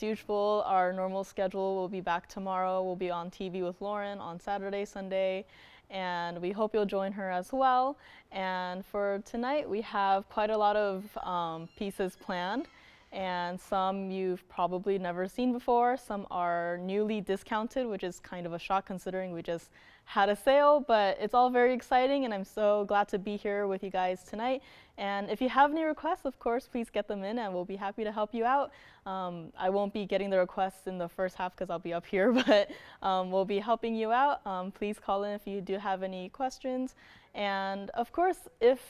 As usual, our normal schedule will be back tomorrow. We'll be on TV with Lauren on Saturday, Sunday, and we hope you'll join her as well. And for tonight, we have quite a lot of pieces planned, and some you've probably never seen before. Some are newly discounted, which is kind of a shock considering we just had a sale, but it's all very exciting, and I'm so glad to be here with you guys tonight. And if you have any requests, of course, please get them in and we'll be happy to help you out. I won't be getting the requests in the first half because I'll be up here, but we'll be helping you out. Please call in if you do have any questions. And of course, if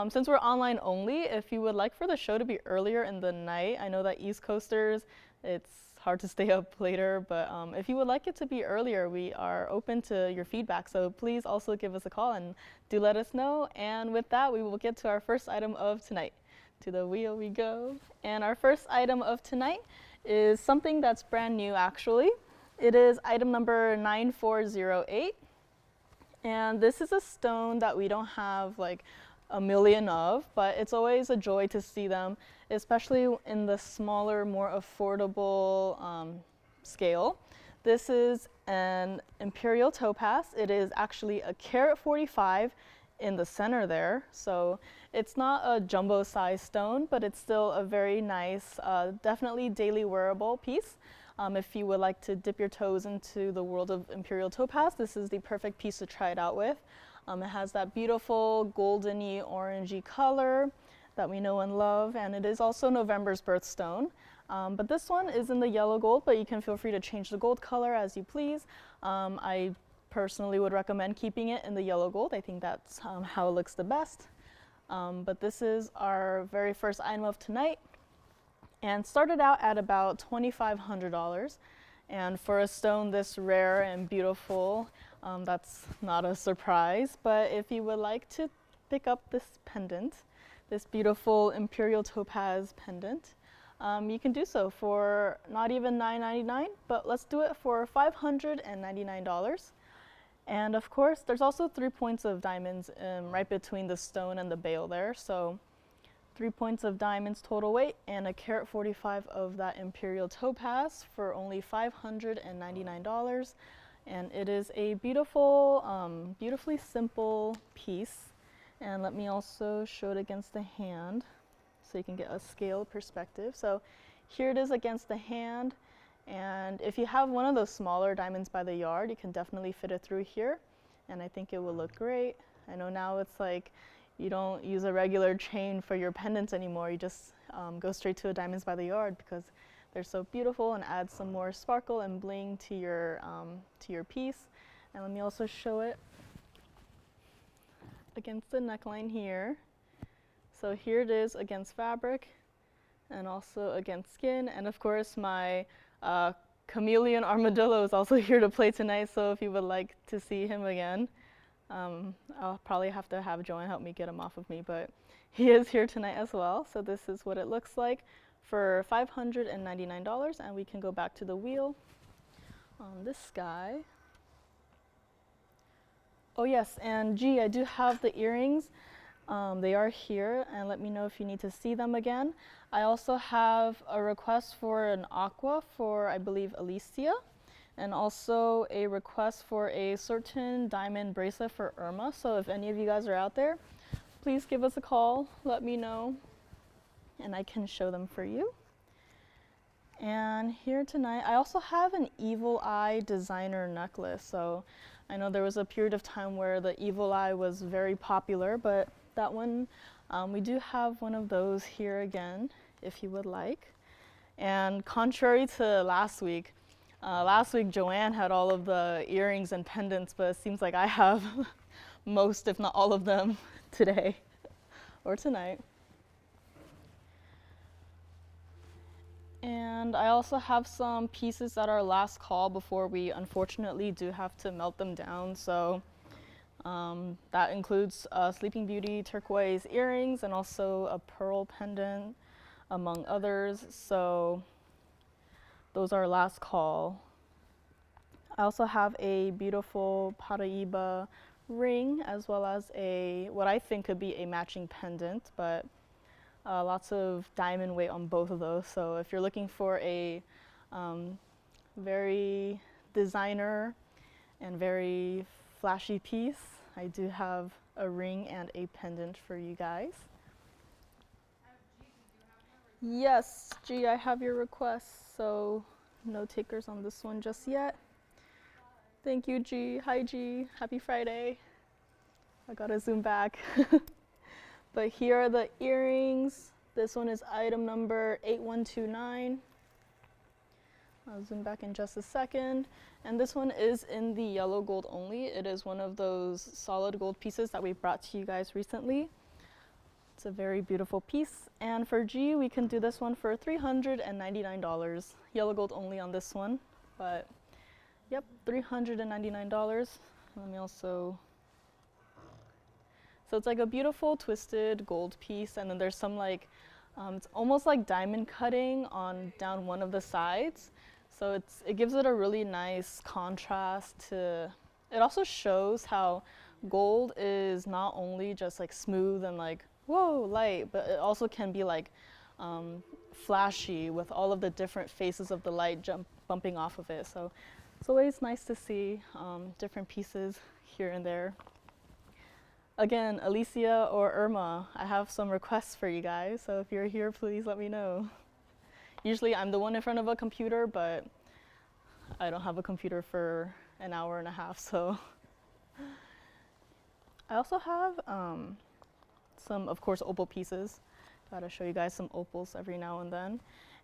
since we're online only, if you would like for the show to be earlier in the night, I know that East Coasters, it's hard to stay up later, but if you would like it to be earlier, we are open to your feedback. So please also give us a call and do let us know. And with that, we will get to our first item of tonight. To the wheel we go. And our first item of tonight is something that's brand new, actually. It is item number 9408. And this is a stone that we don't have like a million of, but it's always a joy to see them, especially in the smaller, more affordable scale. This is an Imperial topaz. It is actually a carat 45 in the center there, so it's not a jumbo size stone, but it's still a very nice, definitely daily wearable piece. If you would like to dip your toes into the world of Imperial topaz, this is the perfect piece to try it out with. It has that beautiful goldeny orangey color that we know and love, and it is also November's birthstone. But this one is in the yellow gold, but you can feel free to change the gold color as you please. I personally would recommend keeping it in the yellow gold. I think that's how it looks the best. But this is our very first item of tonight, and started out at about $2,500. And for a stone this rare and beautiful, that's not a surprise. But if you would like to pick up this pendant, this beautiful Imperial topaz pendant, you can do so for not even $9.99, but let's do it for $599. And of course, there's also 3 points of diamonds right between the stone and the bail there. So 3 points of diamonds total weight, and a carat 45 of that Imperial topaz for only $599. And it is a beautiful, beautifully simple piece. And let me also show it against the hand so you can get a scale perspective. So here it is against the hand. And if you have one of those smaller diamonds by the yard, you can definitely fit it through here. And I think it will look great. I know now it's like you don't use a regular chain for your pendants anymore. You just go straight to a diamonds by the yard because they're so beautiful and add some more sparkle and bling to your piece. And let me also show it against the neckline here. So here it is against fabric and also against skin. And of course my chameleon armadillo is also here to play tonight, so if you would like to see him again, I'll probably have to have Joanne help me get him off of me, but he is here tonight as well. So this is what it looks like for $599, and we can go back to the wheel on this guy. Oh yes, and gee, I do have the earrings. They are here, and let me know if you need to see them again. I also have a request for an aqua for, I believe, Alicia, and also a request for a certain diamond bracelet for Irma. So if any of you guys are out there, please give us a call, let me know, and I can show them for you. And here tonight, I also have an Evil Eye designer necklace. So I know there was a period of time where the Evil Eye was very popular, but that one, we do have one of those here again, if you would like. And contrary to last week Joanne had all of the earrings and pendants, but it seems like I have most, if not all of them today or tonight. And I also have some pieces that are last call before we unfortunately do have to melt them down. So that includes Sleeping Beauty turquoise earrings and also a pearl pendant, among others. So those are last call. I also have a beautiful Paraiba ring, as well as a what I think could be a matching pendant, but lots of diamond weight on both of those. So if you're looking for a very designer and very flashy piece, I do have a ring and a pendant for you guys. Yes, G, I have your request, so no takers on this one just yet. Thank you, G. Hi, G. Happy Friday. I gotta zoom back. But here are the earrings. This one is item number 8129. I'll zoom back in just a second. And this one is in the yellow gold only. It is one of those solid gold pieces that we brought to you guys recently. It's a very beautiful piece. And for G, we can do this one for $399. Yellow gold only on this one. But yep, $399. Let me also... So it's like a beautiful twisted gold piece, and then there's some like, it's almost like diamond cutting on down one of the sides. So it gives it a really nice contrast to, it also shows how gold is not only just like smooth and like, whoa, light, but it also can be like flashy with all of the different faces of the light bumping off of it. So it's always nice to see different pieces here and there. Again, Alicia or Irma, I have some requests for you guys, so if you're here, please let me know. Usually I'm the one in front of a computer, but I don't have a computer for an hour and a half, so. I also have some, of course, opal pieces. Gotta show you guys some opals every now and then.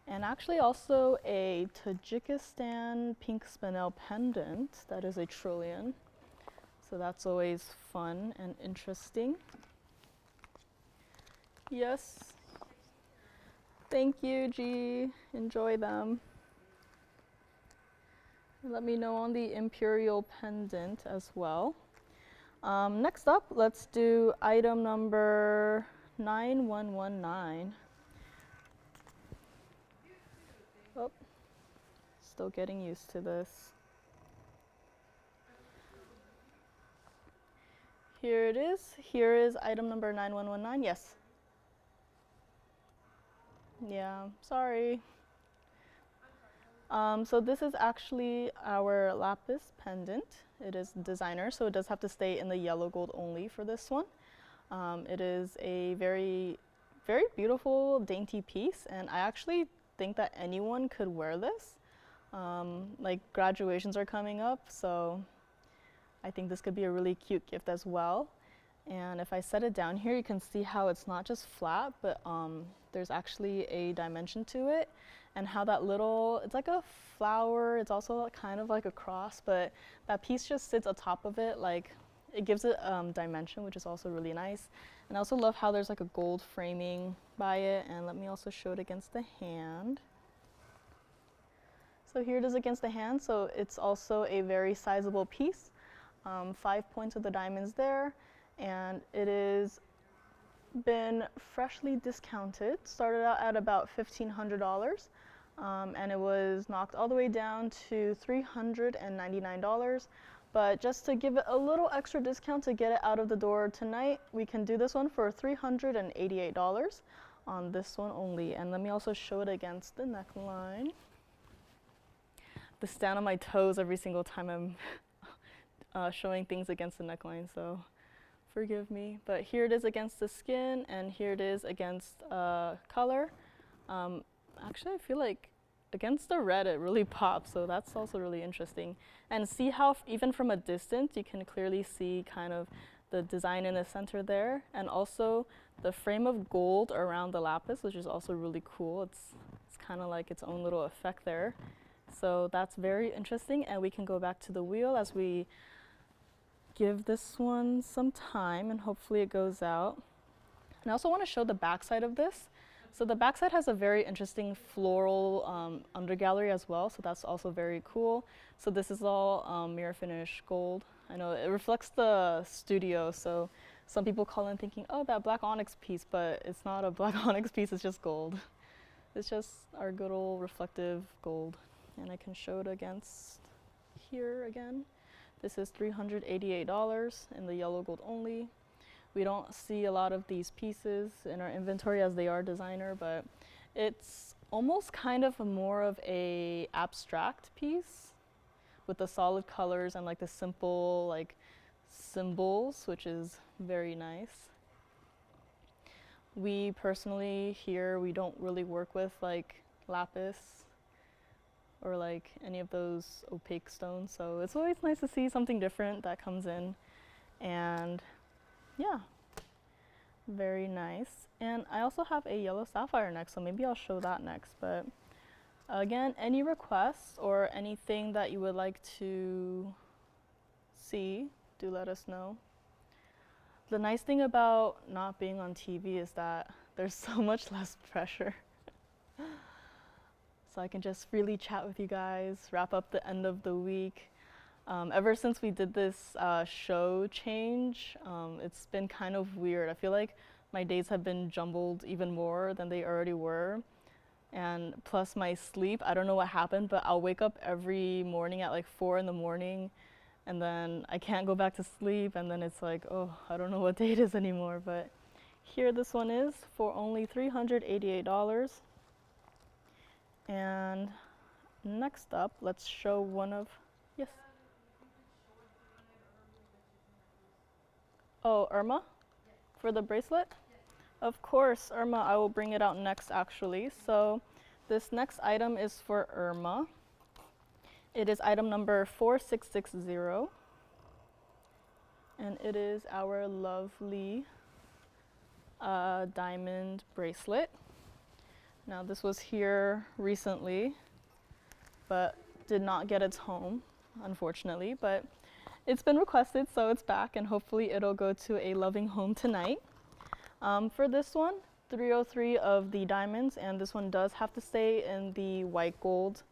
And actually also a Tajikistan pink spinel pendant that is a trillion. So that's always fun and interesting. Yes. Thank you, G. Enjoy them. Let me know on the Imperial pendant as well. Next up, let's do item number 9119. Oh, still getting used to this. Here it is. Here is item number 9119. Yes. Yeah, sorry. So this is actually our Lapis pendant. It is designer, so it does have to stay in the yellow gold only for this one. It is a very, very beautiful, dainty piece, and I actually think that anyone could wear this. Like graduations are coming up, so I think this could be a really cute gift as well. And if I set it down here, you can see how it's not just flat, but there's actually a dimension to it, and how that little, it's like a flower, it's also kind of like a cross, but that piece just sits atop of it, like it gives it dimension, which is also really nice. And I also love how there's like a gold framing by it, and let me also show it against the hand. So here it is against the hand, so it's also a very sizable piece. 5 points of the diamonds there, and it is been freshly discounted. Started out at about $1,500, and it was knocked all the way down to $399. But just to give it a little extra discount to get it out of the door tonight, we can do this one for $388 on this one only. And let me also show it against the neckline. To stand on my toes every single time I'm showing things against the neckline, so forgive me. But here it is against the skin, and here it is against color. Actually, I feel like against the red it really pops, so that's also really interesting. And see how even from a distance you can clearly see kind of the design in the center there, and also the frame of gold around the lapis, which is also really cool. It's kind of like its own little effect there. So that's very interesting, and we can go back to the wheel as we give this one some time, and hopefully it goes out. And I also want to show the back side of this. So the back side has a very interesting floral undergallery as well, so that's also very cool. So this is all mirror finish gold. I know it reflects the studio, so some people call in thinking, oh, that black onyx piece, but it's not a black onyx piece, it's just gold. It's just our good old reflective gold. And I can show it against here again. This is $388 in the yellow gold only. We don't see a lot of these pieces in our inventory as they are designer, but it's almost kind of more of a abstract piece with the solid colors and like the simple like symbols, which is very nice. We personally here, we don't really work with like lapis or like any of those opaque stones, so it's always nice to see something different that comes in. And yeah, very nice. And I also have a yellow sapphire next, so maybe I'll show that next. But again, any requests or anything that you would like to see, do let us know. The nice thing about not being on TV is that there's so much less pressure. So I can just freely chat with you guys, wrap up the end of the week. Ever since we did this show change, it's been kind of weird. I feel like my days have been jumbled even more than they already were. And plus my sleep, I don't know what happened, but I'll wake up every morning at like 4 in the morning, and then I can't go back to sleep, and then it's like, oh, I don't know what day it is anymore. But here this one is for only $388. And next up, let's show one of, yes? Oh, Irma? For the bracelet? Of course, Irma, I will bring it out next actually. So this next item is for Irma. It is item number 4660. And it is our lovely diamond bracelet. Now this was here recently, but did not get its home, unfortunately. But it's been requested, so it's back, and hopefully it'll go to a loving home tonight. For this one, 303 of the diamonds, and this one does have to stay in the white gold,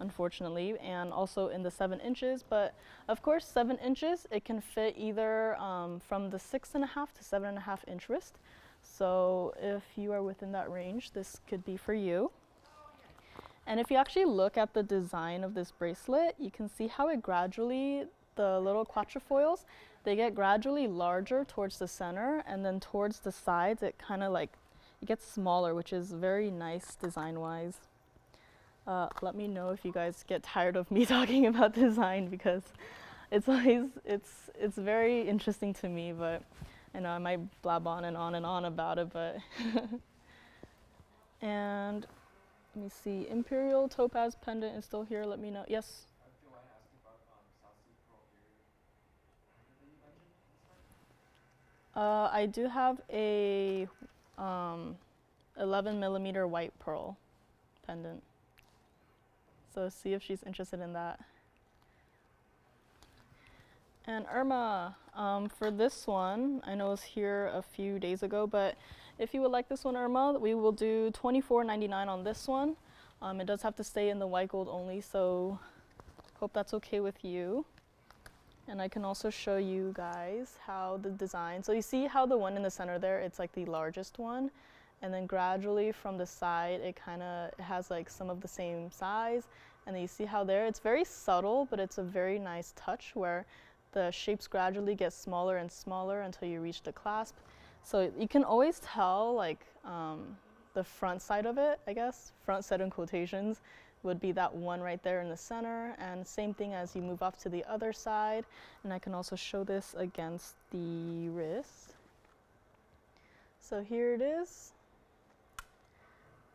unfortunately, and also in the 7 inches. But of course, 7 inches, it can fit either from the 6.5 to 7.5 inch wrist. So if you are within that range, this could be for you. And if you actually look at the design of this bracelet, you can see how it gradually, the little quatrefoils, they get gradually larger towards the center, and then towards the sides, it kind of like, it gets smaller, which is very nice design-wise. Let me know if you guys get tired of me talking about design, because it's always, it's very interesting to me, but I know I might blab on and on and on about it, but. And let me see, Imperial topaz pendant is still here, let me know. Yes? I do have a 11 millimeter white pearl pendant. So see if she's interested in that. And Irma, for this one, I know it was here a few days ago, but if you would like this one, Irma, we will do $24.99 on this one. It does have to stay in the white gold only, so hope that's okay with you. And I can also show you guys how the design, so you see how the one in the center there, it's like the largest one, and then gradually from the side, it kind of has like some of the same size, and then you see how there, it's very subtle, but it's a very nice touch where the shapes gradually get smaller and smaller until you reach the clasp. So you can always tell like the front side of it, I guess, front set in quotations, would be that one right there in the center, and same thing as you move off to the other side. And I can also show this against the wrist. So here it is.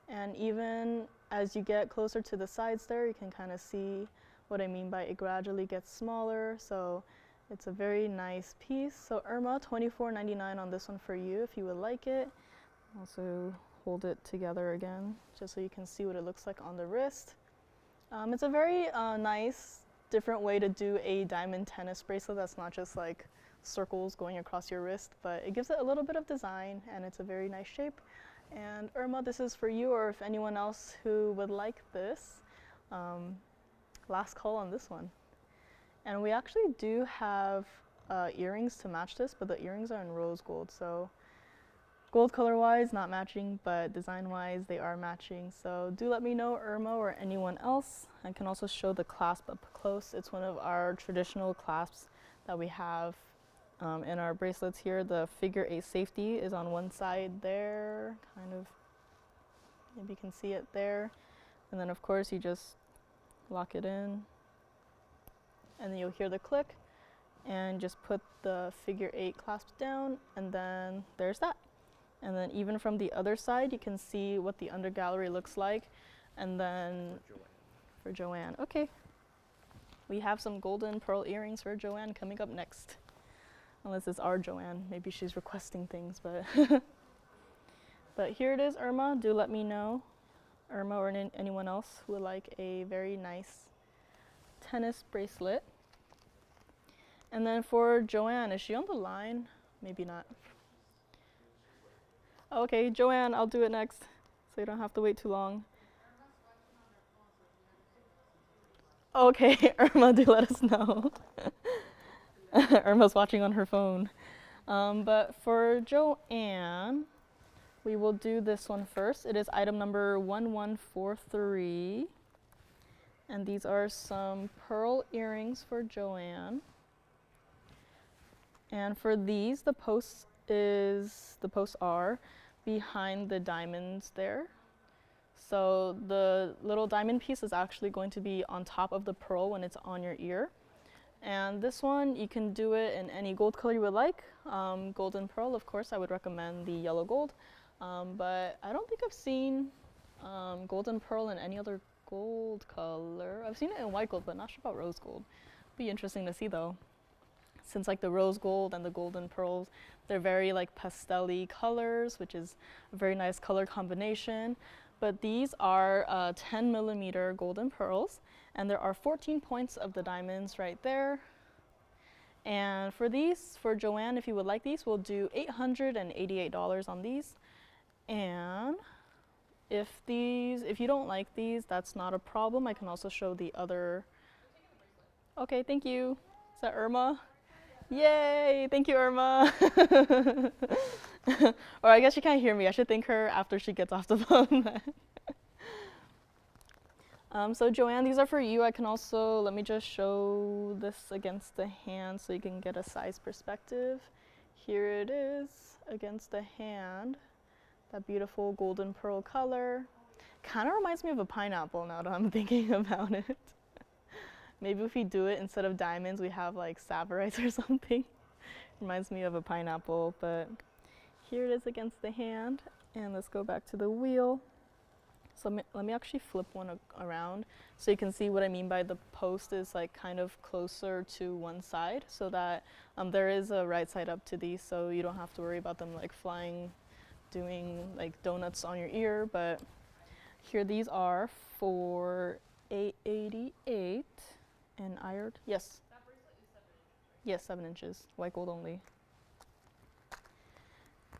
And even as you get closer to the sides there, you can kind of see what I mean by it gradually gets smaller. So it's a very nice piece. So Irma, $24.99 on this one for you if you would like it. Also hold it together again just so you can see what it looks like on the wrist. It's a very nice, different way to do a diamond tennis bracelet that's not just like circles going across your wrist, but it gives it a little bit of design, and it's a very nice shape. And Irma, this is for you, or if anyone else who would like this, last call on this one. And we actually do have earrings to match this, but the earrings are in rose gold, so gold color-wise, not matching, but design-wise, they are matching. So do let me know, Irma, or anyone else. I can also show the clasp up close. It's one of our traditional clasps that we have in our bracelets here, the figure 8 safety is on one side there, kind of, maybe you can see it there. And then of course you just lock it in, and then you'll hear the click, and just put the figure 8 clasp down, and then there's that. And then even from the other side, you can see what the under gallery looks like. And then for Joanne, okay. We have some golden pearl earrings for Joanne coming up next. Unless it's our Joanne, maybe she's requesting things, but but here it is, Irma. Do let me know, Irma or anyone else who would like a very nice tennis bracelet. And then for Joanne, is she on the line? Maybe not. Okay, Joanne, I'll do it next, so you don't have to wait too long. Okay, Irma, do let us know. Irma's watching on her phone. But for Joanne, we will do this one first. It is item number 1143. And these are some pearl earrings for Joanne. And for these, the posts are behind the diamonds there. So the little diamond piece is actually going to be on top of the pearl when it's on your ear. And this one, you can do it in any gold color you would like. Golden pearl, of course, I would recommend the yellow gold. But I don't think I've seen golden pearl in any other gold color. I've seen it in white gold, but not sure about rose gold. Be interesting to see though. Since like the rose gold and the golden pearls, they're very like pastel-y colors, which is a very nice color combination. But these are 10 millimeter golden pearls, and there are 14 points of the diamonds right there. And for these, for Joanne, if you would like these, we'll do $888 on these. And if you don't like these, that's not a problem. I can also show the other. Okay, thank you. Is that Irma? Yay! Thank you, Irma. Or I guess she can't hear me. I should thank her after she gets off the phone. So Joanne, these are for you. I can also, let me just show this against the hand so you can get a size perspective. Here it is against the hand. That beautiful golden pearl color. Kind of reminds me of a pineapple now that I'm thinking about it. Maybe if we do it instead of diamonds, we have like sapphires or something. Reminds me of a pineapple, but here it is against the hand. And let's go back to the wheel. So let me actually flip one around so you can see what I mean by the post is like kind of closer to one side, so that there is a right side up to these, so you don't have to worry about them like flying, doing like donuts on your ear. But here these are for $888. And ironed? Yes. That bracelet is 7 inches, right? Yes, 7 inches. White gold only.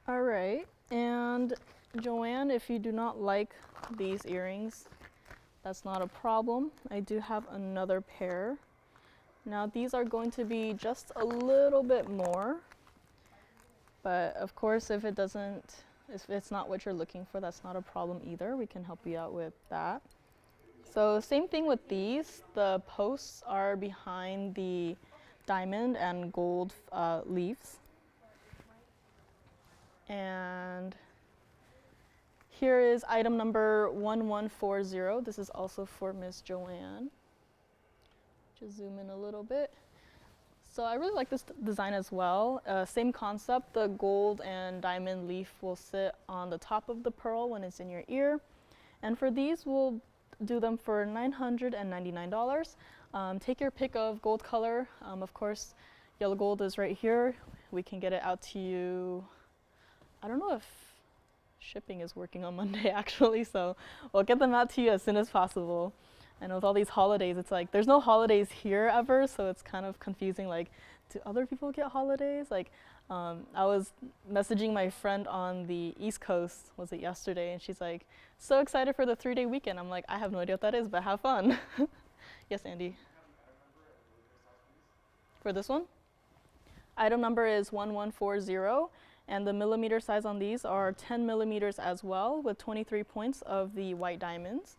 All right. And Joanne, if you do not like these earrings, that's not a problem. I do have another pair. Now these are going to be just a little bit more. But of course, if it's not what you're looking for, that's not a problem either. We can help you out with that. So same thing with these. The posts are behind the diamond and gold leaves. And here is item number 1140. This is also for Miss Joanne. Just zoom in a little bit. So I really like this design as well. Same concept, the gold and diamond leaf will sit on the top of the pearl when it's in your ear. And for these, we'll do them for $999. Take your pick of gold color. Of course, yellow gold is right here. We can get it out to you. I don't know if shipping is working on Monday actually, so we'll get them out to you as soon as possible. And with all these holidays, it's like there's no holidays here ever, so it's kind of confusing. Like, do other people get holidays? Like, I was messaging my friend on the East Coast, was it yesterday, and she's like, so excited for the 3-day weekend. I'm like, I have no idea what that is, but have fun. Yes, Andy. For this one? Item number is 1140, and the millimeter size on these are 10 millimeters as well, with 23 points of the white diamonds.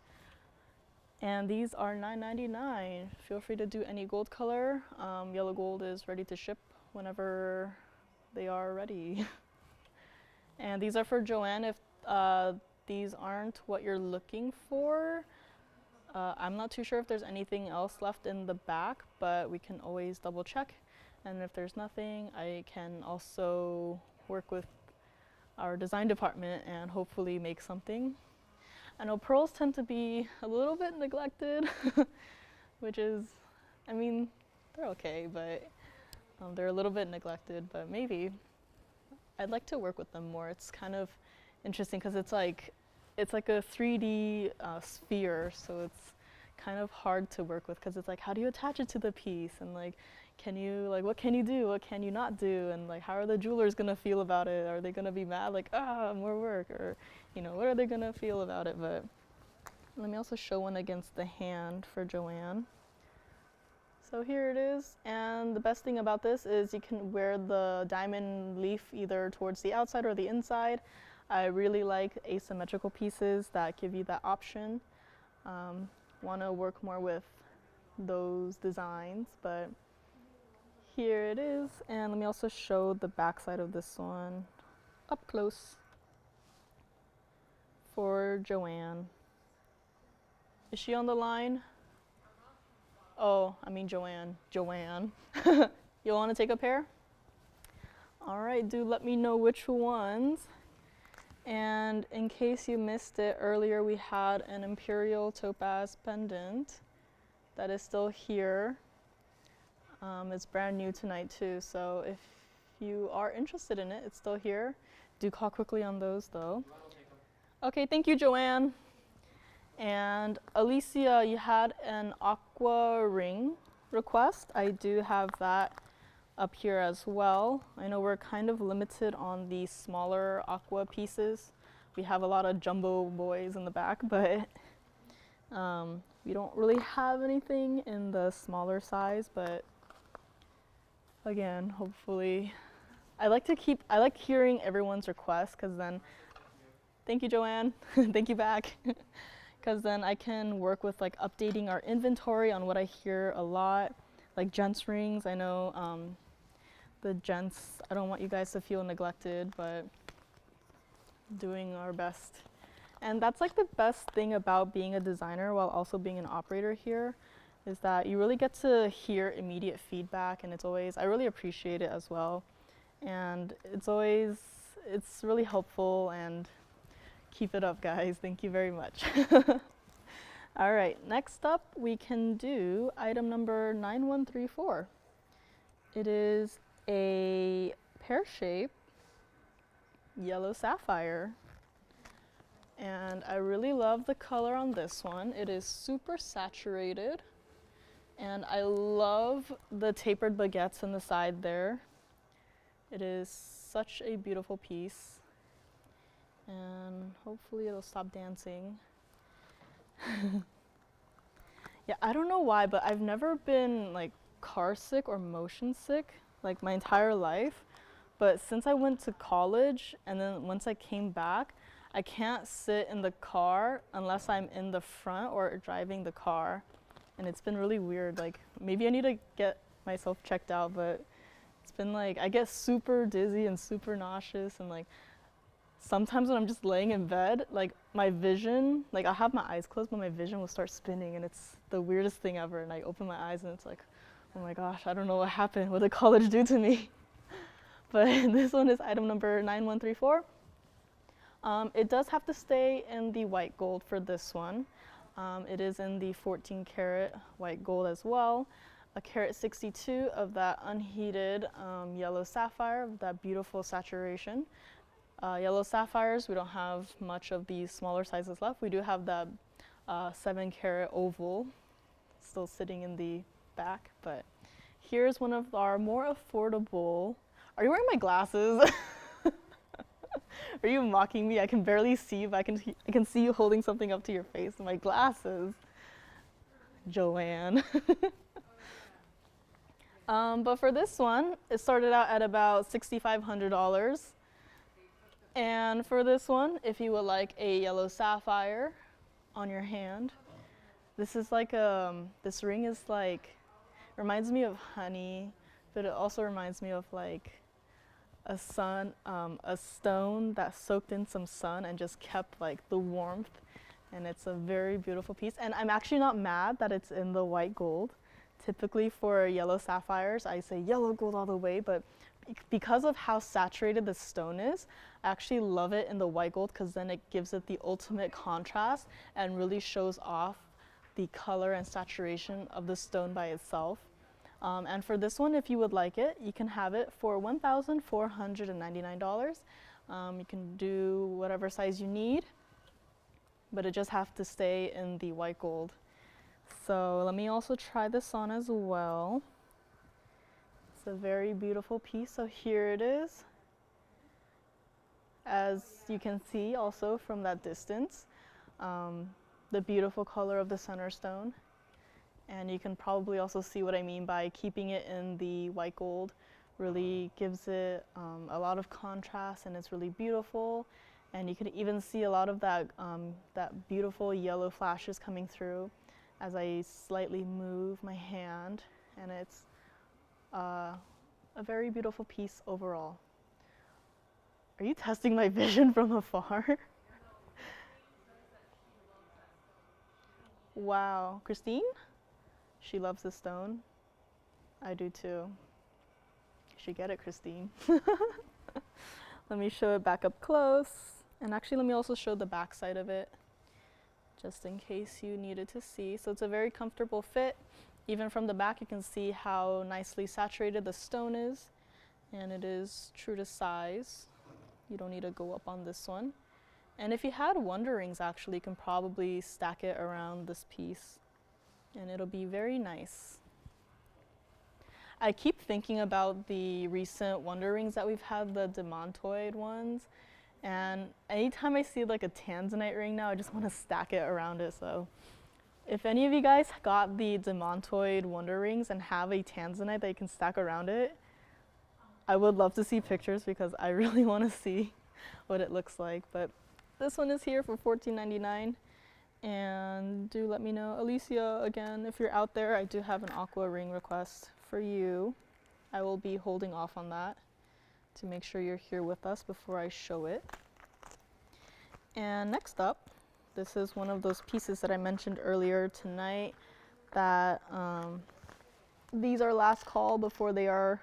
And these are $9.99. Feel free to do any gold color. Yellow gold is ready to ship whenever they are ready. And these are for Joanne if these aren't what you're looking for. I'm not too sure if there's anything else left in the back, but we can always double check. And if there's nothing, I can also work with our design department and hopefully make something. I know pearls tend to be a little bit neglected, which is, I mean, they're okay, but they're a little bit neglected, but maybe I'd like to work with them more. It's kind of interesting because it's like a 3D sphere, so it's kind of hard to work with because it's like, how do you attach it to the piece? And like, what can you do? What can you not do? And like, how are the jewelers gonna feel about it? Are they gonna be mad, like, more work? Or, you know, what are they gonna feel about it? But let me also show one against the hand for Joanne. So here it is, and the best thing about this is you can wear the diamond leaf either towards the outside or the inside. I really like asymmetrical pieces that give you that option. Want to work more with those designs, but here it is. And let me also show the back side of this one up close for Joanne. Is she on the line? Oh, I mean Joanne. Joanne. You want to take a pair? All right, do let me know which ones. And in case you missed it, earlier we had an Imperial topaz pendant that is still here. It's brand new tonight too, so if you are interested in it, it's still here. Do call quickly on those though. Okay, thank you, Joanne. And Alicia, you had an aqua ring request. I do have that up here as well. I know we're kind of limited on the smaller aqua pieces. We have a lot of jumbo boys in the back, but we don't really have anything in the smaller size, but again, hopefully, I like hearing everyone's requests, because then, thank you, Joanne, thank you back. Because then I can work with like updating our inventory on what I hear a lot, like gents rings. I know the gents, I don't want you guys to feel neglected, but doing our best. And that's like the best thing about being a designer while also being an operator here, is that you really get to hear immediate feedback, and it's always, I really appreciate it as well. And it's really helpful, and keep it up, guys. Thank you very much. All right, next up we can do item number 9134. It is a pear-shaped yellow sapphire. And I really love the color on this one. It is super saturated. And I love the tapered baguettes on the side there. It is such a beautiful piece. And hopefully it'll stop dancing. Yeah, I don't know why, but I've never been like car sick or motion sick like my entire life. But since I went to college and then once I came back, I can't sit in the car unless I'm in the front or driving the car. And it's been really weird. Like, maybe I need to get myself checked out, but it's been like, I get super dizzy and super nauseous, and like, sometimes when I'm just laying in bed, like my vision, like I'll have my eyes closed, but my vision will start spinning, and it's the weirdest thing ever. And I open my eyes and it's like, oh my gosh, I don't know what happened. What did college do to me? But this one is item number 9134. It does have to stay in the white gold for this one. It is in the 14 karat white gold as well. A carat 62 of that unheated yellow sapphire, of that beautiful saturation. Yellow sapphires, we don't have much of these smaller sizes left. We do have that 7 karat oval still sitting in the back, but here's one of our more affordable. Are you wearing my glasses? Are you mocking me? I can barely see, but I can see you holding something up to your face. My glasses. Joanne. But for this one, it started out at about $6,500. And for this one, if you would like a yellow sapphire on your hand, this is like this ring is like, reminds me of honey, but it also reminds me of like a stone that soaked in some sun and just kept like the warmth. And it's a very beautiful piece. And I'm actually not mad that it's in the white gold. Typically for yellow sapphires, I say yellow gold all the way, but because of how saturated the stone is, I actually love it in the white gold because then it gives it the ultimate contrast and really shows off the color and saturation of the stone by itself. And for this one, if you would like it, you can have it for $1,499. You can do whatever size you need, but it just has to stay in the white gold. So let me also try this on as well. It's a very beautiful piece. So here it is. As you can see also from that distance, the beautiful color of the center stone. And you can probably also see what I mean by keeping it in the white gold. Really gives it a lot of contrast, and it's really beautiful. And you can even see a lot of that, that beautiful yellow flashes coming through as I slightly move my hand. And it's a very beautiful piece overall. Are you testing my vision from afar? Wow, Christine? She loves the stone. I do too. You should get it, Christine. Let me show it back up close. And actually, let me also show the back side of it, just in case you needed to see. So it's a very comfortable fit. Even from the back, you can see how nicely saturated the stone is. And it is true to size. You don't need to go up on this one. And if you had wonder rings, actually, you can probably stack it around this piece. And it'll be very nice. I keep thinking about the recent wonder rings that we've had, the demantoid ones. And anytime I see like a Tanzanite ring now, I just want to stack it around it. So if any of you guys got the demantoid wonder rings and have a Tanzanite that you can stack around it, I would love to see pictures because I really want to see what it looks like. But this one is here for $14.99. And do let me know. Alicia, again, if you're out there, I do have an aqua ring request for you. I will be holding off on that to make sure you're here with us before I show it. And next up, this is one of those pieces that I mentioned earlier tonight that these are last call before they are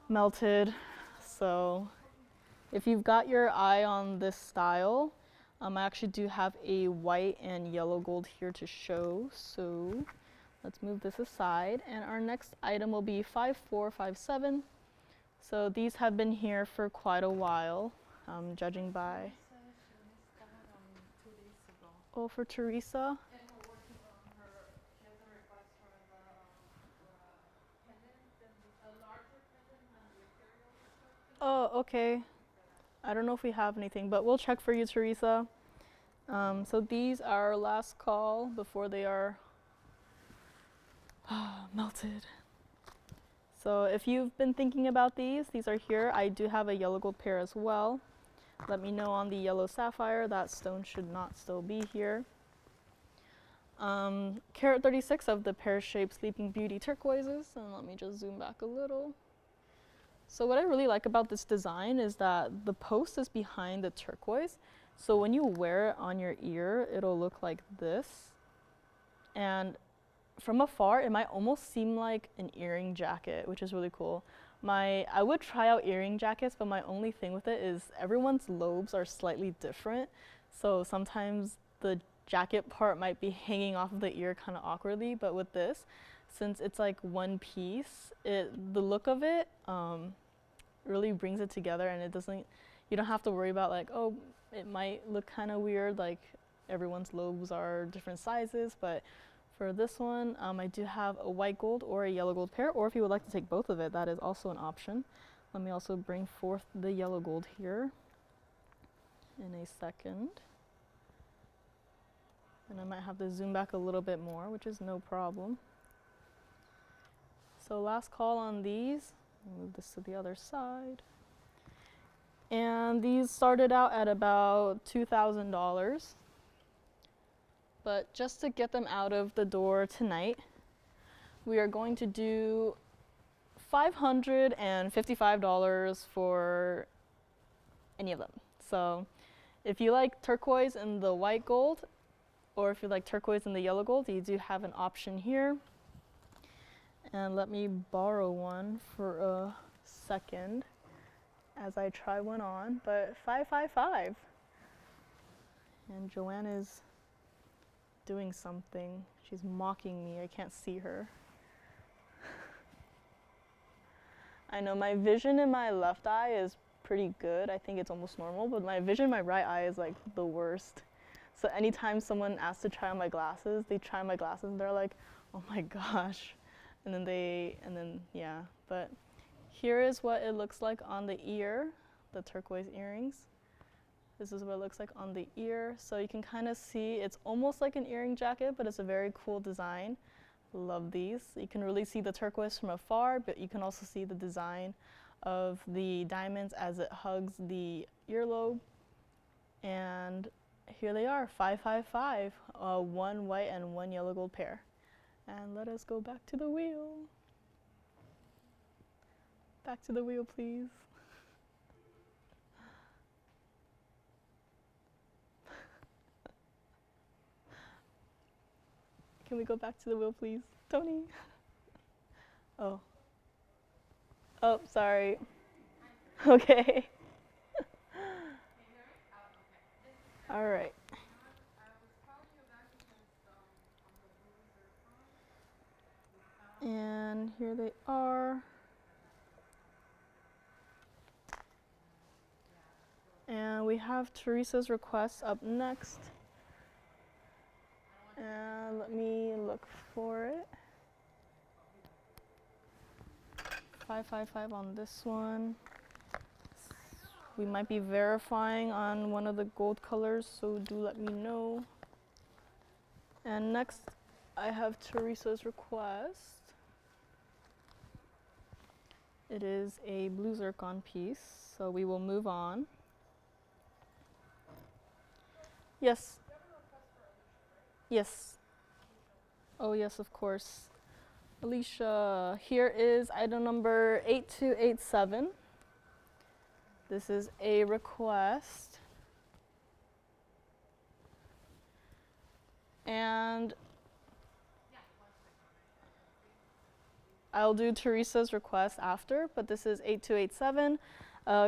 melted. So if you've got your eye on this style, I actually do have a white and yellow gold here to show. So let's move this aside. And our next item will be 5457. So these have been here for quite a while, judging by. Oh, for Teresa? Oh, okay. I don't know if we have anything, but we'll check for you, Teresa. So these are last call before they are melted. So if you've been thinking about these are here. I do have a yellow gold pair as well. Let me know on the yellow sapphire. That stone should not still be here. Carat 36 of the pear-shaped Sleeping Beauty turquoises. And let me just zoom back a little. So what I really like about this design is that the post is behind the turquoise. So when you wear it on your ear, it'll look like this. And from afar, it might almost seem like an earring jacket, which is really cool. I would try out earring jackets, but my only thing with it is everyone's lobes are slightly different. So sometimes the jacket part might be hanging off of the ear kind of awkwardly, but with this, since it's like one piece, the look of it really brings it together, and you don't have to worry about like, oh, it might look kind of weird, like everyone's lobes are different sizes. But for this one, I do have a white gold or a yellow gold pair, or if you would like to take both of it, that is also an option. Let me also bring forth the yellow gold here in a second. And I might have to zoom back a little bit more, which is no problem. So last call on these. Move this to the other side. And these started out at about $2,000. But just to get them out of the door tonight, we are going to do $555 for any of them. So if you like turquoise in the white gold, or if you like turquoise in the yellow gold, you do have an option here. And let me borrow one for a second as I try one on, but 555. And Joanne is doing something. She's mocking me. I can't see her. I know my vision in my left eye is pretty good. I think it's almost normal, but my vision in my right eye is like the worst. So anytime someone asks to try on my glasses, they try my glasses and they're like, oh my gosh. And then yeah. But here is what it looks like on the ear, the turquoise earrings. This is what it looks like on the ear. So you can kind of see it's almost like an earring jacket, but it's a very cool design. Love these. You can really see the turquoise from afar, but you can also see the design of the diamonds as it hugs the earlobe. And here they are, 555, one white and one yellow gold pair. And let us go back to the wheel. Back to the wheel, please. Can we go back to the wheel, please? Tony? Oh. Oh, sorry. Okay. All right. And here they are. And we have Teresa's request up next. And let me look for it. 555 on this one. We might be verifying on one of the gold colors, so do let me know. And next, I have Teresa's request. It is a blue zircon piece, so we will move on. Yes. Yes. Oh, yes, of course. Alicia, here is item number 8287. This is a request. And I'll do Teresa's request after, but this is 8287,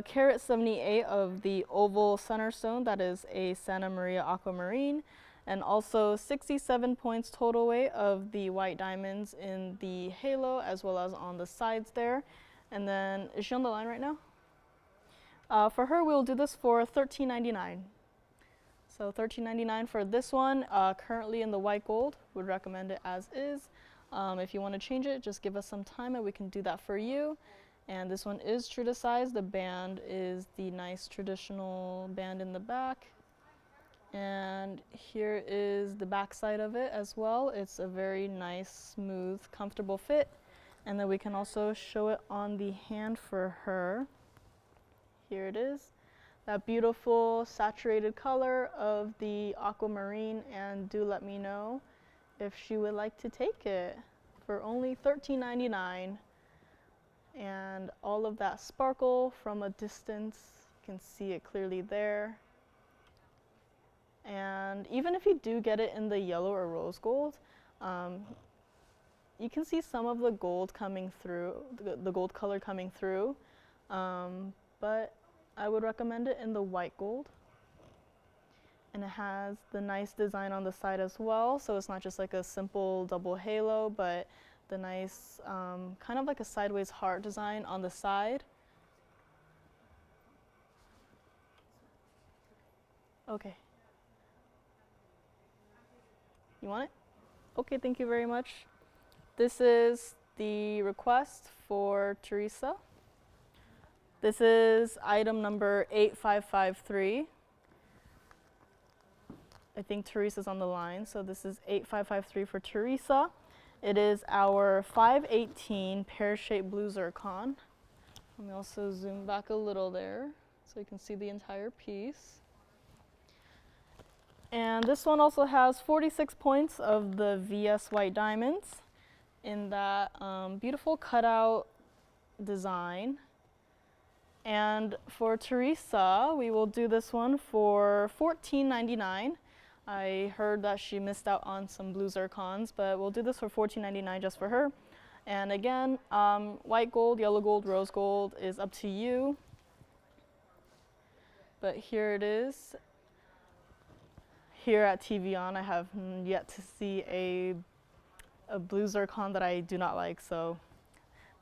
carat 78 of the oval center stone, that is a Santa Maria Aquamarine, and also 67 points total weight of the white diamonds in the halo as well as on the sides there. And then, is she on the line right now? For her, we'll do this for $13.99. So $13.99 for this one, currently in the white gold. Would recommend it as is. If you want to change it, just give us some time and we can do that for you. And this one is true to size. The band is the nice traditional band in the back. And here is the back side of it as well. It's a very nice, smooth, comfortable fit. And then we can also show it on the hand for her. Here it is. That beautiful saturated color of the aquamarine, and do let me know if she would like to take it for only $13.99. And all of that sparkle from a distance, you can see it clearly there. And even if you do get it in the yellow or rose gold, you can see some of the gold coming through, the gold color coming through, but I would recommend it in the white gold. And it has the nice design on the side as well, so it's not just like a simple double halo, but the nice, kind of like a sideways heart design on the side. Okay. You want it? Okay, thank you very much. This is the request for Teresa. This is item number 8553. I think Teresa's on the line, so this is 8553 for Teresa. It is our 518 pear-shaped blue zircon. Let me also zoom back a little there so you can see the entire piece. And this one also has 46 points of the VS white diamonds. in that beautiful cutout design. And for Teresa, we will do this one for $14.99. I heard that she missed out on some blue zircons, but we'll do this for $14.99 just for her. And again, white gold, yellow gold, rose gold is up to you. But here it is. Here at TVON, I have yet to see a blue zircon that I do not like, so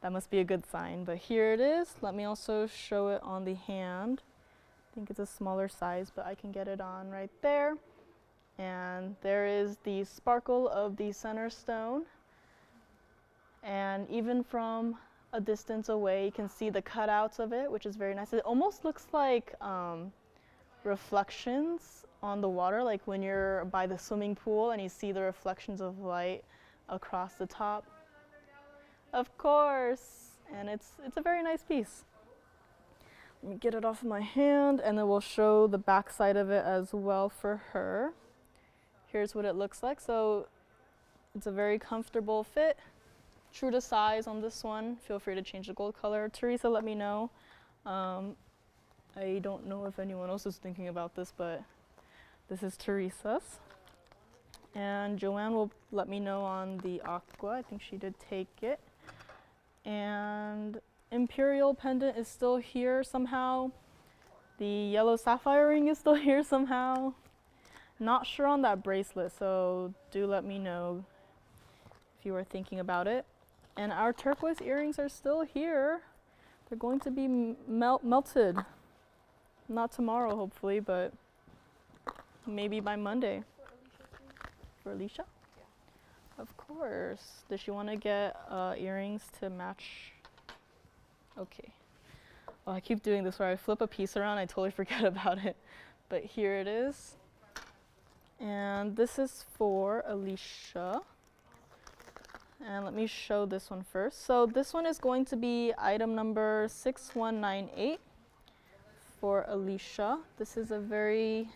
that must be a good sign. But here it is. Let me also show it on the hand. I think it's a smaller size, but I can get it on right there. And there is the sparkle of the center stone. And even from a distance away, you can see the cutouts of it, which is very nice. It almost looks like reflections on the water, like when you're by the swimming pool and you see the reflections of light across the top. Of course, and it's a very nice piece. Let me get it off my hand, and then we'll show the back side of it as well for her. Here's what it looks like. So it's a very comfortable fit, true to size on this one. Feel free to change the gold color. Teresa, let me know. I don't know if anyone else is thinking about this, but this is Teresa's. And Joanne will let me know on the aqua. I think she did take it. And Imperial pendant is still here somehow. The yellow sapphire ring is still here somehow. Not sure on that bracelet, so do let me know if you are thinking about it. And our turquoise earrings are still here. They're going to be melted. Not tomorrow, hopefully, but maybe by Monday. For Alicia? Yeah. Of course. Does she want to get earrings to match? Okay. Oh, I keep doing this where I flip a piece around, I totally forget about it. But here it is. And this is for Alicia. And let me show this one first. So this one is going to be item number 6198 for Alicia. This is a very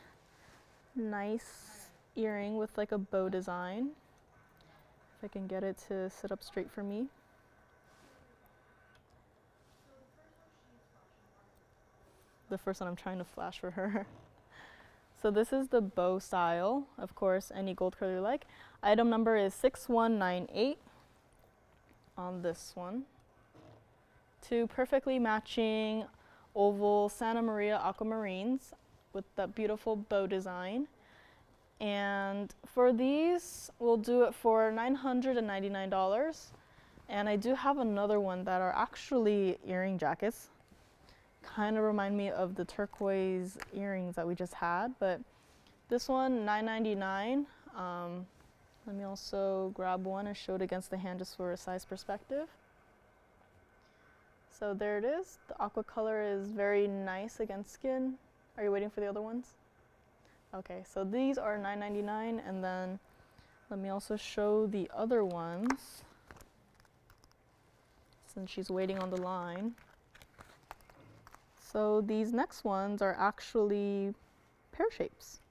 nice earring with like a bow design. If I can get it to sit up straight for me. The first one I'm trying to flash for her. So this is the bow style. Of course, any gold color you like. Item number is 6198 on this one. Two perfectly matching oval Santa Maria aquamarines with that beautiful bow design. And for these, we'll do it for $999. And I do have another one that are actually earring jackets. Kind of remind me of the turquoise earrings that we just had, but this one, $9.99. Let me also grab one and show it against the hand just for a size perspective. So there it is. The aqua color is very nice against skin. Are you waiting for the other ones? Okay, so these are $9.99, and then let me also show the other ones since she's waiting on the line. So these next ones are actually pear shapes.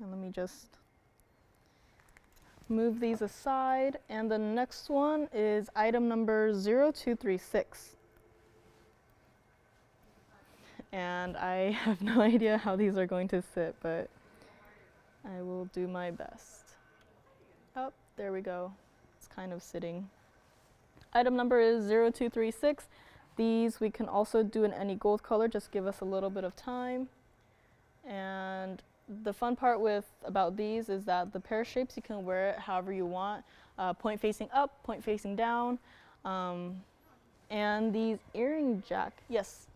And let me just move these aside. And the next one is item number 0236. And I have no idea how these are going to sit, but I will do my best. Oh, there we go. It's kind of sitting. Item number is 0236. These we can also do in any gold color, just give us a little bit of time. And the fun part about these is that the pear shapes, you can wear it however you want. Point facing up, point facing down. And these earring yes?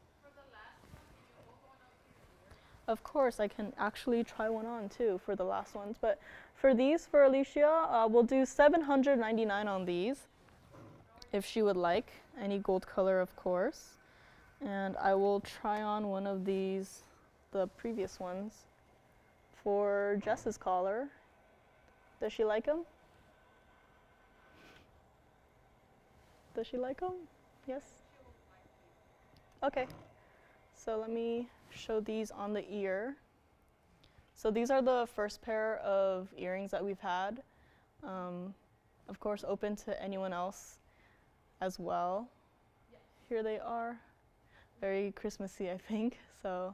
Of course, I can actually try one on too for the last ones. But for these, for Alicia, we'll do $799 on these, if she would like. Any gold color, of course. And I will try on one of these, the previous ones, for Jess's collar. Does she like them? Does she like them? Yes? Okay. So let me show these on the ear. So these are the first pair of earrings that we've had. of course open to anyone else as well. Here they are, very Christmassy, I think. So,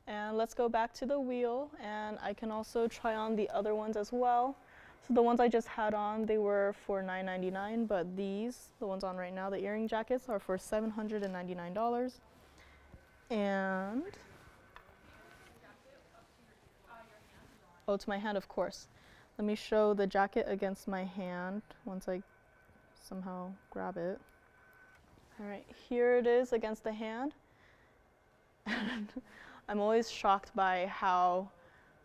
and let's go back to the wheel, and I can also try on the other ones as well. So the ones I just had on, they were for $9.99, but these, the ones on right now, the earring jackets, are for $799. And, oh, to my hand, of course. Let me show the jacket against my hand once I somehow grab it. All right, here it is against the hand. I'm always shocked by how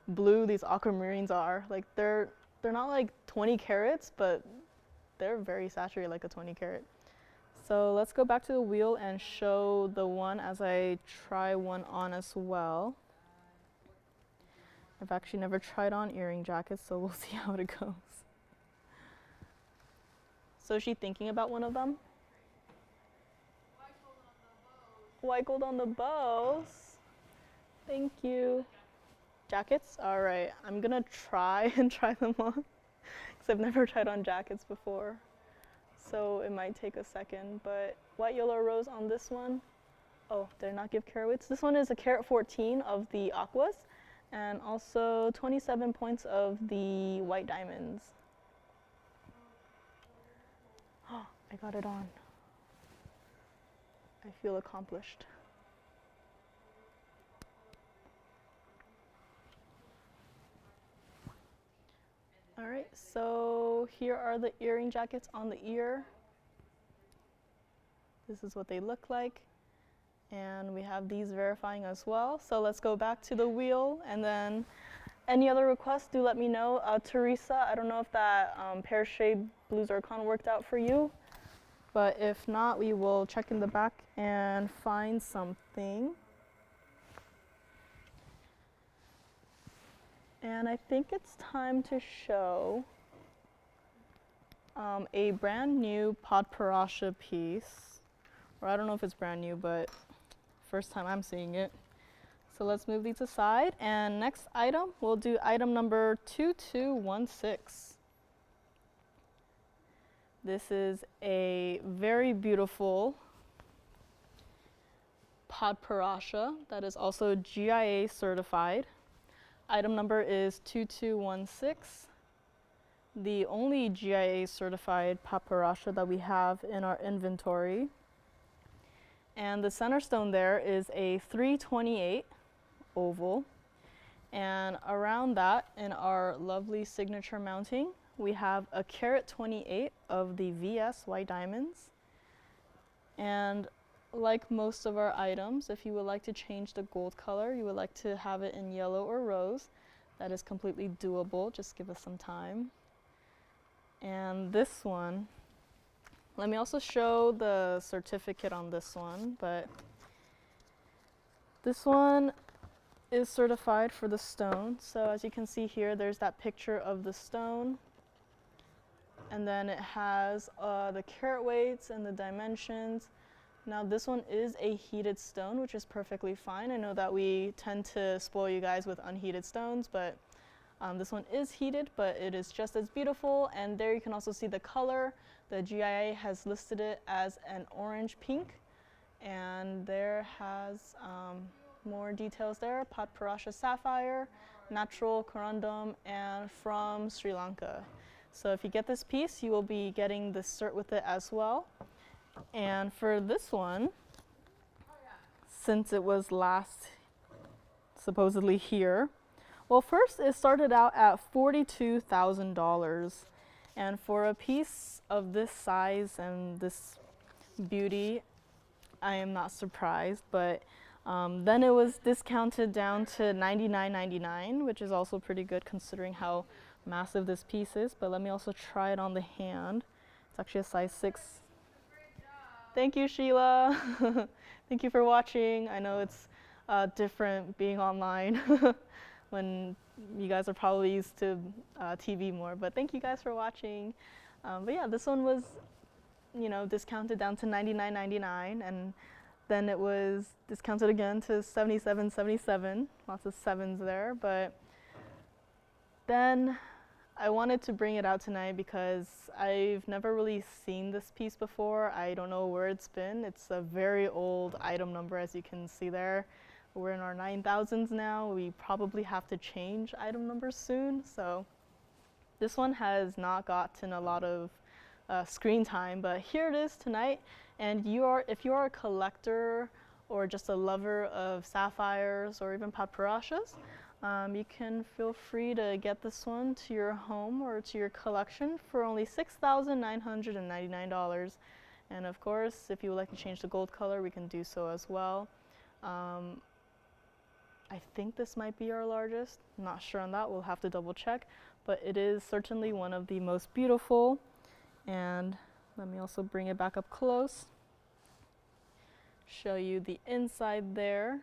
blue these aquamarines are. Like they're not like 20 carats, but they're very saturated like a 20 carat. So let's go back to the wheel and show the one as I try one on as well. I've actually never tried on earring jackets, so we'll see how it goes. So is she thinking about one of them? White gold on the bows. Thank you. Jackets? All right, I'm gonna try and try them on because I've never tried on jackets before. So it might take a second, but white, yellow, rose on this one. Oh, did I not give carat weights? This one is a carat 14 of the aquas and also 27 points of the white diamonds. Oh, I got it on. I feel accomplished. All right, so here are the earring jackets on the ear. This is what they look like. And we have these verifying as well. So let's go back to the wheel, and then any other requests, do let me know. Teresa, I don't know if that pear shade blue zircon worked out for you, but if not, we will check in the back and find something. And I think it's time to show a brand new Padparasha piece. Or I don't know if it's brand new, but first time I'm seeing it. So let's move these aside. And next item, we'll do item number 2216. This is a very beautiful Padparasha that is also GIA certified. Item number is 2216, the only GIA certified Padparasha that we have in our inventory. And the center stone there is a 328 oval. And around that, in our lovely signature mounting, we have a carat 28 of the VS white diamonds. And like most of our items, if you would like to change the gold color, you would like to have it in yellow or rose, that is completely doable. Just give us some time. And this one, let me also show the certificate on this one, but this one is certified for the stone. So as you can see here, there's that picture of the stone. And then it has the carat weights and the dimensions. Now this one is a heated stone, which is perfectly fine. I know that we tend to spoil you guys with unheated stones, but this one is heated, but it is just as beautiful. And there you can also see the color. The GIA has listed it as an orange pink. And there has more details there. Padparasha sapphire, natural corundum, and from Sri Lanka. So if you get this piece, you will be getting the cert with it as well. And for this one, since it was last supposedly here, well, first it started out at $42,000. And for a piece of this size and this beauty, I am not surprised, but then it was discounted down to $99.99, which is also pretty good considering how massive this piece is. But let me also try it on the hand. It's actually a size 6. Thank you, Sheila. Thank you for watching. I know it's different being online when you guys are probably used to TV more, but thank you guys for watching. But yeah, this one was, discounted down to $99.99, and then it was discounted again to $77.77. Lots of sevens there, but then I wanted to bring it out tonight because I've never really seen this piece before. I don't know where it's been. It's a very old item number, as you can see there. We're in our 9,000s now. We probably have to change item numbers soon. So this one has not gotten a lot of screen time, but here it is tonight. And if you are a collector or just a lover of sapphires or even Padparashas, you can feel free to get this one to your home or to your collection for only $6,999. And of course, if you would like to change the gold color, we can do so as well. I think this might be our largest. I'm not sure on that. We'll have to double check. But it is certainly one of the most beautiful. And let me also bring it back up close. Show you the inside there.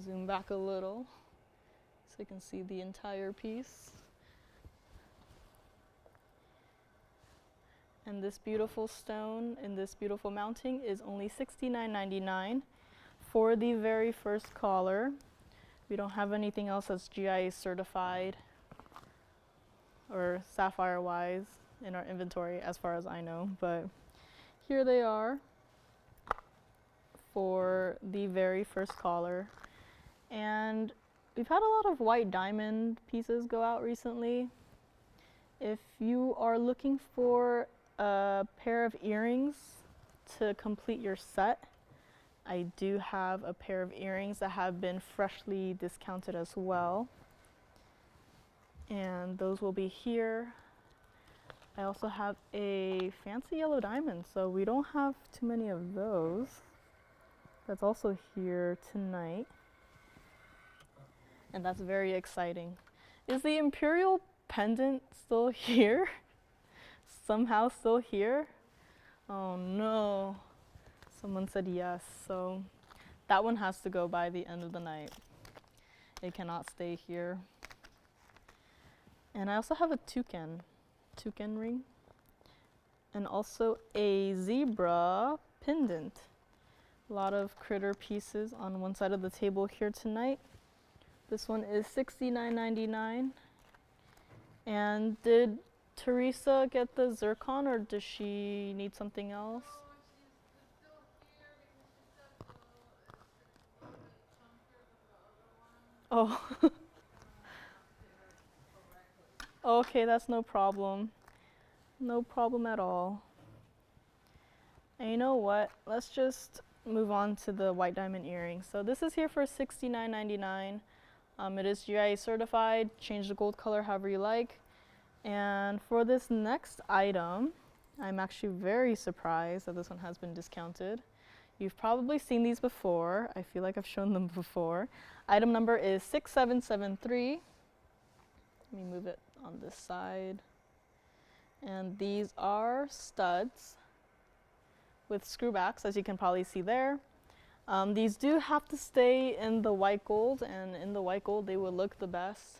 Zoom back a little so you can see the entire piece. And this beautiful stone in this beautiful mounting is only $69.99 for the very first collar. We don't have anything else that's GIA certified or sapphire wise in our inventory as far as I know, but here they are for the very first collar. And we've had a lot of white diamond pieces go out recently. If you are looking for a pair of earrings to complete your set, I do have a pair of earrings that have been freshly discounted as well. And those will be here. I also have a fancy yellow diamond, so we don't have too many of those. That's also here tonight. And that's very exciting. Is the Imperial pendant still here? Somehow still here? Oh no. Someone said yes, so that one has to go by the end of the night. It cannot stay here. And I also have a toucan ring. And also a zebra pendant. A lot of critter pieces on one side of the table here tonight. This one is $69.99. And did Teresa get the zircon, or does she need something else? Oh. Okay, that's no problem. No problem at all. And you know what? Let's just move on to the white diamond earrings. So this is here for $69.99. It is GIA certified. Change the gold color however you like. And for this next item, I'm actually very surprised that this one has been discounted. You've probably seen these before. I feel like I've shown them before. Item number is 6773. Let me move it on this side. And these are studs with screwbacks, as you can probably see there. These do have to stay in the white gold, and in the white gold they will look the best.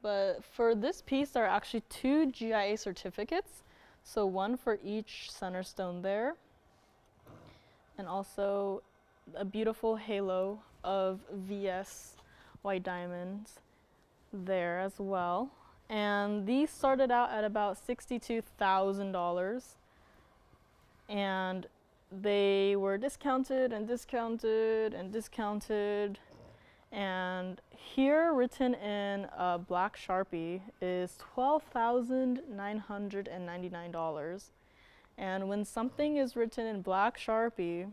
But for this piece, there are actually 2 GIA certificates. So one for each center stone there. And also a beautiful halo of VS white diamonds there as well. And these started out at about $62,000. And they were discounted and discounted and discounted. And here, written in black Sharpie, is $12,999. And when something is written in black Sharpie,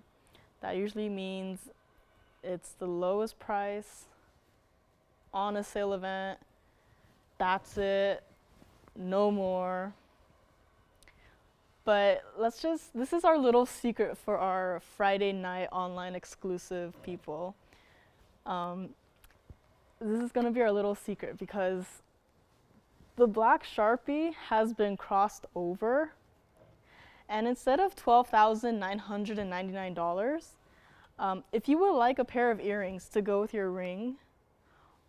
that usually means it's the lowest price on a sale event. That's it, no more. But this is our little secret for our Friday night online exclusive people. This is gonna be our little secret because the black Sharpie has been crossed over, and instead of $12,999, if you would like a pair of earrings to go with your ring,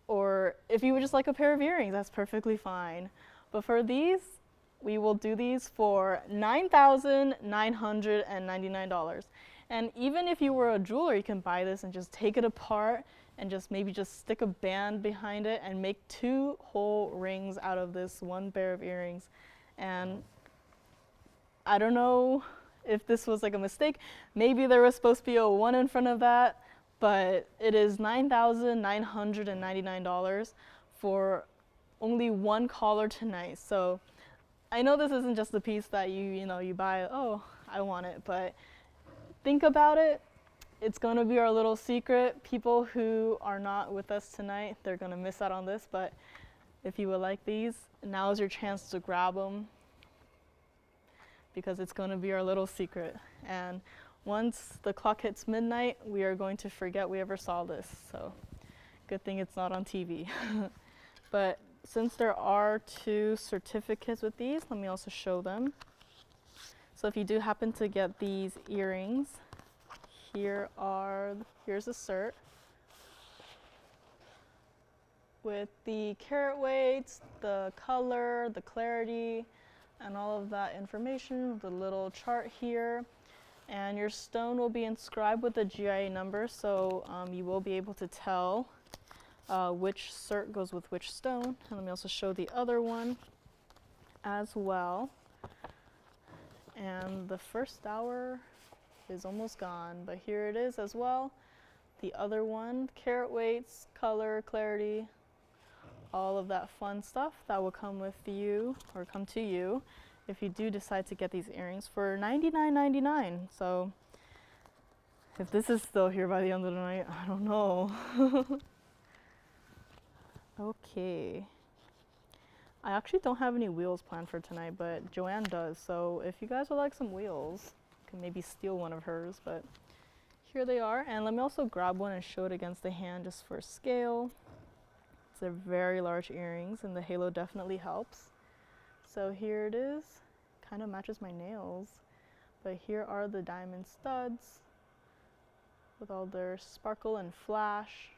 or if you would just like a pair of earrings, that's perfectly fine. But for these, we will do these for $9,999. And even if you were a jeweler, you can buy this and just take it apart and just stick a band behind it and make 2 whole rings out of this 1 pair of earrings. And I don't know if this was like a mistake. Maybe there was supposed to be a 1 in front of that, but it is $9,999 for only 1 collar tonight. So I know this isn't just a piece that you buy, oh, I want it, but think about it. It's going to be our little secret. People who are not with us tonight, they're going to miss out on this, but if you would like these, now is your chance to grab them, because it's going to be our little secret. And once the clock hits midnight, we are going to forget we ever saw this. So good thing it's not on TV. But since there are 2 certificates with these, let me also show them. So if you do happen to get these earrings, here's a cert with the carat weights, the color, the clarity, and all of that information, the little chart here. And your stone will be inscribed with the GIA number, so you will be able to tell which cert goes with which stone. And let me also show the other one as well. And the first hour is almost gone, but here it is as well. The other one, carat weights, color, clarity, all of that fun stuff that will come with you, or come to you, if you do decide to get these earrings for $99.99. So if this is still here by the end of the night, I don't know. Okay. I actually don't have any wheels planned for tonight, but Joanne does. So if you guys would like some wheels, you can maybe steal one of hers, but here they are. And let me also grab one and show it against the hand just for scale. They're very large earrings, and the halo definitely helps. So here it is. Kind of matches my nails. But here are the diamond studs with all their sparkle and flash.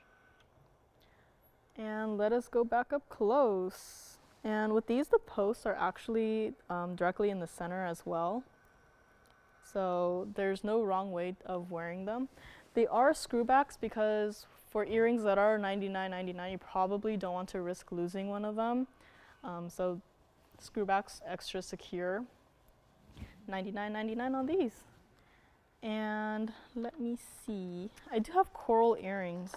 And let us go back up close. And with these, the posts are actually directly in the center as well. So there's no wrong way of wearing them. They are screwbacks because for earrings that are $99.99, you probably don't want to risk losing one of them. So screwbacks extra secure. $99.99 on these. And let me see. I do have coral earrings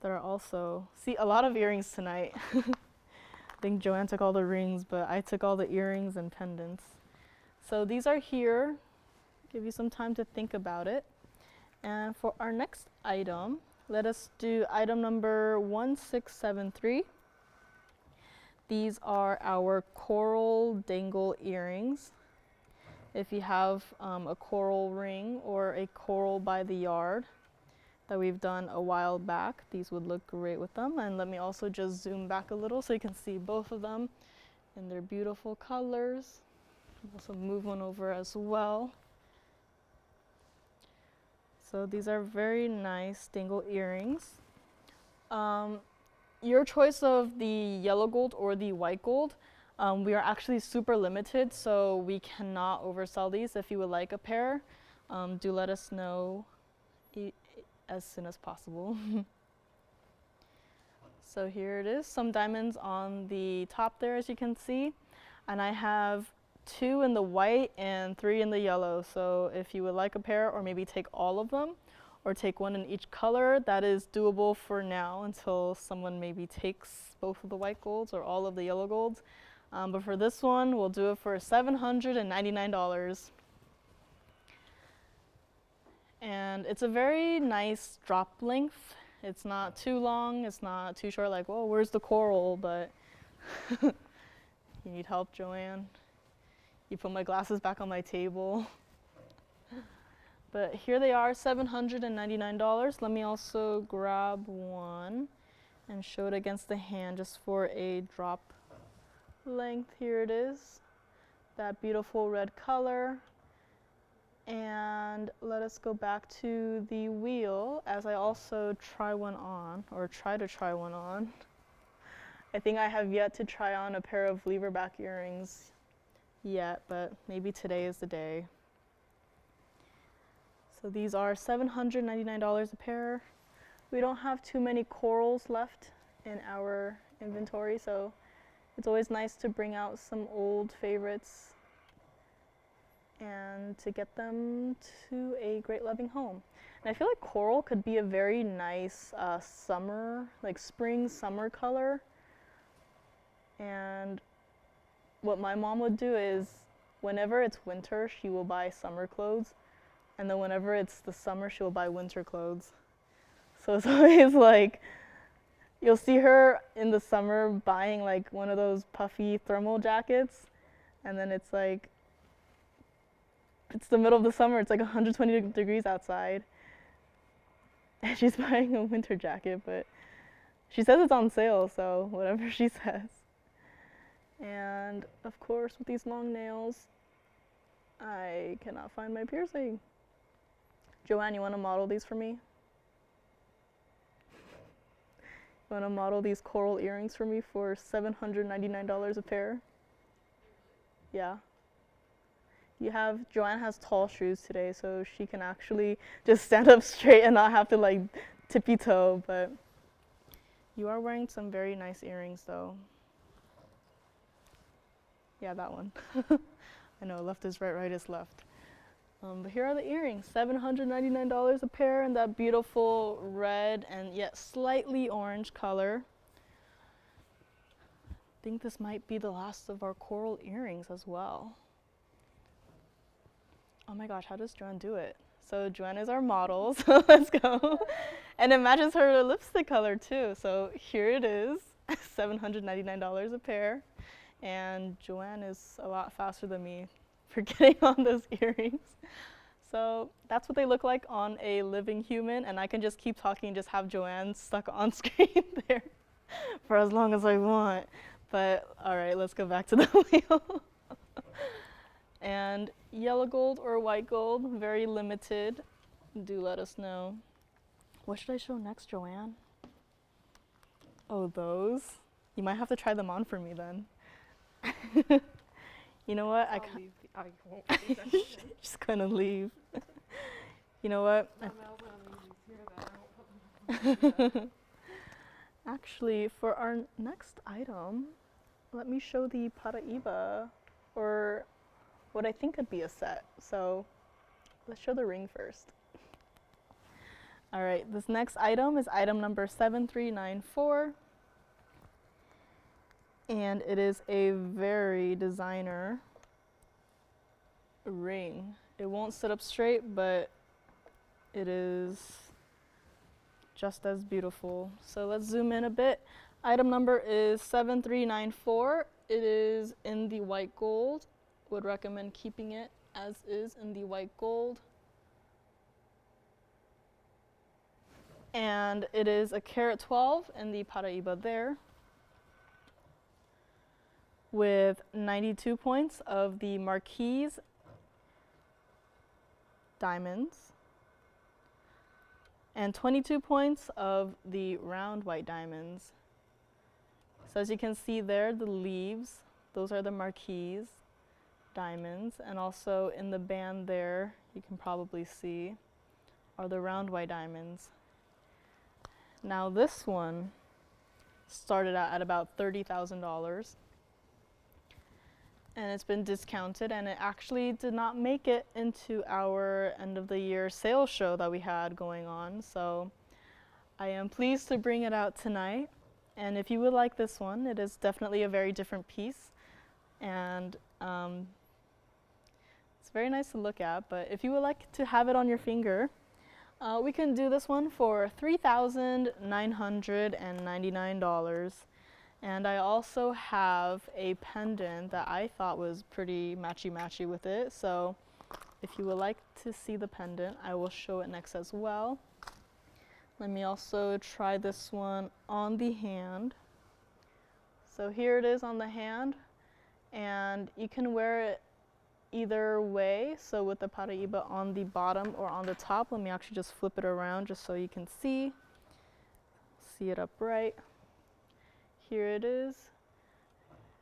that are also, see, a lot of earrings tonight. I think Joanne took all the rings, but I took all the earrings and pendants. So these are here. Give you some time to think about it. And for our next item, let us do item number 1673. These are our coral dangle earrings. If you have a coral ring or a coral by the yard that we've done a while back, these would look great with them. And let me also just zoom back a little so you can see both of them in their beautiful colors. Also move one over as well. So these are very nice dangle earrings. Your choice of the yellow gold or the white gold, we are actually super limited, so we cannot oversell these. If you would like a pair, do let us know as soon as possible. So here it is, some diamonds on the top there, as you can see. And I have 2 in the white and 3 in the yellow. So if you would like a pair, or maybe take all of them, or take one in each color, that is doable for now until someone maybe takes both of the white golds or all of the yellow golds. But for this one, we'll do it for $799. And it's a very nice drop length. It's not too long, it's not too short, like, whoa, where's the coral? But you need help, Joanne? You put my glasses back on my table. But here they are, $799. Let me also grab one and show it against the hand just for a drop length. Here it is, that beautiful red color. And let us go back to the wheel as I also try one on, or try to try one on. I think I have yet to try on a pair of leverback earrings yet, but maybe today is the day. So these are $799 a pair. We don't have too many corals left in our inventory, so it's always nice to bring out some old favorites and to get them to a great loving home. And I feel like coral could be a very nice summer, like spring, summer color. And what my mom would do is whenever it's winter, she will buy summer clothes. And then whenever it's the summer, she will buy winter clothes. So it's always like, you'll see her in the summer buying like one of those puffy thermal jackets. And then it's like, it's the middle of the summer, it's like 120 degrees outside. And she's buying a winter jacket, but she says it's on sale, so whatever she says. And of course, with these long nails, I cannot find my piercing. Joanne, you want to model these for me? You want to model these coral earrings for me for $799 a pair? Yeah. Joanne has tall shoes today, so she can actually just stand up straight and not have to like tippy toe, but you are wearing some very nice earrings though. Yeah, that one. I know, left is right, right is left. But here are the earrings, $799 a pair in that beautiful red and yet slightly orange color. I think this might be the last of our coral earrings as well. Oh my gosh, how does Joanne do it? So Joanne is our model, so let's go. And it matches her lipstick color too. So here it is, $799 a pair. And Joanne is a lot faster than me for getting on those earrings. So that's what they look like on a living human, and I can just keep talking and just have Joanne stuck on screen there for as long as I want. But all right, let's go back to the wheel. And yellow gold or white gold, very limited. Do let us know. What should I show next, Joanne? Oh, those? You might have to try them on for me then. You know what? I won't do that shit. Just gonna leave. You know what? Actually, for our next item, let me show the Paraiba, or what I think could be a set. So let's show the ring first. All right, this next item is item number 7394. And it is a very designer ring. It won't sit up straight, but it is just as beautiful. So let's zoom in a bit. Item number is 7394. It is in the white gold. Would recommend keeping it as is in the white gold. And it is a carat 12 in the Paraiba there, with 92 points of the marquise diamonds and 22 points of the round white diamonds. So as you can see there, the leaves, those are the marquise diamonds, and also in the band there, you can probably see, are the round white diamonds. Now this one started out at about $30,000. And it's been discounted, and it actually did not make it into our end of the year sales show that we had going on. So I am pleased to bring it out tonight. And if you would like this one, it is definitely a very different piece. And it's very nice to look at, but if you would like to have it on your finger, we can do this one for $3,999. And I also have a pendant that I thought was pretty matchy-matchy with it. So if you would like to see the pendant, I will show it next as well. Let me also try this one on the hand. So here it is on the hand, and you can wear it either way. So with the Paraiba on the bottom or on the top, let me actually just flip it around just so you can see it upright. Here it is,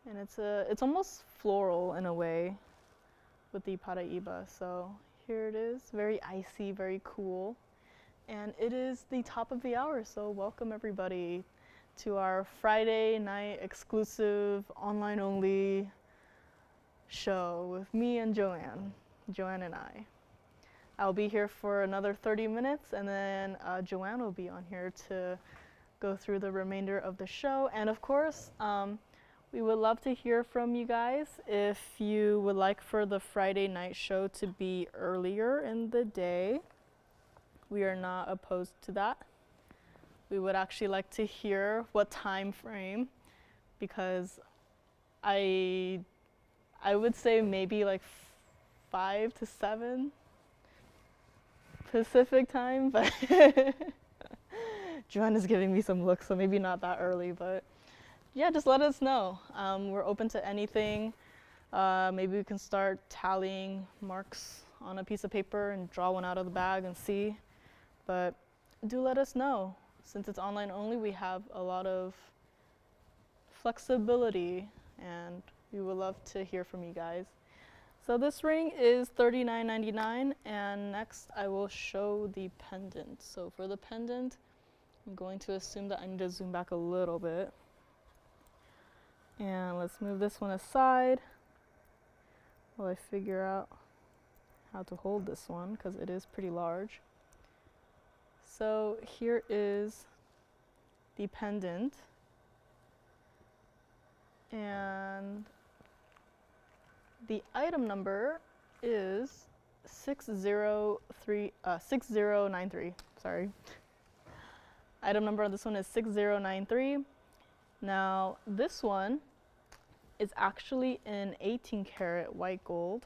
and it's almost floral in a way with the Paraiba. So here it is, very icy, very cool. And it is the top of the hour, so welcome everybody to our Friday night exclusive, online only show with me and Joanne and I. I'll be here for another 30 minutes, and then Joanne will be on here to go through the remainder of the show. And of course, we would love to hear from you guys if you would like for the Friday night show to be earlier in the day. We are not opposed to that. We would actually like to hear what time frame, because I would say maybe like 5 to 7 Pacific time, but Joanne is giving me some looks, so maybe not that early, but yeah, just let us know. We're open to anything. Maybe we can start tallying marks on a piece of paper and draw one out of the bag and see. But do let us know. Since it's online only, we have a lot of flexibility, and we would love to hear from you guys. So this ring is $39.99, and next I will show the pendant. So for the pendant, I'm going to assume that I need to zoom back a little bit. And let's move this one aside while I figure out how to hold this one, because it is pretty large. So here is the pendant, and the item number is 6093. Sorry. Item number on this one is 6093. Now this one is actually in 18 karat white gold,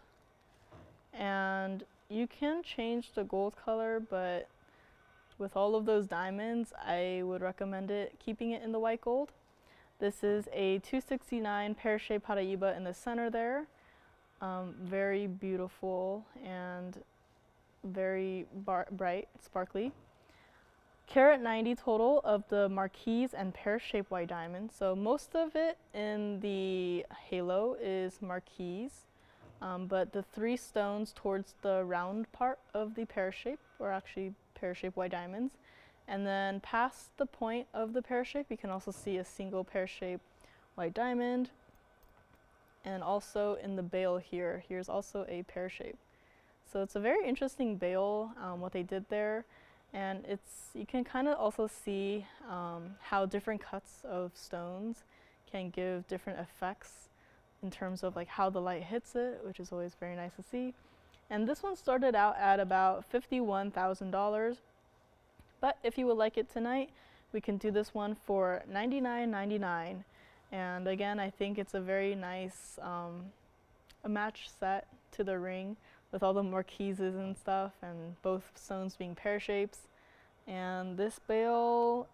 and you can change the gold color, but with all of those diamonds, I would recommend keeping it in the white gold. This is a 269 pear-shaped Paraiba in the center there. Very beautiful and very bright, sparkly. Carat 90 total of the marquise and pear-shaped white diamond. So most of it in the halo is marquise, but the 3 stones towards the round part of the pear-shape are actually pear-shaped white diamonds. And then past the point of the pear-shape, you can also see a single pear-shaped white diamond. And also in the bail here's also a pear-shape. So it's a very interesting bail, what they did there. And you can kind of also see how different cuts of stones can give different effects in terms of like how the light hits it, which is always very nice to see. And this one started out at about $51,000. But if you would like it tonight, we can do this one for $99.99. And again, I think it's a very nice a match set to the ring with all the marquises and stuff, and both stones being pear shapes. And this bail,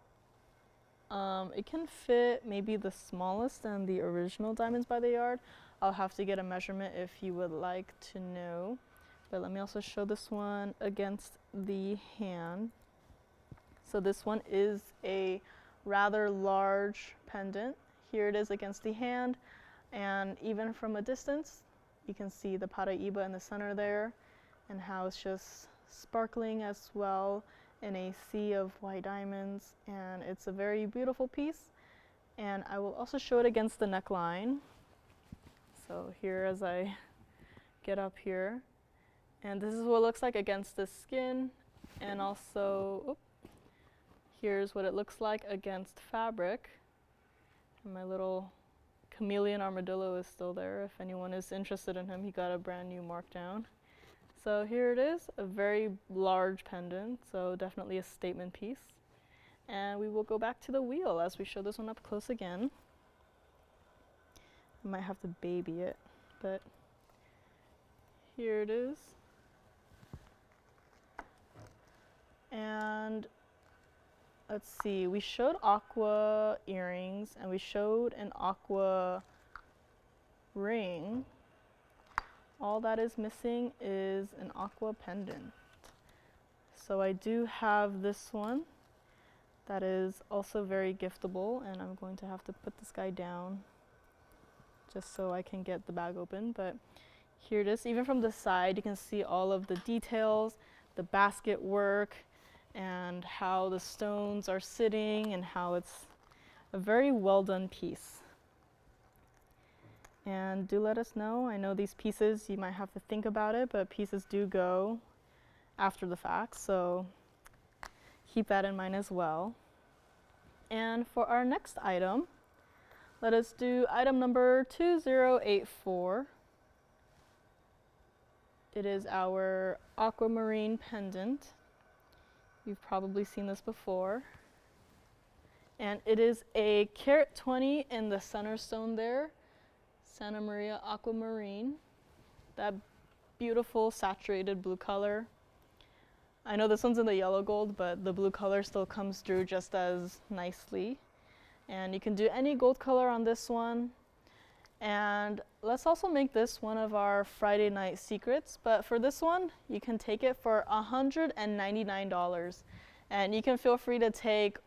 it can fit maybe the smallest and the original diamonds by the yard. I'll have to get a measurement if you would like to know. But let me also show this one against the hand. So this one is a rather large pendant. Here it is against the hand, and even from a distance, you can see the Paraiba in the center there, and how it's just sparkling as well in a sea of white diamonds, and it's a very beautiful piece. And I will also show it against the neckline. So here as I get up here, and this is what it looks like against the skin, and also here's what it looks like against fabric. And my little chameleon armadillo is still there. If anyone is interested in him, he got a brand new markdown. So here it is, a very large pendant, so definitely a statement piece. And we will go back to the wheel as we show this one up close again. I might have to baby it, but here it is. And let's see, we showed aqua earrings and we showed an aqua ring. All that is missing is an aqua pendant. So I do have this one that is also very giftable, and I'm going to have to put this guy down just so I can get the bag open. But here it is. Even from the side, you can see all of the details, the basket work, and how the stones are sitting and how it's a very well done piece. And do let us know. I know these pieces, you might have to think about it, but pieces do go after the fact, so keep that in mind as well. And for our next item, let us do item number 2084. It is our Aquamarine pendant. You've probably seen this before. And it is a carat 20 in the center stone there, Santa Maria Aquamarine. That beautiful saturated blue color. I know this one's in the yellow gold, but the blue color still comes through just as nicely. And you can do any gold color on this one. And let's also make this one of our Friday night secrets. But for this one, you can take it for $199. And you can feel free to take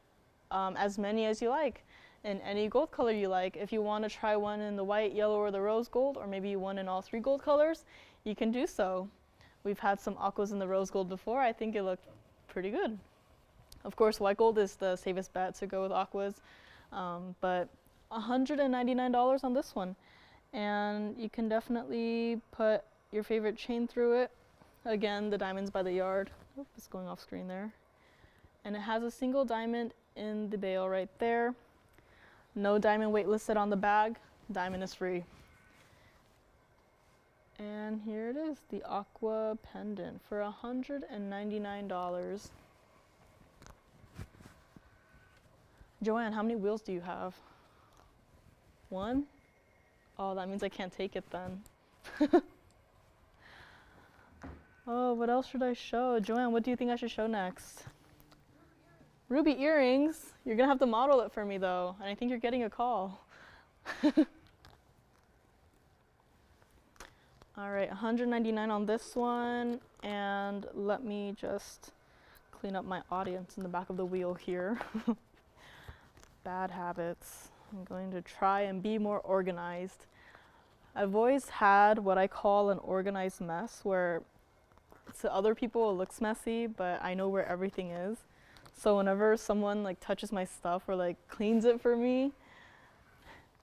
as many as you like in any gold color you like. If you want to try one in the white, yellow, or the rose gold, or maybe one in all 3 gold colors, you can do so. We've had some aquas in the rose gold before. I think it looked pretty good. Of course, white gold is the safest bet to go with aquas, but $199 on this one. And you can definitely put your favorite chain through it. Again, the diamond's by the yard. Oop, it's going off screen there. And it has a single diamond in the bail right there. No diamond weight listed on the bag. Diamond is free. And here it is, the aqua pendant for $199. Joanne, how many wheels do you have? 1? Oh, that means I can't take it then. Oh, what else should I show? Joanne, what do you think I should show next? Ruby earrings? You're gonna have to model it for me though, and I think you're getting a call. All right, $199 on this one, and let me just clean up my audience in the back of the wheel here. Bad habits. I'm going to try and be more organized. I've always had what I call an organized mess, where to other people it looks messy, but I know where everything is. So whenever someone like touches my stuff or like cleans it for me,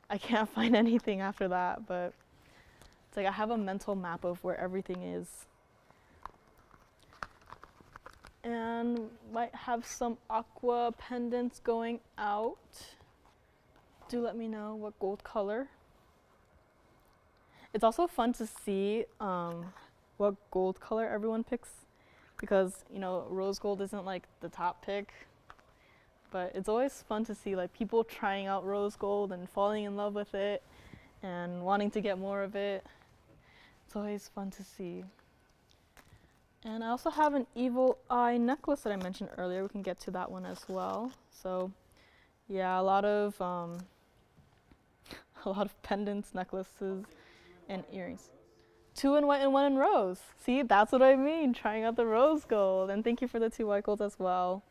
I can't find anything after that, but it's like I have a mental map of where everything is. And might have some aqua pendants going out. Do let me know what gold color. It's also fun to see what gold color everyone picks, because you know rose gold isn't like the top pick, but it's always fun to see like people trying out rose gold and falling in love with it and wanting to get more of it. It's always fun to see. And I also have an evil eye necklace that I mentioned earlier. We can get to that one as well. So yeah, a lot of pendants, necklaces, and earrings. 2 in white and 1 in rose. See, that's what I mean, trying out the rose gold. And thank you for the 2 white golds as well.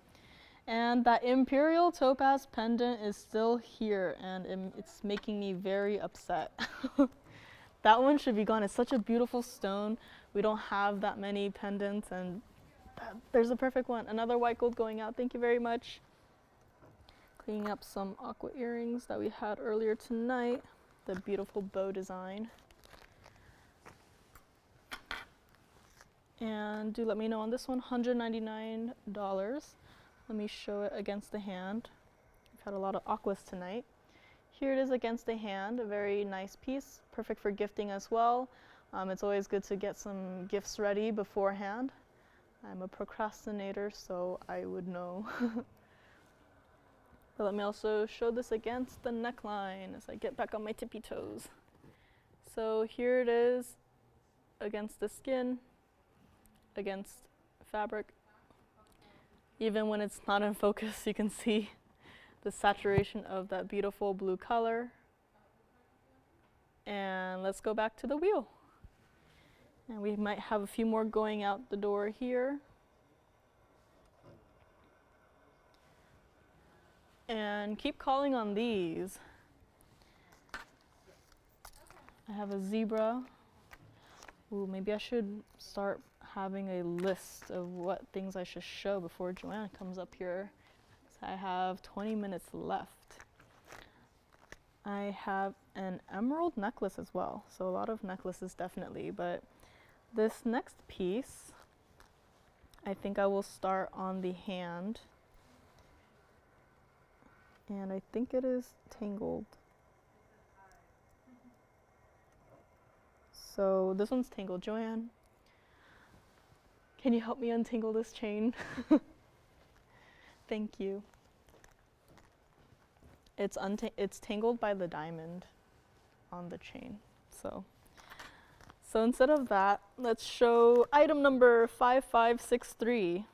And that Imperial topaz pendant is still here, and it's making me very upset. That one should be gone. It's such a beautiful stone. We don't have that many pendants, and there's a perfect one. Another white gold going out. Thank you very much. Cleaning up some aqua earrings that we had earlier tonight. The beautiful bow design. And do let me know on this one, $199. Let me show it against the hand. We've had a lot of aquas tonight. Here it is against the hand, a very nice piece, perfect for gifting as well. It's always good to get some gifts ready beforehand. I'm a procrastinator, so I would know. But let me also show this against the neckline as I get back on my tippy toes. So here it is against the skin, against fabric. Even when it's not in focus, you can see the saturation of that beautiful blue color. And let's go back to the wheel. And we might have a few more going out the door here. And keep calling on these. I have a zebra. Ooh, maybe I should start having a list of what things I should show before Joanne comes up here. So I have 20 minutes left. I have an emerald necklace as well, so a lot of necklaces definitely, but this next piece, I think I will start on the hand, and I think it is tangled. So this one's tangled. Joanne, can you help me untangle this chain? Thank you. It's tangled by the diamond on the chain. So instead of that, let's show item number 5563.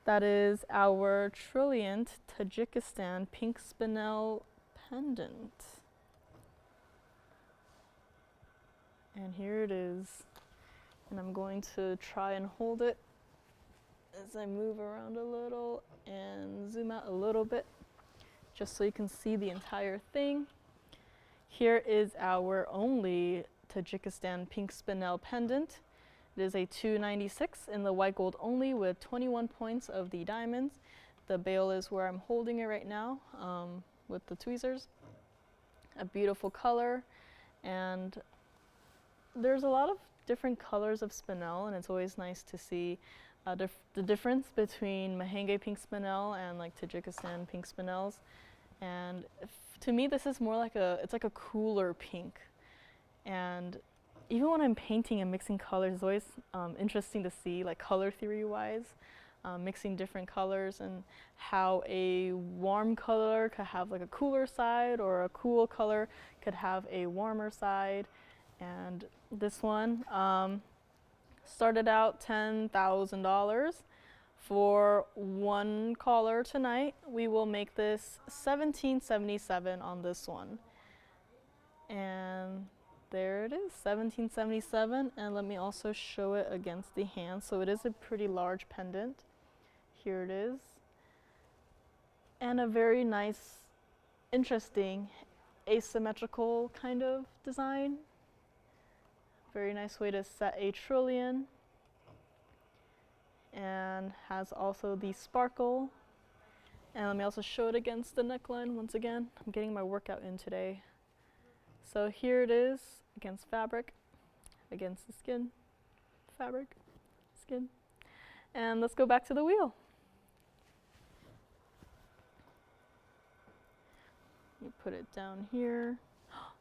That is our Trilliant Tajikistan pink spinel pendant. And here it is. And I'm going to try and hold it as I move around a little and zoom out a little bit, just so you can see the entire thing. Here is our only Tajikistan pink spinel pendant. It is a 296 in the white gold only with 21 points of the diamonds. The bail is where I'm holding it right now with the tweezers. A beautiful color, and there's a lot of different colors of spinel, and it's always nice to see the difference between Mahenge pink spinel and like Tajikistan pink spinels. And to me, this is more like it's like a cooler pink. And even when I'm painting and mixing colors, it's always interesting to see, like color theory wise, mixing different colors and how a warm color could have like a cooler side, or a cool color could have a warmer side. And this one started out $10,000. For one caller tonight, we will make this $1777 on this one. And there it is, $1777. And let me also show it against the hand. So it is a pretty large pendant. Here it is. And a very nice, interesting, asymmetrical kind of design. Very nice way to set a trillion. And has also the sparkle. And let me also show it against the neckline once again. I'm getting my workout in today. So here it is against fabric, against the skin, fabric, skin. And let's go back to the wheel. You put it down here.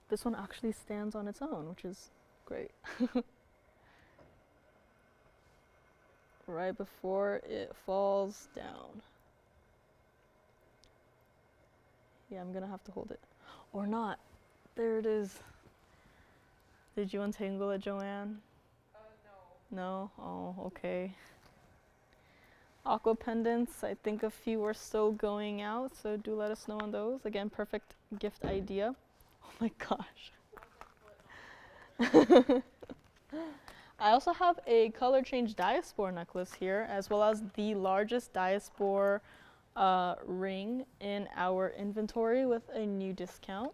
This one actually stands on its own, which is great. Right before it falls down. Yeah, I'm gonna have to hold it. Or not. There it is. Did you untangle it, Joanne? No? Oh, okay. Aqua pendants, I think a few are still going out, so do let us know on those. Again, perfect gift idea. Oh my gosh. I also have a color change Diaspore necklace here, as well as the largest Diaspore ring in our inventory with a new discount.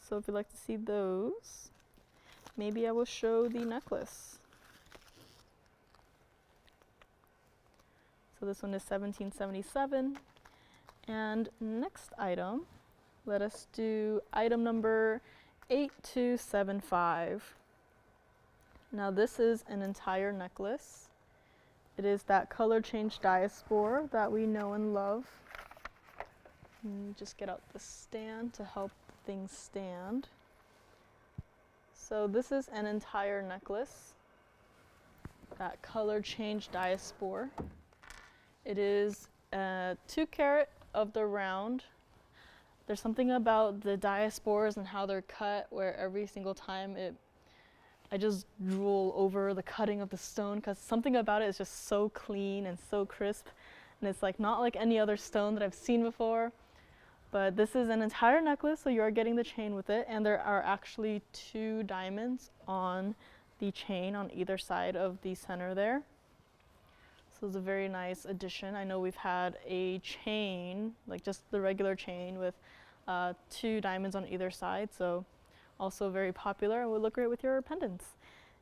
So if you'd like to see those, maybe I will show the necklace. So this one is $1777. And next item, let us do item number 8275. Now this is an entire necklace. It is that color change Diaspore that we know and love. Just get out the stand to help things stand. So this is an entire necklace, that color change Diaspore. It is 2 carat of the round. There's something about the Diaspores and how they're cut where every single time I just drool over the cutting of the stone, because something about it is just so clean and so crisp, and it's like not like any other stone that I've seen before. But this is an entire necklace, so you are getting the chain with it, and there are actually 2 diamonds on the chain on either side of the center there. So it's a very nice addition. I know we've had a chain, like just the regular chain with 2 diamonds on either side, so Also very popular and would look great with your pendants.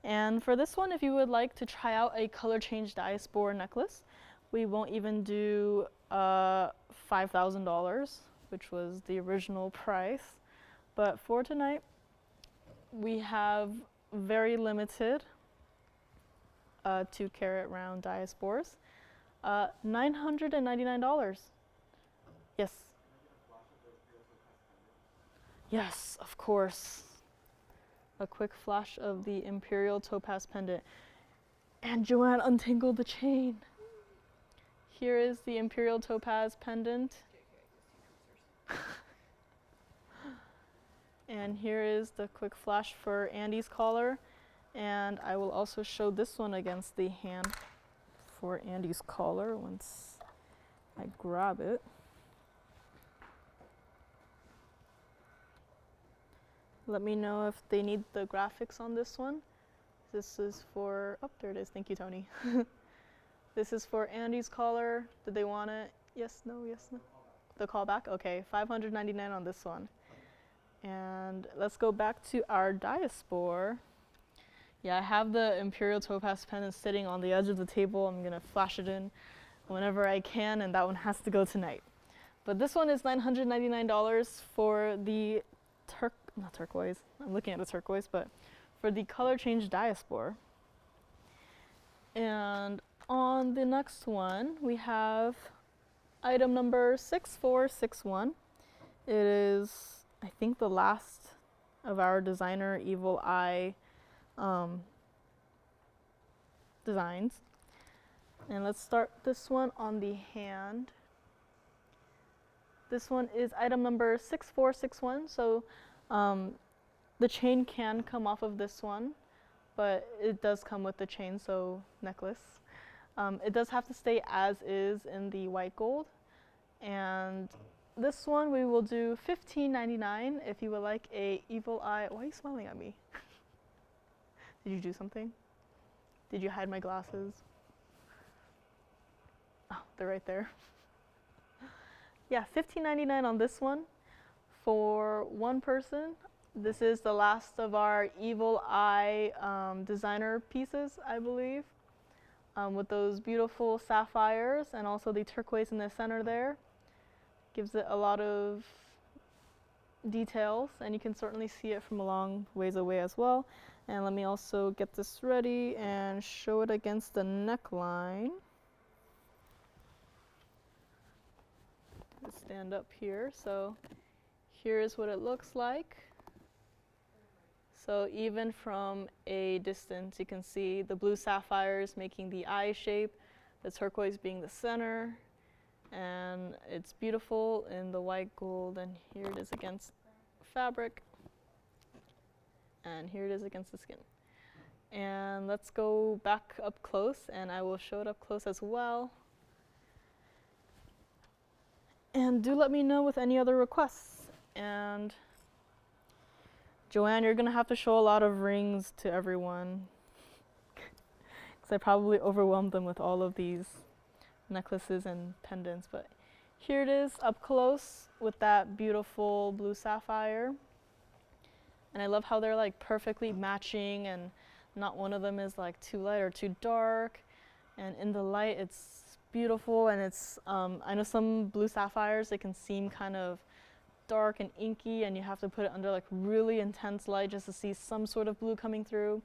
And for this one, if you would like to try out a color change Diaspore necklace, we won't even do $5,000, which was the original price. But for tonight, we have very limited 2-carat round Diaspores. $999. Yes. Yes, of course. A quick flash of the Imperial topaz pendant. And Joanne untangled the chain. Here is the Imperial topaz pendant. And here is the quick flash for Andy's collar. And I will also show this one against the hand for Andy's collar once I grab it. Let me know if they need the graphics on this one. This is for, oh, there it is. Thank you, Tony. This is for Andy's collar. Did they want it? Yes, no, yes, no. The callback? Okay, $599 on this one. And let's go back to our Diaspore. Yeah, I have the Imperial topaz pendant sitting on the edge of the table. I'm gonna flash it in whenever I can, and that one has to go tonight. But this one is $999 for the not turquoise, I'm looking at a turquoise, but for the color change Diaspore. And on the next one, we have item number 6461. It is, I think, the last of our designer Evil Eye designs. And let's start this one on the hand. This one is item number 6461. So the chain can come off of this one, but it does come with the chain, so necklace. It does have to stay as is in the white gold. And this one we will do $15.99 if you would like a Evil Eye. Why are you smiling at me? Did you do something? Did you hide my glasses? Oh, they're right there. Yeah, $15.99 on this one for one person. This is the last of our Evil Eye designer pieces, I believe, with those beautiful sapphires and also the turquoise in the center there. Gives it a lot of details, and you can certainly see it from a long ways away as well. And let me also get this ready and show it against the neckline. Let's stand up here. So here's what it looks like. So even from a distance, you can see the blue sapphires making the eye shape, the turquoise being the center, and it's beautiful in the white gold, and here it is against fabric, and here it is against the skin. And let's go back up close, and I will show it up close as well. And do let me know with any other requests. And Joanne, you're gonna have to show a lot of rings to everyone, because I probably overwhelmed them with all of these necklaces and pendants. But here it is up close with that beautiful blue sapphire. And I love how they're like perfectly matching, and not one of them is like too light or too dark. And in the light, it's beautiful. And it's, I know some blue sapphires, they can seem kind of dark and inky, and you have to put it under like really intense light just to see some sort of blue coming through.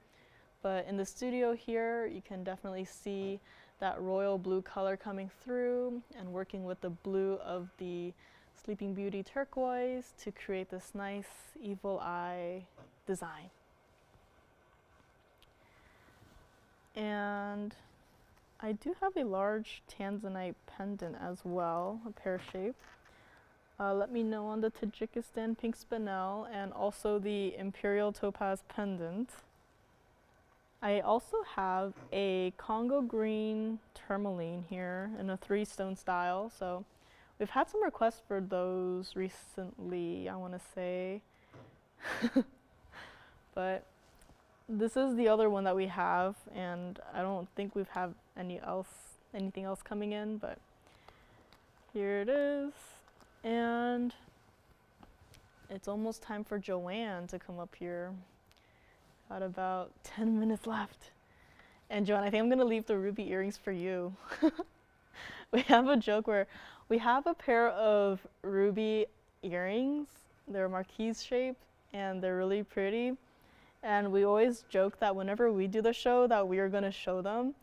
But in the studio here, you can definitely see that royal blue color coming through, and working with the blue of the Sleeping Beauty turquoise to create this nice Evil Eye design. And I do have a large Tanzanite pendant as well, a pear shape. Let me know on the Tajikistan pink spinel and also the Imperial topaz pendant. I also have a Congo green tourmaline here in a 3-stone style. So we've had some requests for those recently, I want to say. But this is the other one that we have, and I don't think we've had anything else coming in, but here it is. And it's almost time for Joanne to come up here. Got about 10 minutes left. And Joanne, I think I'm gonna leave the ruby earrings for you. We have a joke where we have a pair of ruby earrings. They're marquise shaped and they're really pretty. And we always joke that whenever we do the show that we are gonna show them.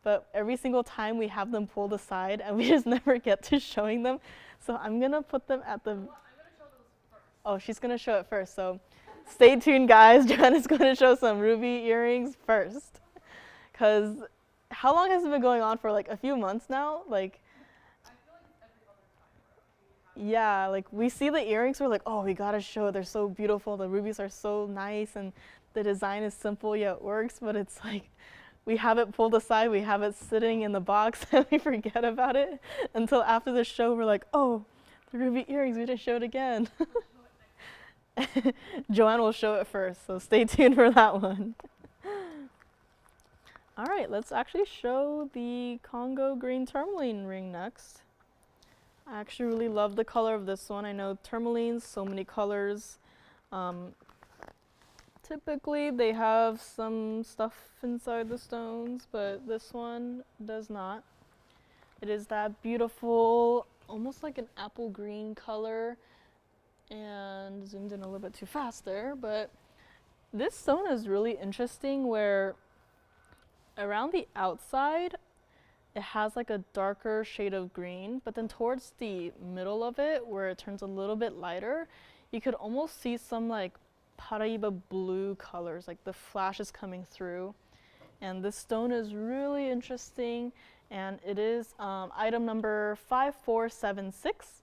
But every single time we have them pulled aside and we just never get to showing them. So I'm gonna put them at the... Oh, she's gonna show it first. So stay tuned, guys. Joanne is gonna show some ruby earrings first. Cause how long has it been going on for? Like a few months now? Like, I feel like it's every other time we have yeah, like we see the earrings, we're like, oh, we gotta show it. They're so beautiful. The rubies are so nice and the design is simple yet works, but it's like, we have it pulled aside, we have it sitting in the box and we forget about it until after the show we're like, oh, the ruby earrings, we didn't show it again. Joanne will show it first, so stay tuned for that one. All right, let's actually show the Congo green tourmaline ring next. I actually really love the color of this one. I know tourmalines, so many colors. Typically, they have some stuff inside the stones, but this one does not. It is that beautiful, almost like an apple green color, and zoomed in a little bit too fast there, but this stone is really interesting where around the outside, it has like a darker shade of green, but then towards the middle of it, where it turns a little bit lighter, you could almost see some like Paraiba blue colors, like the flashes coming through. And this stone is really interesting, and it is item number 5476.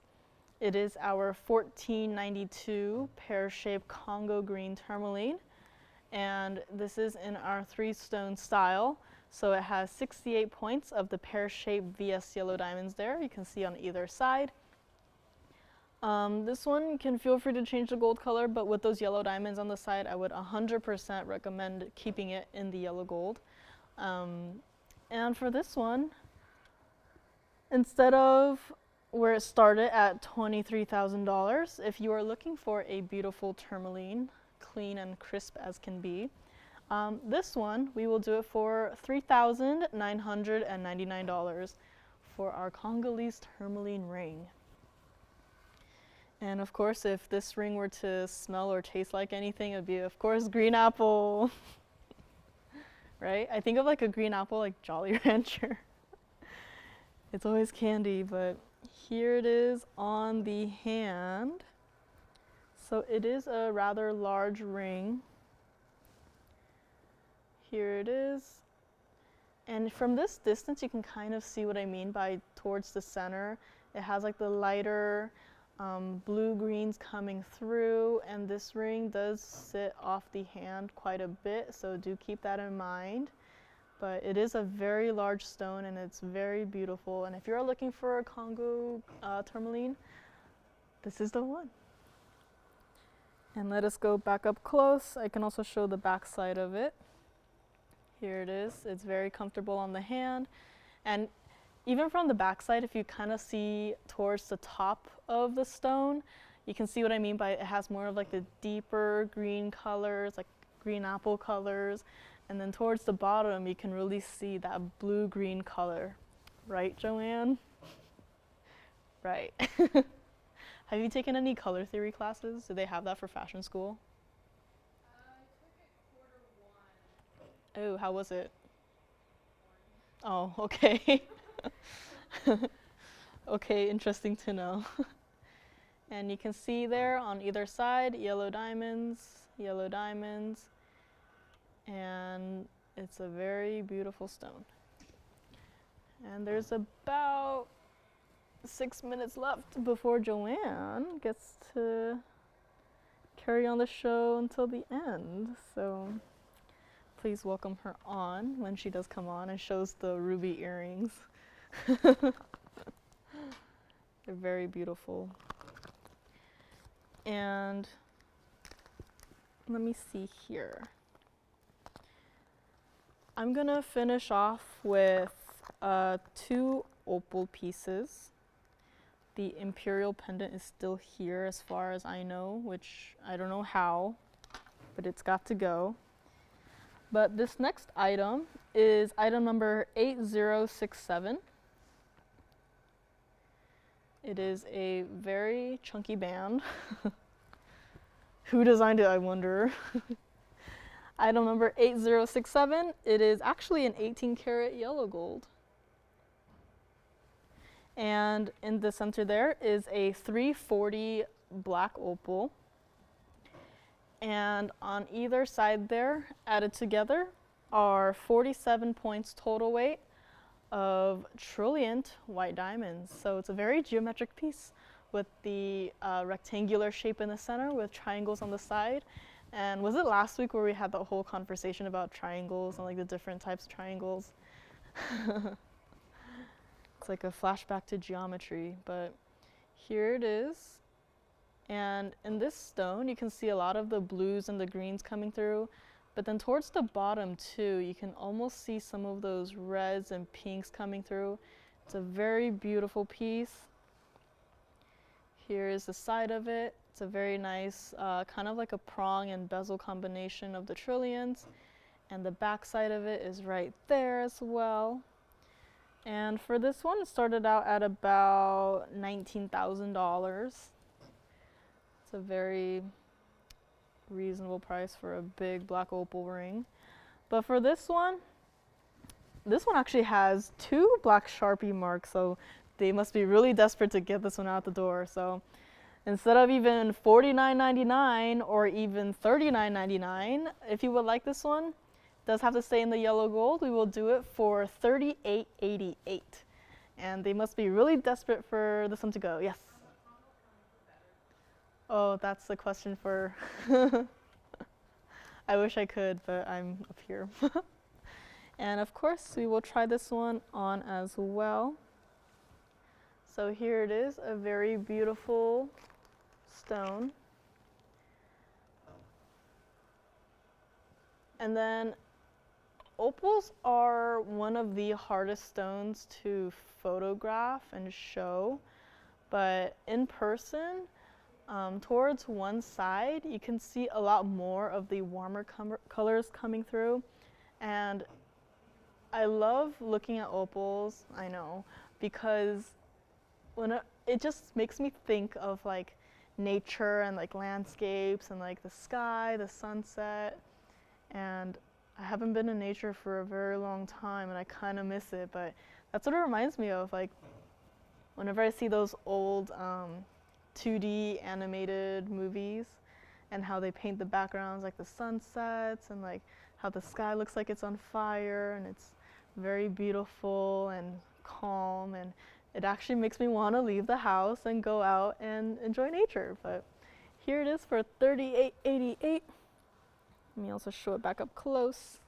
It is our 1492 pear-shaped Congo green tourmaline, and this is in our 3-stone style. So it has 68 points of the pear-shaped VS yellow diamonds there. You can see on either side. This one can feel free to change the gold color, but with those yellow diamonds on the side, I would 100% recommend keeping it in the yellow gold. And for this one, instead of where it started at $23,000, if you are looking for a beautiful tourmaline, clean and crisp as can be, this one, we will do it for $3,999 for our Congolese tourmaline ring. And of course, if this ring were to smell or taste like anything, it would be, of course, green apple. Right? I think of like a green apple, like Jolly Rancher. It's always candy, but here it is on the hand. So it is a rather large ring. Here it is. And from this distance, you can kind of see what I mean by towards the center. It has like the lighter blue greens coming through, and this ring does sit off the hand quite a bit, so do keep that in mind. But it is a very large stone and it's very beautiful, and if you're looking for a Congo tourmaline, this is the one. And let us go back up close. I can also show the back side of it. Here it is. It's very comfortable on the hand, and even from the back side, if you kind of see towards the top of the stone, you can see what I mean by it has more of like the deeper green colors, like green apple colors, and then towards the bottom you can really see that blue-green color. Right, Joanne? Right. Have you taken any color theory classes? Do they have that for fashion school? I took it quarter 1. Oh, how was it? Oh, okay. Okay, interesting to know. And you can see there on either side, yellow diamonds, and it's a very beautiful stone. And there's about 6 minutes left before Joanne gets to carry on the show until the end. So please welcome her on when she does come on and shows the ruby earrings. They're very beautiful. And let me see here. I'm gonna finish off with 2 opal pieces. The Imperial pendant is still here as far as I know, which I don't know how, but it's got to go. But this next item is item number 8067. It is a very chunky band. Who designed it, I wonder? Item number 8067, it is actually an 18 karat yellow gold. And in the center there is a 340 black opal. And on either side there, added together, are 47 points total weight of trilliant white diamonds. So it's a very geometric piece with the rectangular shape in the center with triangles on the side. And was it last week where we had the whole conversation about triangles and like the different types of triangles? It's like a flashback to geometry, but here it is. And in this stone, you can see a lot of the blues and the greens coming through. But then towards the bottom too, you can almost see some of those reds and pinks coming through. It's a very beautiful piece. Here is the side of it. It's a very nice, kind of like a prong and bezel combination of the trillions. And the back side of it is right there as well. And for this one, it started out at about $19,000. It's a very reasonable price for a big black opal ring. But for this one actually has 2 black Sharpie marks, so they must be really desperate to get this one out the door. So instead of even $49.99 or even $39.99, if you would like this one, it does have to stay in the yellow gold. We will do it for $38.88. And they must be really desperate for this one to go. Yes? Oh, that's the question for... I wish I could, but I'm up here. And of course, we will try this one on as well. So here it is, a very beautiful stone. And then opals are one of the hardest stones to photograph and show, but in person, towards one side, you can see a lot more of the warmer colors coming through. And I love looking at opals, I know, because it just makes me think of like nature and like landscapes and like the sky, the sunset. And I haven't been in nature for a very long time and I kind of miss it, but that's what it reminds me of. Like whenever I see those old 2D animated movies and how they paint the backgrounds, like the sunsets and like how the sky looks like it's on fire and it's very beautiful and calm, and it actually makes me want to leave the house and go out and enjoy nature. But here it is for $38.88. Let me also show it back up close.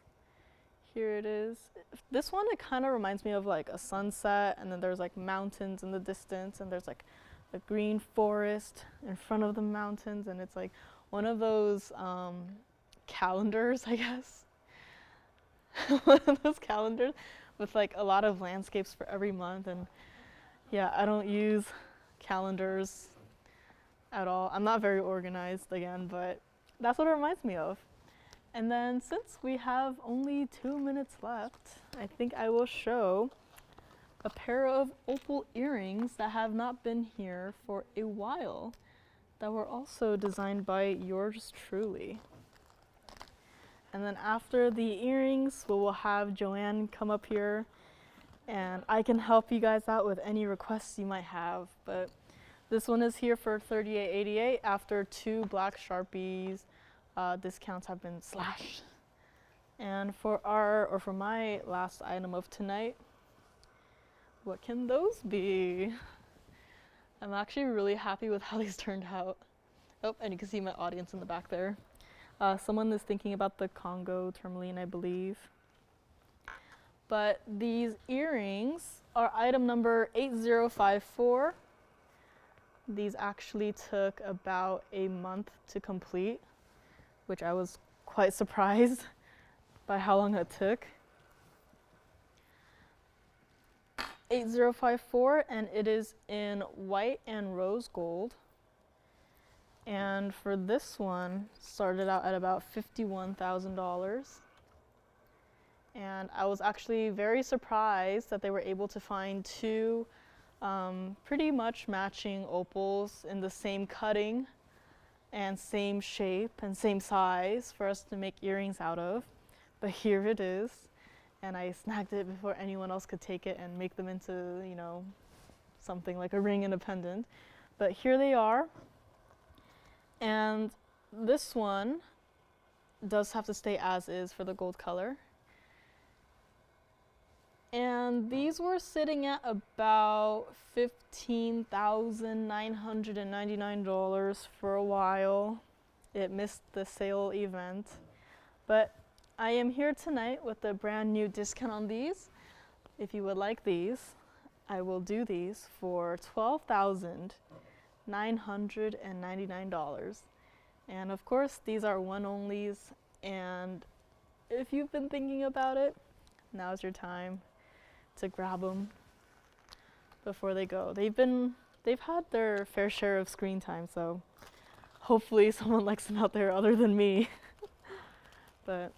Here it is. This one, it kind of reminds me of like a sunset, and then there's like mountains in the distance, and there's like a green forest in front of the mountains, and it's like one of those calendars, I guess. One of those calendars with like a lot of landscapes for every month. And yeah, I don't use calendars at all. I'm not very organized again, but that's what it reminds me of. And then since we have only 2 minutes left, I think I will show a pair of opal earrings that have not been here for a while, that were also designed by yours truly. And then after the earrings, we will have Joanne come up here and I can help you guys out with any requests you might have. But this one is here for $38.88 after 2 black Sharpies discounts have been slashed. And for my last item of tonight, what can those be? I'm actually really happy with how these turned out. Oh, and you can see my audience in the back there. Someone is thinking about the Congo tourmaline, I believe. But these earrings are item number 8054. These actually took about a month to complete, which I was quite surprised by how long it took. 8054, and it is in white and rose gold. And for this one, started out at about $51,000. And I was actually very surprised that they were able to find two pretty much matching opals in the same cutting and same shape and same size for us to make earrings out of. But here it is, and I snagged it before anyone else could take it and make them into, you know, something like a ring and a pendant. But here they are. And this one does have to stay as is for the gold color. And these were sitting at about $15,999 for a while. It missed the sale event. But I am here tonight with a brand new discount on these. If you would like these, I will do these for $12,999. And of course, these are one-onlys, and if you've been thinking about it, now's your time to grab them before they go. They've had their fair share of screen time, so hopefully someone likes them out there other than me. But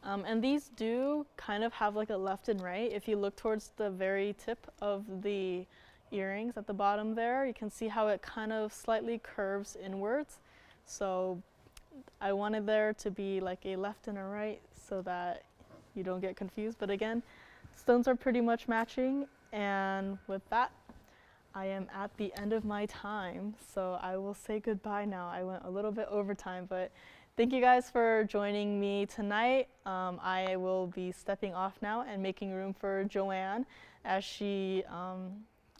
and these do kind of have like a left and right. If you look towards the very tip of the earrings at the bottom there, you can see how it kind of slightly curves inwards. So I wanted there to be like a left and a right so that you don't get confused. But again, stones are pretty much matching, and with that, I am at the end of my time, so I will say goodbye now. I went a little bit over time, but thank you guys for joining me tonight. I will be stepping off now and making room for Joanne as she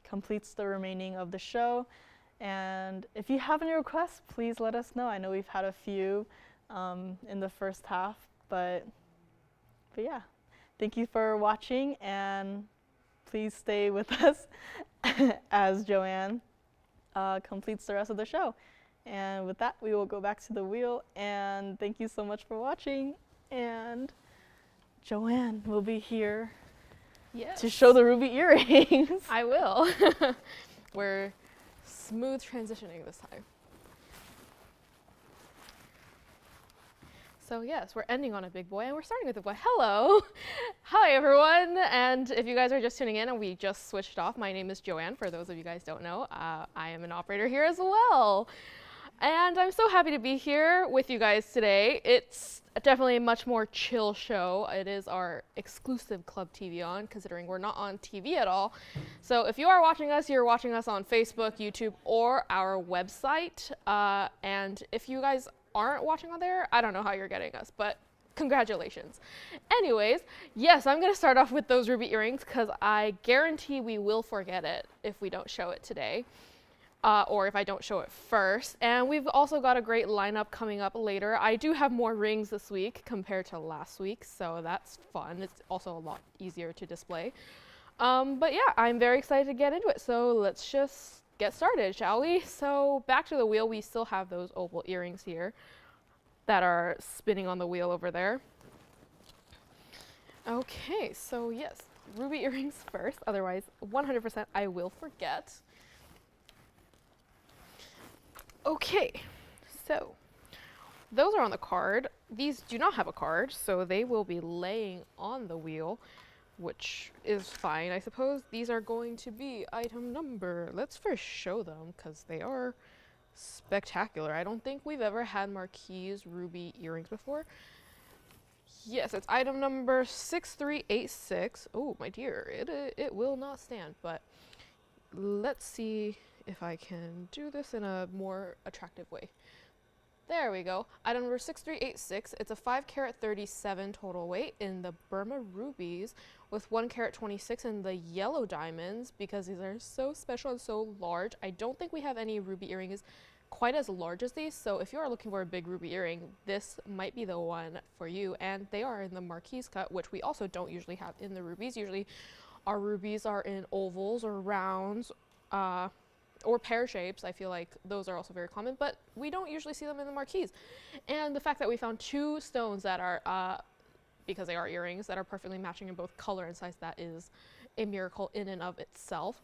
completes the remaining of the show. And if you have any requests, please let us know. I know we've had a few in the first half, but yeah. Thank you for watching, and please stay with us as Joanne completes the rest of the show. And with that, we will go back to the wheel, and thank you so much for watching. And Joanne will be here to show the ruby earrings. I will. We're smooth transitioning this time. So yes, we're ending on a big boy and we're starting with a boy. Hello. Hi everyone. And if you guys are just tuning in and we just switched off, my name is Joanne. For those of you guys don't know, I am an operator here as well. And I'm so happy to be here with you guys today. It's definitely a much more chill show. It is our exclusive Club TVON, considering we're not on TV at all. So if you are watching us, you're watching us on Facebook, YouTube, or our website. And if you guys aren't watching on there, I don't know how you're getting us, but congratulations. Anyways, yes, I'm gonna start off with those ruby earrings because I guarantee we will forget it if we don't show it today, or if I don't show it first. And we've also got a great lineup coming up later. I do have more rings this week compared to last week, so that's fun. It's also a lot easier to display. But yeah, I'm very excited to get into it, so let's just get started, shall we? So back to the wheel, we still have those opal earrings here that are spinning on the wheel over there. Okay, so yes, ruby earrings first, otherwise 100% I will forget. Okay, so those are on the card. These do not have a card, so they will be laying on the wheel, which is fine, I suppose. These are going to be item number. Let's first show them because they are spectacular. I don't think we've ever had Marquise ruby earrings before. Yes, it's item number 6386. Oh, my dear, it will not stand, but let's see if I can do this in a more attractive way. There we go. Item number 6386. It's a 5 carat 37 total weight in the Burma rubies with 1 carat 26 in the yellow diamonds because these are so special and so large. I don't think we have any ruby earrings quite as large as these, so if you are looking for a big ruby earring, this might be the one for you. And they are in the Marquise cut, which we also don't usually have in the rubies. Usually our rubies are in ovals or rounds, or pear shapes. I feel like those are also very common, but we don't usually see them in the Marquise. And the fact that we found two stones that are, because they are earrings, that are perfectly matching in both color and size, that is a miracle in and of itself.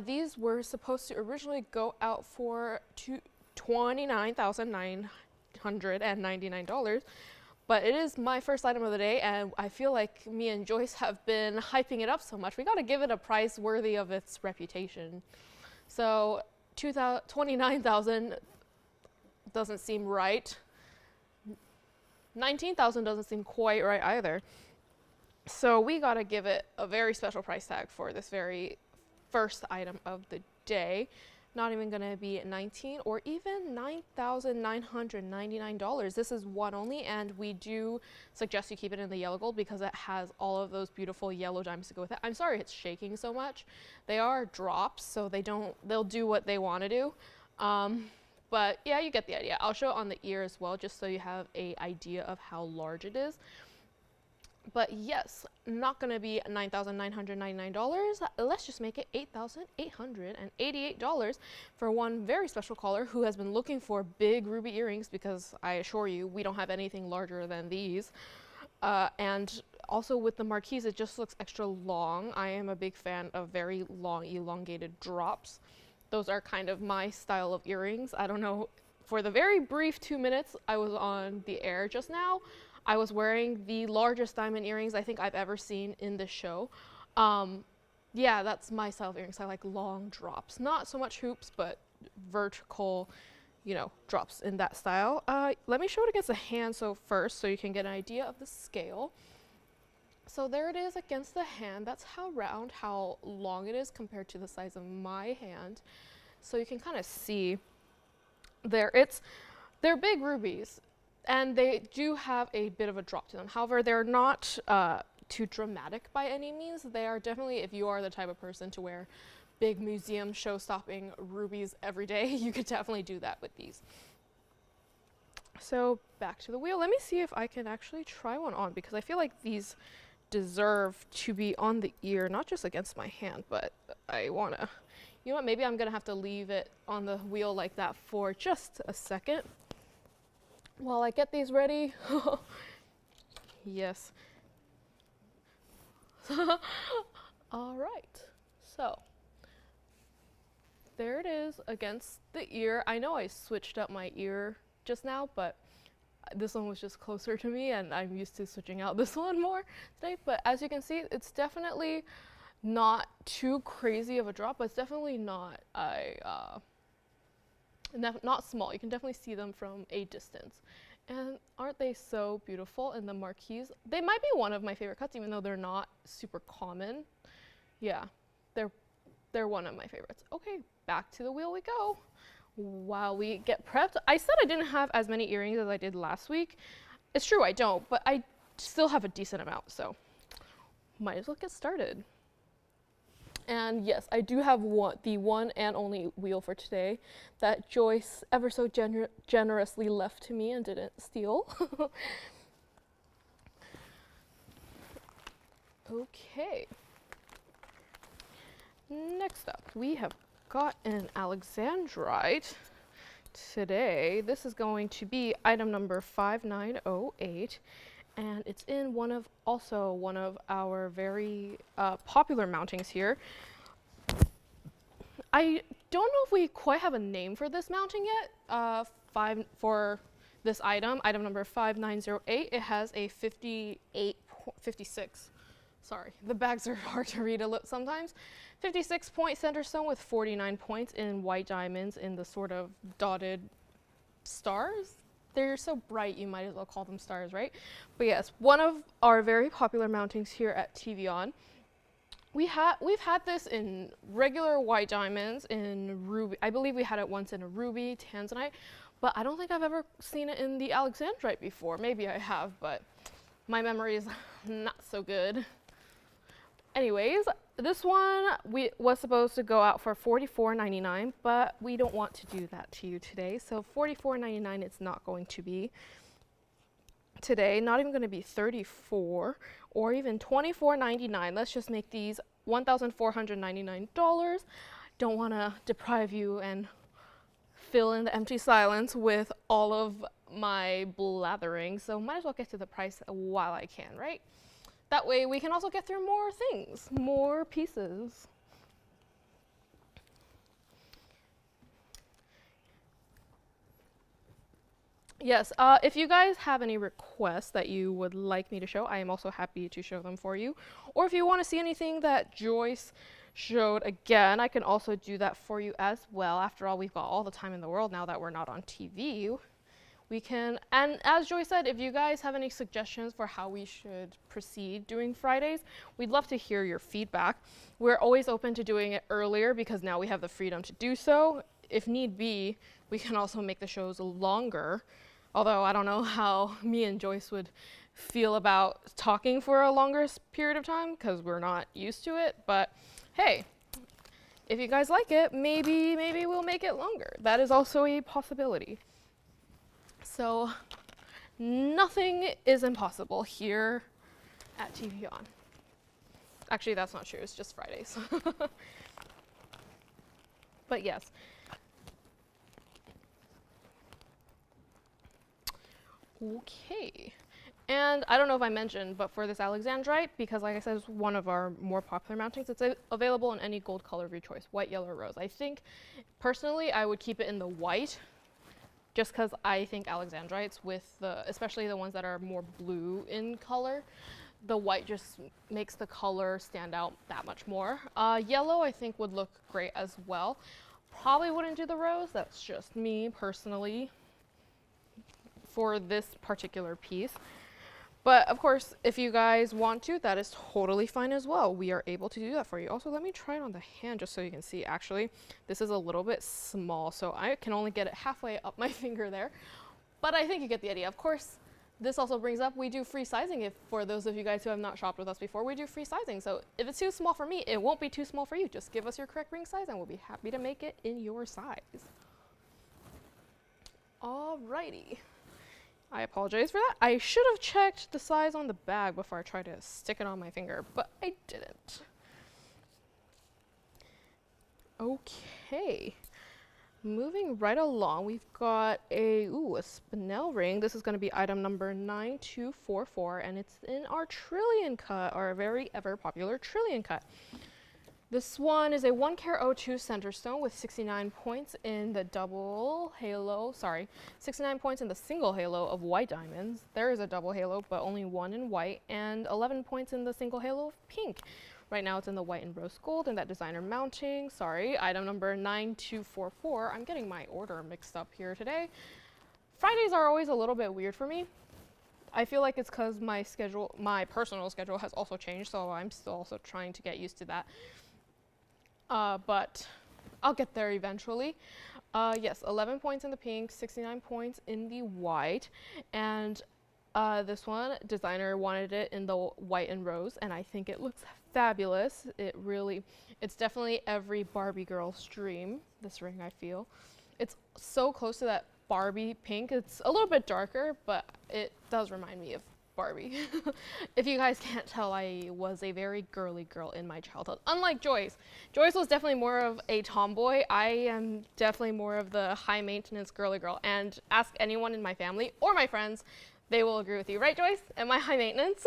These were supposed to originally go out for $29,999, but it is my first item of the day, and I feel like me and Joyce have been hyping it up so much. We got to give it a price worthy of its reputation. So $29,000 doesn't seem right. $19,000 doesn't seem quite right either. So we got to give it a very special price tag for this very first item of the day. Not even going to be $19,000 or even $9,999. This is one only, and we do suggest you keep it in the yellow gold because it has all of those beautiful yellow diamonds to go with it. I'm sorry it's shaking so much. They are drops, so they'll do what they want to do. But yeah, you get the idea. I'll show it on the ear as well, just so you have an idea of how large it is. But yes, not going to be $9,999. Let's just make it $8,888 for one very special caller who has been looking for big ruby earrings, because I assure you, we don't have anything larger than these. And also with the marquise, it just looks extra long. I am a big fan of very long, elongated drops. Those are kind of my style of earrings. I don't know, for the very brief 2 minutes I was on the air just now, I was wearing the largest diamond earrings I think I've ever seen in this show. Yeah, that's my style of earrings. I like long drops. Not so much hoops, but vertical, you know, drops in that style. Let me show it against the hand first so you can get an idea of the scale. So there it is against the hand. That's how round, how long it is compared to the size of my hand. So you can kind of see there. They're big rubies, and they do have a bit of a drop to them. However, they're not too dramatic by any means. They are definitely, if you are the type of person to wear big museum show-stopping rubies every day, you could definitely do that with these. So back to the wheel. Let me see if I can actually try one on, because I feel like these deserve to be on the ear, not just against my hand, but I wanna, you know what, maybe I'm gonna have to leave it on the wheel like that for just a second while I get these ready. Yes. All right, so there it is against the ear. I know I switched up my ear just now, but this one was just closer to me, and I'm used to switching out this one more today. But as you can see, it's definitely not too crazy of a drop, but it's definitely not not small. You can definitely see them from a distance. And aren't they so beautiful? And the marquise, they might be one of my favorite cuts, even though they're not super common. Yeah, they're one of my favorites. Okay, back to the wheel we go. While we get prepped, I said I didn't have as many earrings as I did last week. It's true, I don't, but I still have a decent amount, so might as well get started. And yes, I do have the one and only wheel for today that Joyce ever so generously left to me and didn't steal. Okay. Next up, we have got an Alexandrite today. This is going to be item number 5908, and it's in one of our very popular mountings here. I don't know if we quite have a name for this mounting yet. For this item number 5908, it has a 56. Sorry, the bags are hard to read sometimes. 56 point center stone with 49 points in white diamonds in the sort of dotted stars. They're so bright, you might as well call them stars, right? But yes, one of our very popular mountings here at TVON. We've had this in regular white diamonds, in ruby. I believe we had it once in a ruby, Tanzanite, but I don't think I've ever seen it in the Alexandrite before. Maybe I have, but my memory is not so good. Anyways, this one was supposed to go out for $44.99, but we don't want to do that to you today. So $44.99 it's not going to be today. Not even going to be $34 or even $24.99. Let's just make these $1,499. Don't want to deprive you and fill in the empty silence with all of my blathering. So might as well get to the price while I can, right? That way we can also get through more things, more pieces. Yes, if you guys have any requests that you would like me to show, I am also happy to show them for you. Or if you want to see anything that Joyce showed again, I can also do that for you as well. After all, we've got all the time in the world now that we're not on TV. We can, and as Joyce said, if you guys have any suggestions for how we should proceed doing Fridays, we'd love to hear your feedback. We're always open to doing it earlier because now we have the freedom to do so. If need be, we can also make the shows longer. Although I don't know how me and Joyce would feel about talking for a longer period of time because we're not used to it. But hey, if you guys like it, maybe we'll make it longer. That is also a possibility. So nothing is impossible here at TVON. Actually, that's not true. It's just Fridays. But yes. Okay. And I don't know if I mentioned, but for this Alexandrite, because like I said, it's one of our more popular mountings, it's available in any gold color of your choice, white, yellow, or rose. I think, personally, I would keep it in the white, just because I think Alexandrites, especially the ones that are more blue in color, the white just makes the color stand out that much more. Yellow, I think, would look great as well. Probably wouldn't do the rose. That's just me, personally, for this particular piece. But of course, if you guys want to, that is totally fine as well. We are able to do that for you. Also, let me try it on the hand just so you can see. Actually, this is a little bit small, so I can only get it halfway up my finger there. But I think you get the idea. Of course, this also brings up, we do free sizing. For those of you guys who have not shopped with us before, we do free sizing. So if it's too small for me, it won't be too small for you. Just give us your correct ring size and we'll be happy to make it in your size. Alrighty. I apologize for that. I should have checked the size on the bag before I tried to stick it on my finger, but I didn't. Okay. Moving right along, we've got a spinel ring. This is going to be item number 9244, and it's in our trillion cut, our very ever popular trillion cut. This one is a 1 02 center stone with 69 points in the double halo, 69 points in the single halo of white diamonds. There is a double halo, but only one in white, and 11 points in the single halo of pink. Right now it's in the white and rose gold in that designer mounting. Item number 9244. I'm getting my order mixed up here today. Fridays are always a little bit weird for me. I feel like it's because my personal schedule has also changed, so I'm still also trying to get used to that. But I'll get there eventually. Yes, 11 points in the pink, 69 points in the white, and this one, designer wanted it in the white and rose, and I think it looks fabulous. It's definitely every Barbie girl's dream, this ring, I feel. It's so close to that Barbie pink. It's a little bit darker, but it does remind me of Barbie. If you guys can't tell, I was a very girly girl in my childhood. Unlike Joyce. Joyce was definitely more of a tomboy. I am definitely more of the high maintenance girly girl. And ask anyone in my family or my friends, they will agree with you. Right, Joyce? Am I high maintenance?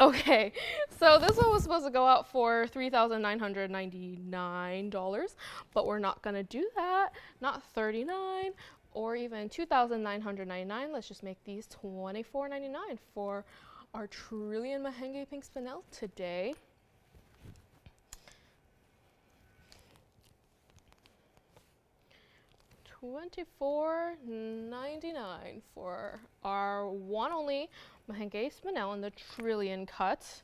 Okay, so this one was supposed to go out for $3,999, but we're not gonna do that. Not $39 or even $2,999. Let's just make these $24.99 for our Trillion Mahenge Pink Spinel today. $24.99 for our one only Mahenge Spinel in the Trillion cut.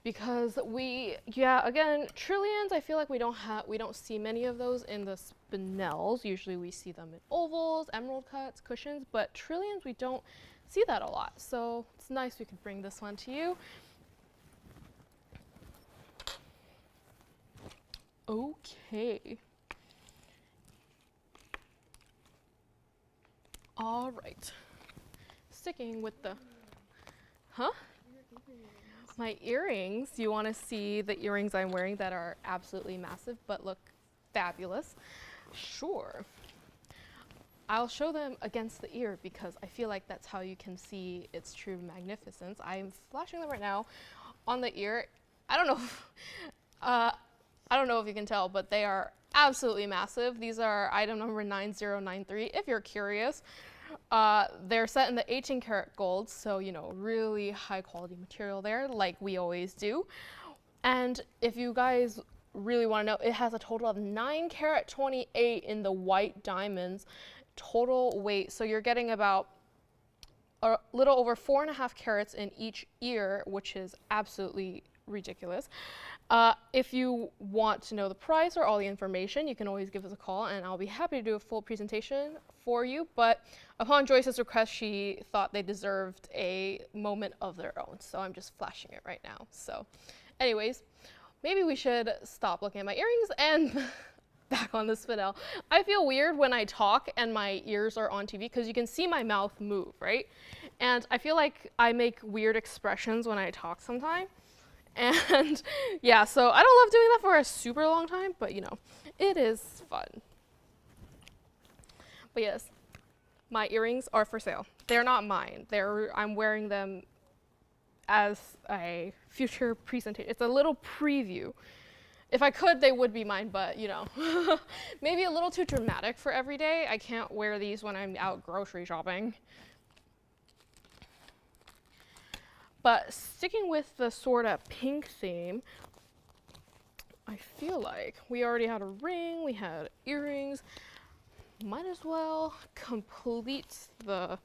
Because again, trillions, I feel like we don't see many of those in the spinels. Usually we see them in ovals, emerald cuts, cushions, but trillions, we don't see that a lot. So it's nice we could bring this one to you. Okay. All right. Sticking with the, my earrings. You want to see the earrings I'm wearing that are absolutely massive but look fabulous? Sure. I'll show them against the ear because I feel like that's how you can see its true magnificence. I'm flashing them right now on the ear. I don't know if, I don't know if you can tell, but they are absolutely massive. These are item number 9093 if you're curious. They're set in the 18 karat gold, so you know, really high quality material there, like we always do. And if you guys really want to know, it has a total of 9 karat 28 in the white diamonds total weight. So you're getting about a little over 4.5 carats in each ear, which is absolutely ridiculous. If you want to know the price or all the information, you can always give us a call and I'll be happy to do a full presentation for you. But upon Joyce's request, she thought they deserved a moment of their own. So I'm just flashing it right now. So anyways, maybe we should stop looking at my earrings and back on the spinel. I feel weird when I talk and my ears are on TV because you can see my mouth move, right? And I feel like I make weird expressions when I talk sometimes. And yeah, so I don't love doing that for a super long time, but you know, it is fun. But yes, my earrings are for sale. They're not mine. I'm wearing them as a future presentation. It's a little preview. If I could, they would be mine, but you know, maybe a little too dramatic for every day. I can't wear these when I'm out grocery shopping. But sticking with the sort of pink theme, I feel like we already had a ring, we had earrings. Might as well complete the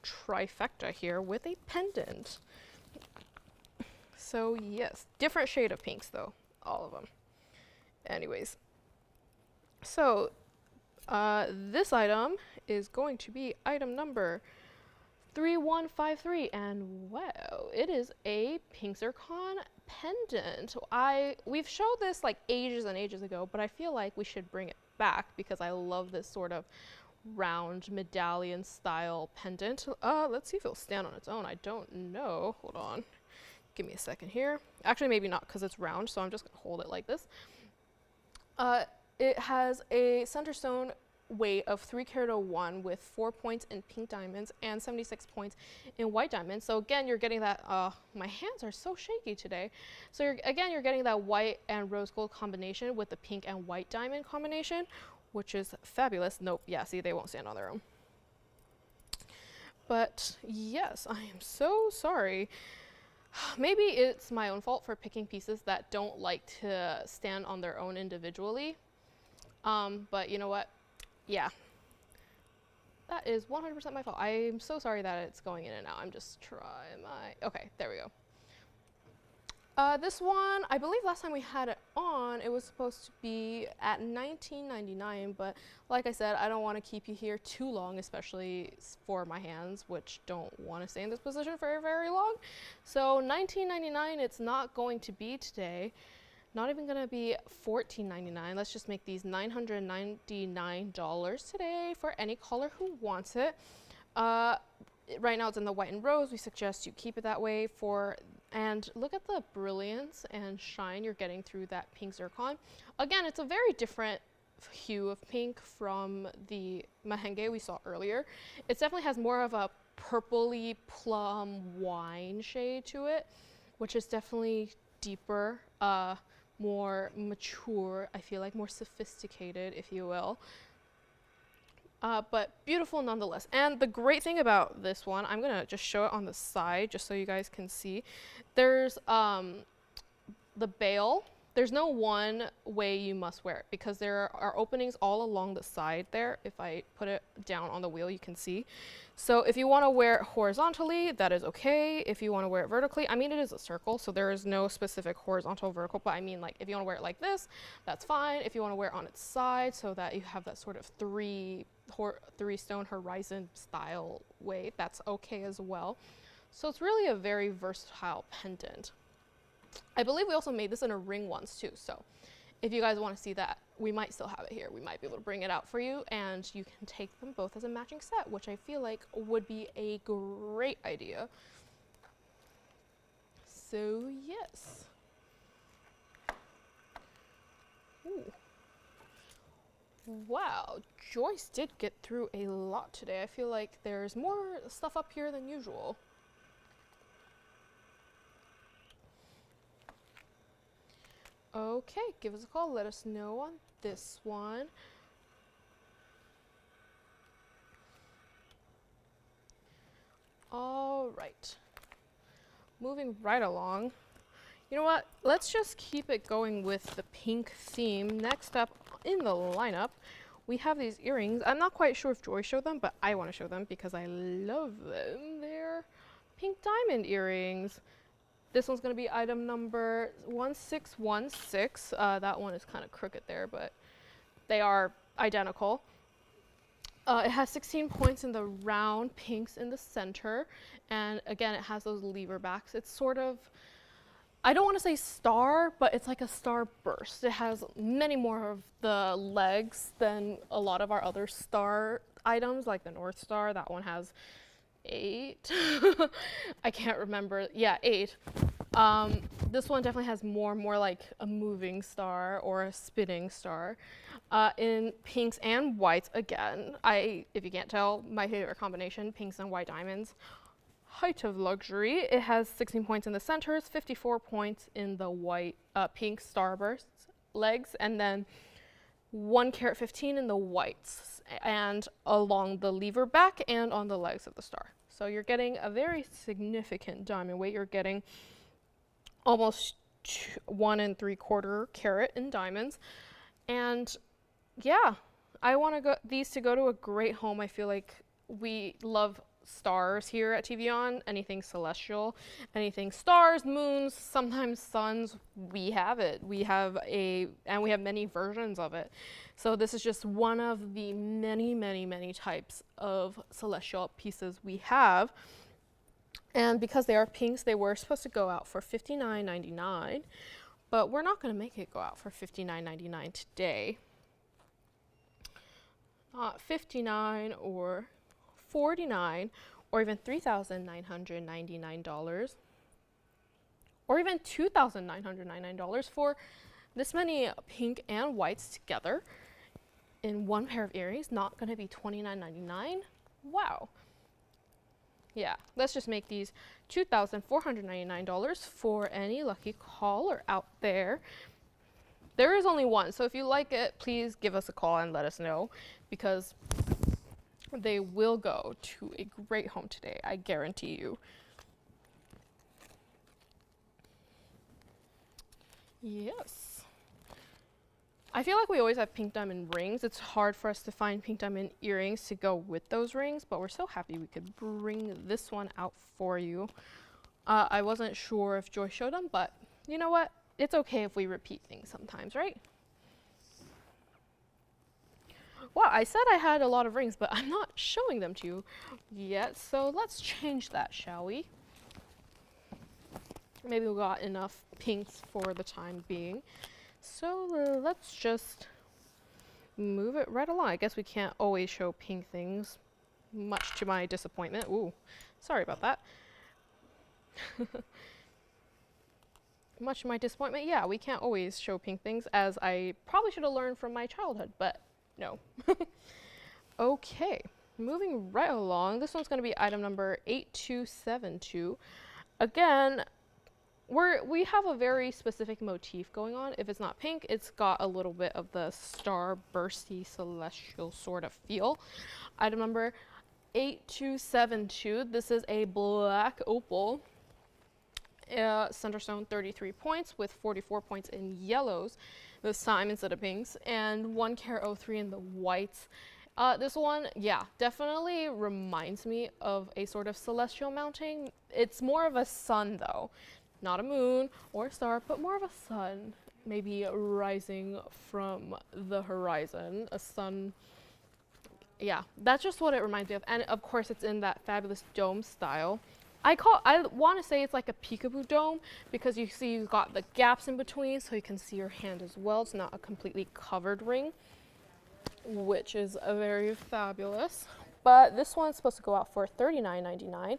trifecta here with a pendant. So yes, different shade of pinks though, all of them. Anyways, so this item is going to be item number 3153, and wow, it is a pink zircon pendant. We've showed this like ages and ages ago, but I feel like we should bring it back because I love this sort of round medallion style pendant. Let's see if it'll stand on its own. I don't know. Hold on. Give me a second here. Actually, maybe not because it's round, so I'm just gonna hold it like this. It has a center stone weight of 3/01 with 4 points in pink diamonds and 76 points in white diamonds. So again, you're getting that, my hands are so shaky today. So you're getting that white and rose gold combination with the pink and white diamond combination, which is fabulous. Nope, yeah, see, they won't stand on their own. But yes, I am so sorry. Maybe it's my own fault for picking pieces that don't like to stand on their own individually. But you know what? Yeah, that is 100% my fault. I'm so sorry that it's going in and out. I'm just trying okay, there we go. This one, I believe last time we had it on, it was supposed to be at $19.99, but like I said, I don't want to keep you here too long, especially for my hands, which don't want to stay in this position for very long. So $19.99, it's not going to be today. Not even gonna be $14.99. Let's just make these $999 today for any caller who wants it. Right now it's in the white and rose. We suggest you keep it that way and look at the brilliance and shine you're getting through that pink zircon. Again, it's a very different hue of pink from the mahenge we saw earlier. It definitely has more of a purpley plum wine shade to it, which is definitely deeper, more mature, I feel like more sophisticated, if you will. But beautiful nonetheless. And the great thing about this one, I'm gonna just show it on the side just so you guys can see. There's the bail. There's no one way you must wear it because there are openings all along the side there. If I put it down on the wheel, you can see. So if you want to wear it horizontally, that is okay. If you want to wear it vertically, I mean, it is a circle, so there is no specific horizontal vertical, but I mean, like, if you want to wear it like this, that's fine. If you want to wear it on its side so that you have that sort of three stone horizon style way, that's okay as well. So it's really a very versatile pendant. I believe we also made this in a ring once too, so if you guys want to see that, we might still have it here. We might be able to bring it out for you, and you can take them both as a matching set, which I feel like would be a great idea. So yes. Ooh. Wow, Joyce did get through a lot today. I feel like there's more stuff up here than usual. Okay, give us a call. Let us know on this one. All right. Moving right along. You know what? Let's just keep it going with the pink theme. Next up in the lineup, we have these earrings. I'm not quite sure if Joy showed them, but I want to show them because I love them. They're pink diamond earrings. This one's going to be item number 1616. That one is kind of crooked there, but they are identical. It has 16 points in the round, pinks in the center, and again, it has those lever backs. It's sort of, I don't want to say star, but it's like a star burst. It has many more of the legs than a lot of our other star items, like the North Star. That one has 8. I can't remember. Yeah, 8. This one definitely has more like a moving star or a spinning star. In pinks and whites, again, if you can't tell, my favorite combination, pinks and white diamonds. Height of luxury. It has 16 points in the centers, 54 points in the white pink starburst legs, and then 1 carat 15 in the whites, and along the lever back and on the legs of the star. So you're getting a very significant diamond weight. You're getting almost 1 3/4 carat in diamonds. And yeah, I want these to go to a great home. I feel like we love stars here at TVON, anything celestial, anything stars, moons, sometimes suns. We have it. And we have many versions of it. So this is just one of the many types of celestial pieces we have. And because they are pinks, they were supposed to go out for $59.99, but we're not going to make it go out for $59.99 today. Not $59 or $49 or even $3,999 or even $2,999 for this many pink and whites together in one pair of earrings. Not going to be $29.99. Wow. Yeah, let's just make these $2,499 for any lucky caller out there. There is only one, so if you like it, please give us a call and let us know, because they will go to a great home today, I guarantee you. Yes. I feel like we always have pink diamond rings. It's hard for us to find pink diamond earrings to go with those rings, but we're so happy we could bring this one out for you. I wasn't sure if Joy showed them, but you know what? It's okay if we repeat things sometimes, right? Wow, I said I had a lot of rings, but I'm not showing them to you yet, so let's change that, shall we? Maybe we got enough pinks for the time being. So let's just move it right along. I guess we can't always show pink things, much to my disappointment. Ooh, sorry about that. Much to my disappointment, yeah, we can't always show pink things, as I probably should have learned from my childhood, but no. Okay, moving right along. This one's going to be item number 8272. Again, we have a very specific motif going on. If it's not pink, it's got a little bit of the star bursty celestial sort of feel. Item number 8272. This is a black opal. Center stone 33 points with 44 points in yellows this time instead of pinks, and 1 carat 03 in the whites. This one, yeah, definitely reminds me of a sort of celestial mounting. It's more of a sun though, not a moon or a star, but more of a sun, maybe rising from the horizon, a sun. Yeah, that's just what it reminds me of, and of course it's in that fabulous dome style. I want to say it's like a peekaboo dome, because you see you've got the gaps in between so you can see your hand as well. It's not a completely covered ring, which is very fabulous. but this one's supposed to go out for $39.99,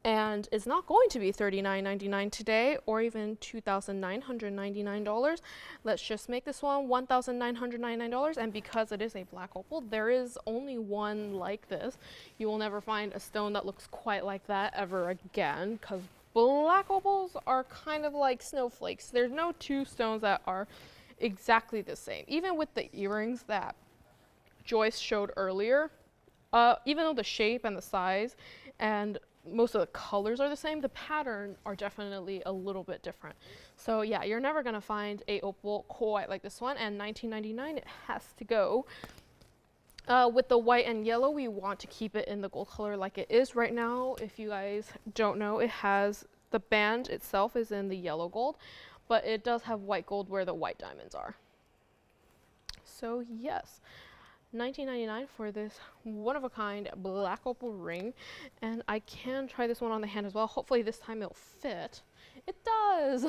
and it's not going to be $39.99 today, or even $2,999. Let's just make this one $1,999, and because it is a black opal, there is only one like this. You will never find a stone that looks quite like that ever again, because black opals are kind of like snowflakes. There's no two stones that are exactly the same. Even with the earrings that Joyce showed earlier, even though the shape and the size and most of the colors are the same, the pattern are definitely a little bit different. So yeah, you're never gonna find a opal quite like this one, and $19.99 it has to go. With the white and yellow, we want to keep it in the gold color like it is right now. If you guys don't know, it has, the band itself is in the yellow gold, but it does have white gold where the white diamonds are. So yes, $19.99 for this one-of-a-kind black opal ring, and I can try this one on the hand as well. Hopefully this time it'll fit. It does!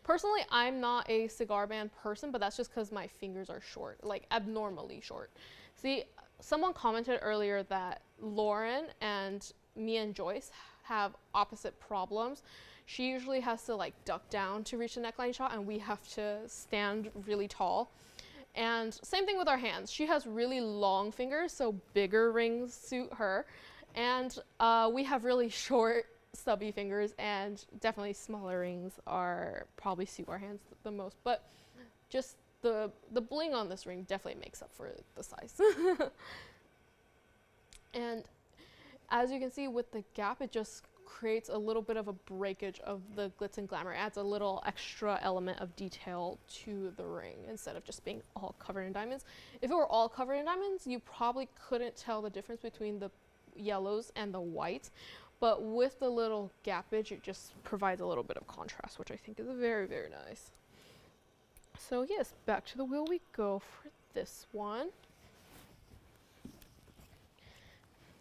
Personally, I'm not a cigar band person, but that's just because my fingers are short, like abnormally short. See, someone commented earlier that Lauren and me and Joyce have opposite problems. She usually has to like duck down to reach the neckline shot, and we have to stand really tall. And same thing with our hands. She has really long fingers, so bigger rings suit her. And we have really short, stubby fingers, and definitely smaller rings are probably suit our hands the most. But just the bling on this ring definitely makes up for the size. And as you can see with the gap, it just creates a little bit of a breakage of the glitz and glamour. It adds a little extra element of detail to the ring instead of just being all covered in diamonds. If it were all covered in diamonds, you probably couldn't tell the difference between the yellows and the whites, but with the little gappage, it just provides a little bit of contrast, which I think is very, very nice. So yes, back to the wheel we go for this one.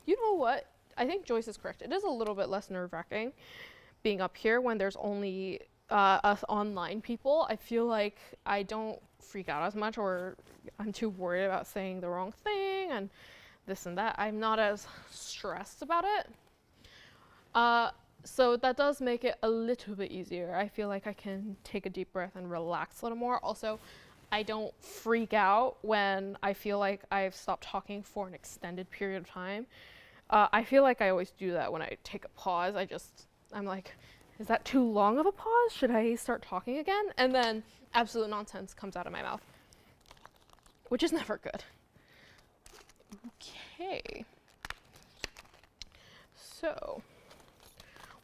You know what? I think Joyce is correct. It is a little bit less nerve-wracking being up here when there's only us online people. I feel like I don't freak out as much, or I'm too worried about saying the wrong thing and this and that. I'm not as stressed about it. So that does make it a little bit easier. I feel like I can take a deep breath and relax a little more. Also, I don't freak out when I feel like I've stopped talking for an extended period of time. I feel like I always do that when I take a pause. I'm like, is that too long of a pause? Should I start talking again? And then absolute nonsense comes out of my mouth, which is never good. Okay. So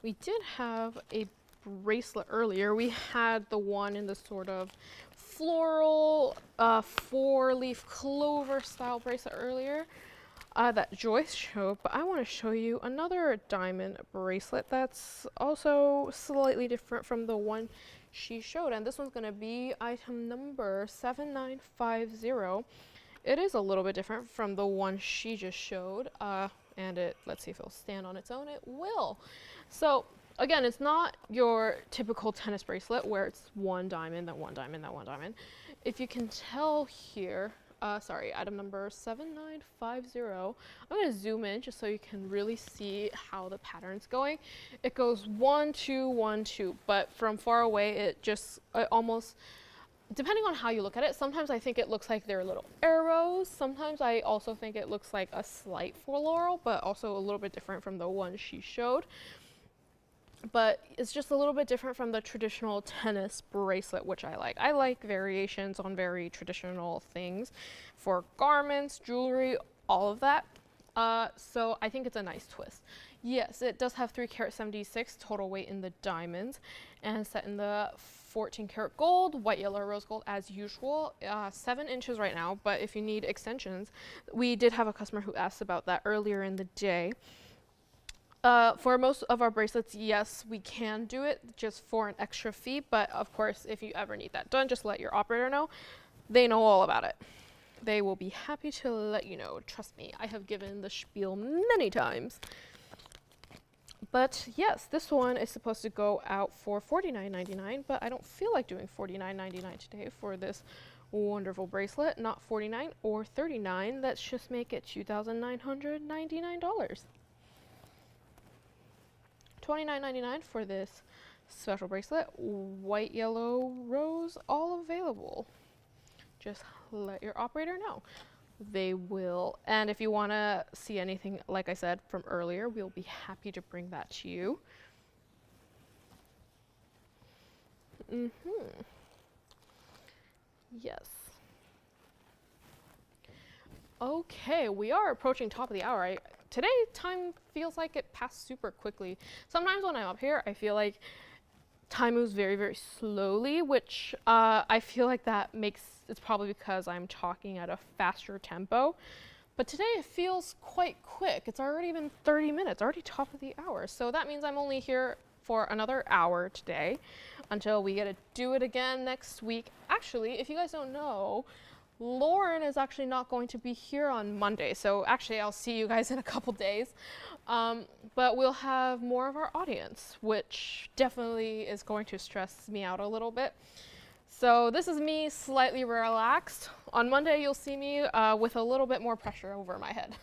we did have a bracelet earlier. We had the one in the sort of floral 4-leaf clover style bracelet earlier. That Joyce showed, but I want to show you another diamond bracelet that's also slightly different from the one she showed, and this one's going to be item number 7950. It is a little bit different from the one she just showed, and let's see if it'll stand on its own. It will. So again, it's not your typical tennis bracelet where it's one diamond, then one diamond, then one diamond. If you can tell here, sorry, item number 7950. I'm going to zoom in just so you can really see how the pattern's going. It goes 1, 2, 1, 2, but from far away it just almost, depending on how you look at it, sometimes I think it looks like they're little arrows. Sometimes I also think it looks like a slight floral, but also a little bit different from the one she showed. But it's just a little bit different from the traditional tennis bracelet, which I like. I like variations on very traditional things for garments, jewelry, all of that. So I think it's a nice twist. Yes, it does have 3 carat 76 total weight in the diamonds and set in the 14 karat gold, white, yellow, rose gold as usual. 7 inches right now, but if you need extensions, we did have a customer who asked about that earlier in the day. For most of our bracelets, yes, we can do it just for an extra fee, but of course, if you ever need that done, just let your operator know. They know all about it. They will be happy to let you know. Trust me, I have given the spiel many times. But yes, this one is supposed to go out for $49.99, but I don't feel like doing $49.99 today for this wonderful bracelet, not $49 or $39. Let's just make it $2,999. $29.99 for this special bracelet. White, yellow, rose, all available. Just let your operator know. They will. And if you want to see anything, like I said from earlier, we'll be happy to bring that to you. Yes. Okay, we are approaching top of the hour. Today, time feels like it passed super quickly. Sometimes when I'm up here, I feel like time moves very, very slowly, which I feel like it's probably because I'm talking at a faster tempo. But today it feels quite quick. It's already been 30 minutes, already top of the hour. So that means I'm only here for another hour today until we get to do it again next week. Actually, if you guys don't know, Lauren is actually not going to be here on Monday. So actually, I'll see you guys in a couple days. But we'll have more of our audience, which definitely is going to stress me out a little bit. So this is me slightly relaxed. On Monday, you'll see me with a little bit more pressure over my head.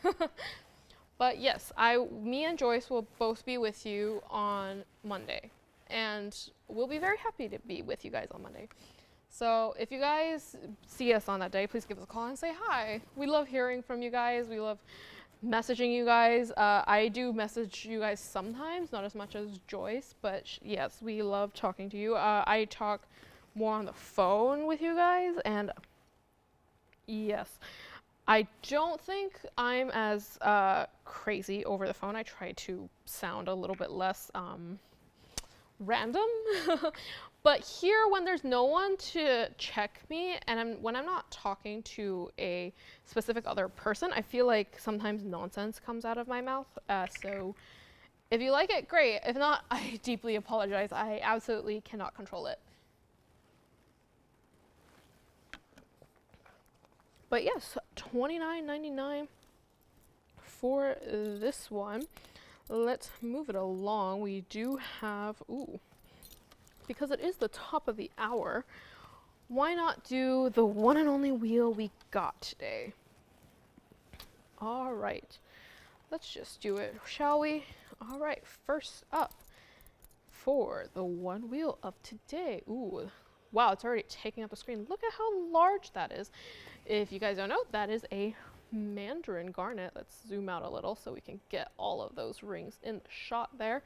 But yes, me and Joyce will both be with you on Monday. And we'll be very happy to be with you guys on Monday. So if you guys see us on that day, please give us a call and say hi. We love hearing from you guys. We love messaging you guys. I do message you guys sometimes, not as much as Joyce, but yes, we love talking to you. I talk more on the phone with you guys, and yes, I don't think I'm as crazy over the phone. I try to sound a little bit less random. But here, when there's no one to check me, and when I'm not talking to a specific other person, I feel like sometimes nonsense comes out of my mouth. So if you like it, great. If not, I deeply apologize. I absolutely cannot control it. But yes, $29.99 for this one. Let's move it along. We do have, because it is the top of the hour, why not do the one and only wheel we got today? All right, let's just do it, shall we? All right, first up for the one wheel of today. Ooh, wow, it's already taking up the screen. Look at how large that is. If you guys don't know, that is a mandarin garnet. Let's zoom out a little so we can get all of those rings in the shot there.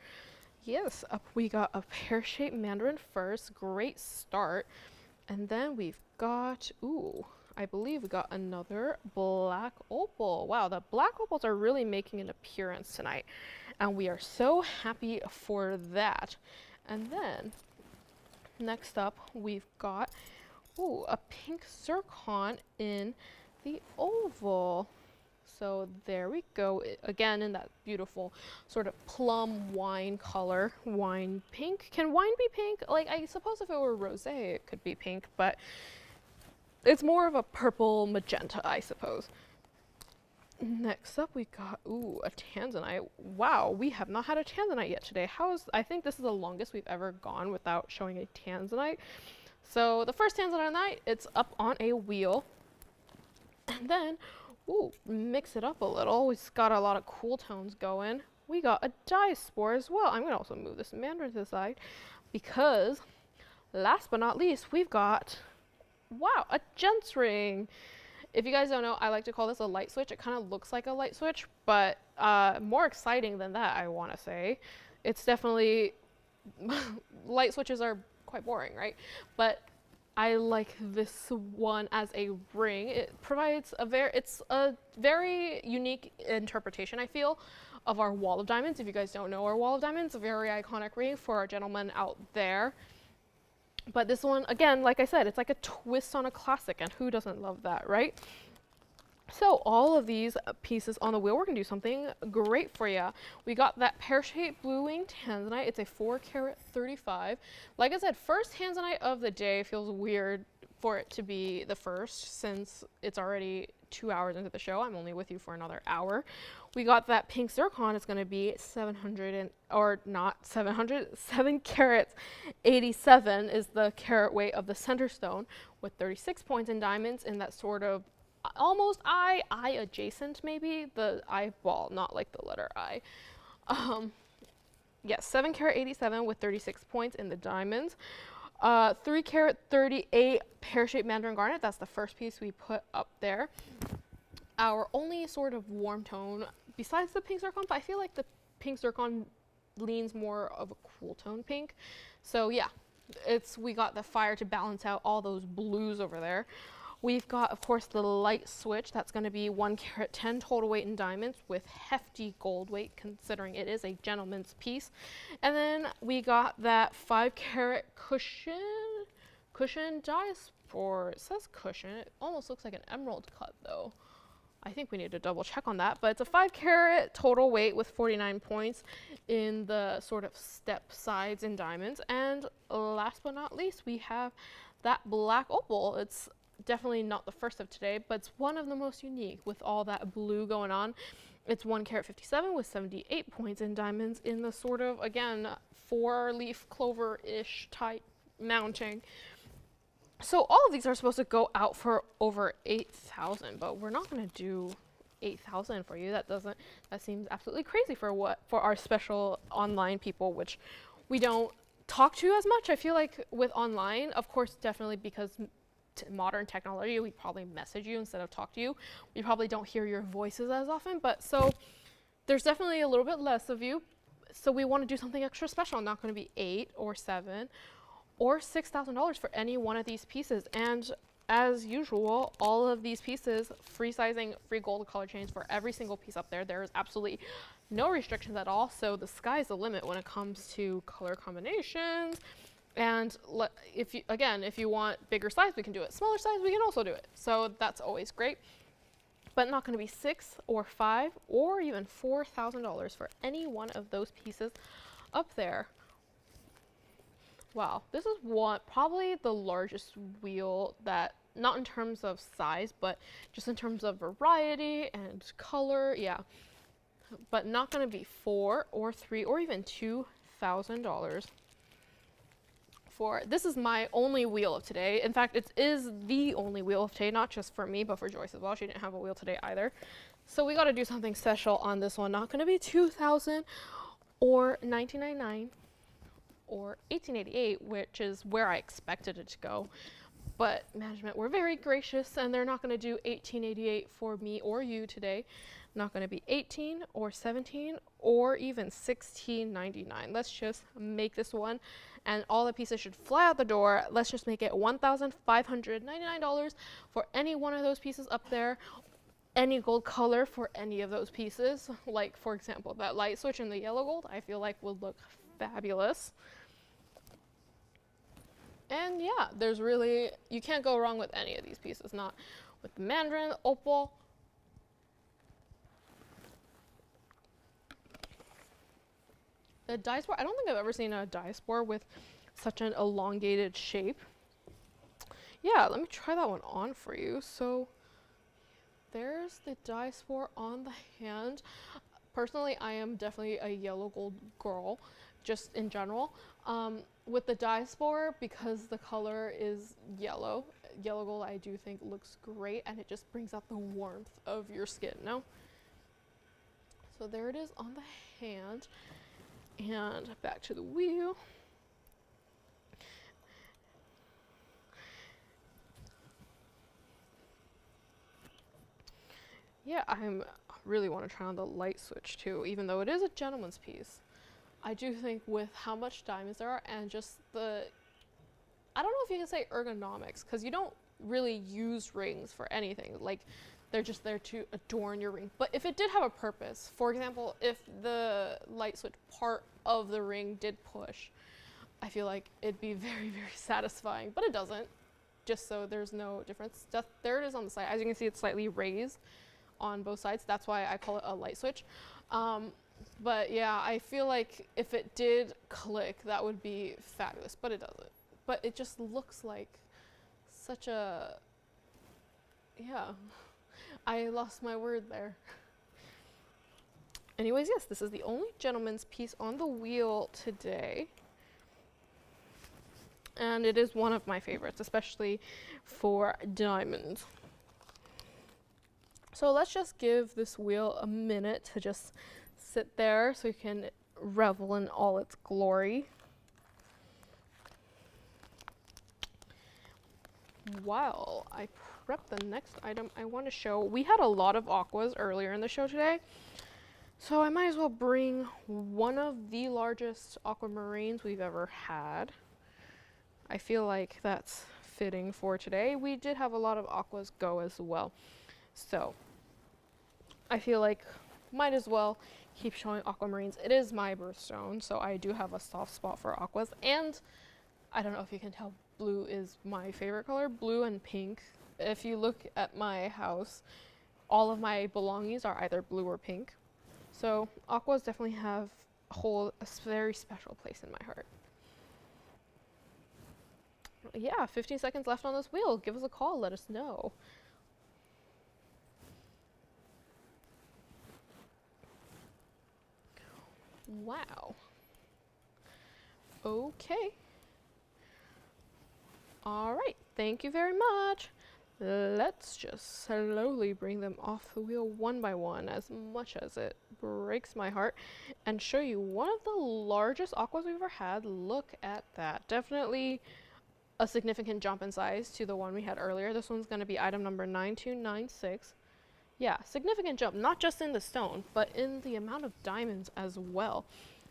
Yes, up we got a pear-shaped mandarin first, great start. And then we've got, I believe we got another black opal. Wow, the black opals are really making an appearance tonight. And we are so happy for that. And then, next up, we've got, a pink zircon in the oval. So there we go, again in that beautiful sort of plum wine color, wine pink. Can wine be pink? Like, I suppose if it were rosé, it could be pink, but it's more of a purple magenta, I suppose. Next up, we got, a Tanzanite. Wow, we have not had a Tanzanite yet today. I think this is the longest we've ever gone without showing a Tanzanite. So the first Tanzanite, it's up on a wheel. And then, mix it up a little. We've got a lot of cool tones going. We got a Diaspore as well. I'm going to also move this mandarin to the side because last but not least, we've got, a gents ring. If you guys don't know, I like to call this a light switch. It kind of looks like a light switch, but more exciting than that, I want to say. It's definitely, light switches are quite boring, right? But I like this one as a ring. It provides it's a very unique interpretation, I feel, of our wall of diamonds. If you guys don't know our wall of diamonds, a very iconic ring for our gentlemen out there. But this one, again, like I said, it's like a twist on a classic, and who doesn't love that, right? So all of these pieces on the wheel, we're gonna do something great for you. We got that pear-shaped blue wing Tanzanite. It's a 4-carat 35. Like I said, first Tanzanite of the day. Feels weird for it to be the first since it's already 2 hours into the show. I'm only with you for another hour. We got that pink zircon. It's going to be 7 carats. 87 is the carat weight of the center stone, with 36 points in diamonds in that sort of almost eye adjacent, maybe the eyeball, not like the letter I. Yes, 7 carat 87 with 36 points in the diamonds. 3 carat 38 pear-shaped mandarin garnet. That's the first piece we put up there. Our only sort of warm tone besides the pink zircon, but I feel like the pink zircon leans more of a cool tone pink. So yeah, we got the fire to balance out all those blues over there. We've got, of course, the light switch. That's going to be 1 carat 10 total weight in diamonds with hefty gold weight, considering it is a gentleman's piece. And then we got that 5 carat cushion Diaspore. It says cushion. It almost looks like an emerald cut, though. I think we need to double check on that. But it's a 5 carat total weight with 49 points in the sort of step sides in diamonds. And last but not least, we have that black opal. It's definitely not the first of today, but it's one of the most unique with all that blue going on. It's 1 carat 57 with 78 points in diamonds in the sort of, again, 4-leaf clover-ish type mounting. So all of these are supposed to go out for over 8,000, but we're not going to do 8,000 for you. That seems absolutely crazy for our special online people, which we don't talk to as much. I feel like with online, of course, definitely because modern technology, we probably message you instead of talk to you. We probably don't hear your voices as often, but so there's definitely a little bit less of you. So we want to do something extra special. Not going to be 8 or 7 or $6,000 for any one of these pieces. And as usual, all of these pieces, free sizing, free gold color change for every single piece up there. There is absolutely no restrictions at all. So the sky's the limit when it comes to color combinations. And if you want bigger size, we can do it. Smaller size, we can also do it. So that's always great. But not going to be $6 or $5 or even $4,000 for any one of those pieces up there. Wow, this is probably the largest wheel that, not in terms of size, but just in terms of variety and color, yeah. But not going to be $4 or $3 or even $2,000. This is my only wheel of today. In fact, it is the only wheel of today, not just for me, but for Joyce as well. She didn't have a wheel today either. So we got to do something special on this one. Not going to be $2,000 or $1,999 or $1,888, which is where I expected it to go. But management were very gracious, and they're not going to do $1,888 for me or you today. Not going to be $18 or $17 or even $16.99. Let's just make this one, and all the pieces should fly out the door. Let's just make it $1,599 for any one of those pieces up there. Any gold color for any of those pieces. Like, for example, that light switch in the yellow gold, I feel like would look fabulous. And yeah, you can't go wrong with any of these pieces. Not with the mandarin, opal. The Diaspore, I don't think I've ever seen a Diaspore with such an elongated shape. Yeah, let me try that one on for you. So there's the Diaspore on the hand. Personally, I am definitely a yellow gold girl, just in general. With the Diaspore, because the color is yellow gold, I do think looks great, and it just brings out the warmth of your skin, no? So there it is on the hand. And back to the wheel. Yeah, I really want to try on the light switch too, even though it is a gentleman's piece. I do think with how much diamonds there are and just I don't know if you can say ergonomics, because you don't really use rings for anything. Like, they're just there to adorn your ring. But if it did have a purpose, for example, if the light switch part of the ring did push, I feel like it'd be very, very satisfying. But it doesn't, just so there's no difference. There it is on the side. As you can see, it's slightly raised on both sides. That's why I call it a light switch. But yeah, I feel like if it did click, that would be fabulous. But it doesn't. But it just looks like such a, yeah. I lost my word there. Anyways, yes, this is the only gentleman's piece on the wheel today. And it is one of my favorites, especially for diamonds. So let's just give this wheel a minute to just sit there so you can revel in all its glory. While I prep the next item I want to show, we had a lot of aquas earlier in the show today, so I might as well bring one of the largest aquamarines we've ever had. I feel like that's fitting for today. We did have a lot of aquas go as well, so I feel like might as well keep showing aquamarines. It is my birthstone, so I do have a soft spot for aquas, and I don't know if you can tell, blue is my favorite color, blue and pink. If you look at my house, all of my belongings are either blue or pink. So aquas definitely hold a very special place in my heart. Yeah, 15 seconds left on this wheel. Give us a call, let us know. Wow. Okay. All right, thank you very much. Let's just slowly bring them off the wheel one by one, as much as it breaks my heart, and show you one of the largest aquas we've ever had. Look at that. Definitely a significant jump in size to the one we had earlier. This one's going to be item number 9296. Yeah, significant jump, not just in the stone, but in the amount of diamonds as well.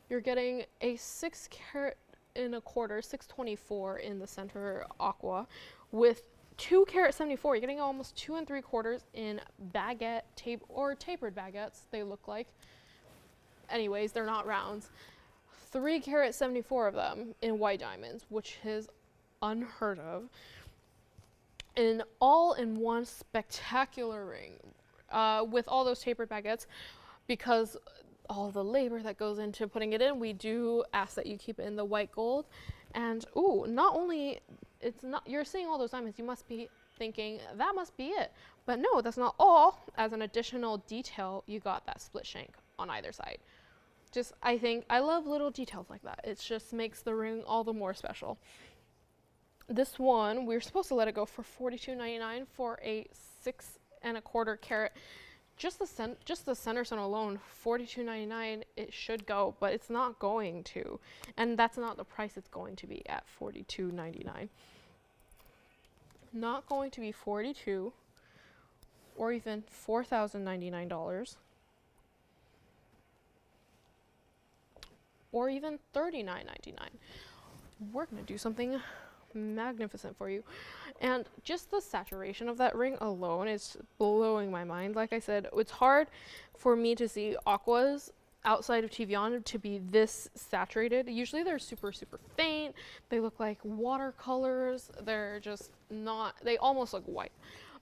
You're getting a 6 carat and a quarter, 624 in the center aqua, with 2 carat 74. You're getting almost 2 3/4 in baguette or tapered baguettes. They look like. Anyways, they're not rounds. 3 carat 74 of them in white diamonds, which is unheard of. An all-in-one spectacular ring, with all those tapered baguettes, because all the labor that goes into putting it in, we do ask that you keep it in the white gold. And ooh, not only you're seeing all those diamonds, you must be thinking that must be it, but no, that's not all. As an additional detail, you got that split shank on either side. Just, I love little details like that. It just makes the ring all the more special. This one, we were supposed to let it go for $42.99 for a 6 1/4 carat. Just the center stone alone, $42.99, it should go, but it's not going to. And that's not the price it's going to be at $42.99. Not going to be $42 or even $4,099 or even $39.99. We're going to do something magnificent for you. And just the saturation of that ring alone is blowing my mind. Like I said, it's hard for me to see aquas outside of TVON to be this saturated. Usually they're super faint, they look like watercolors, they're just not, they almost look white,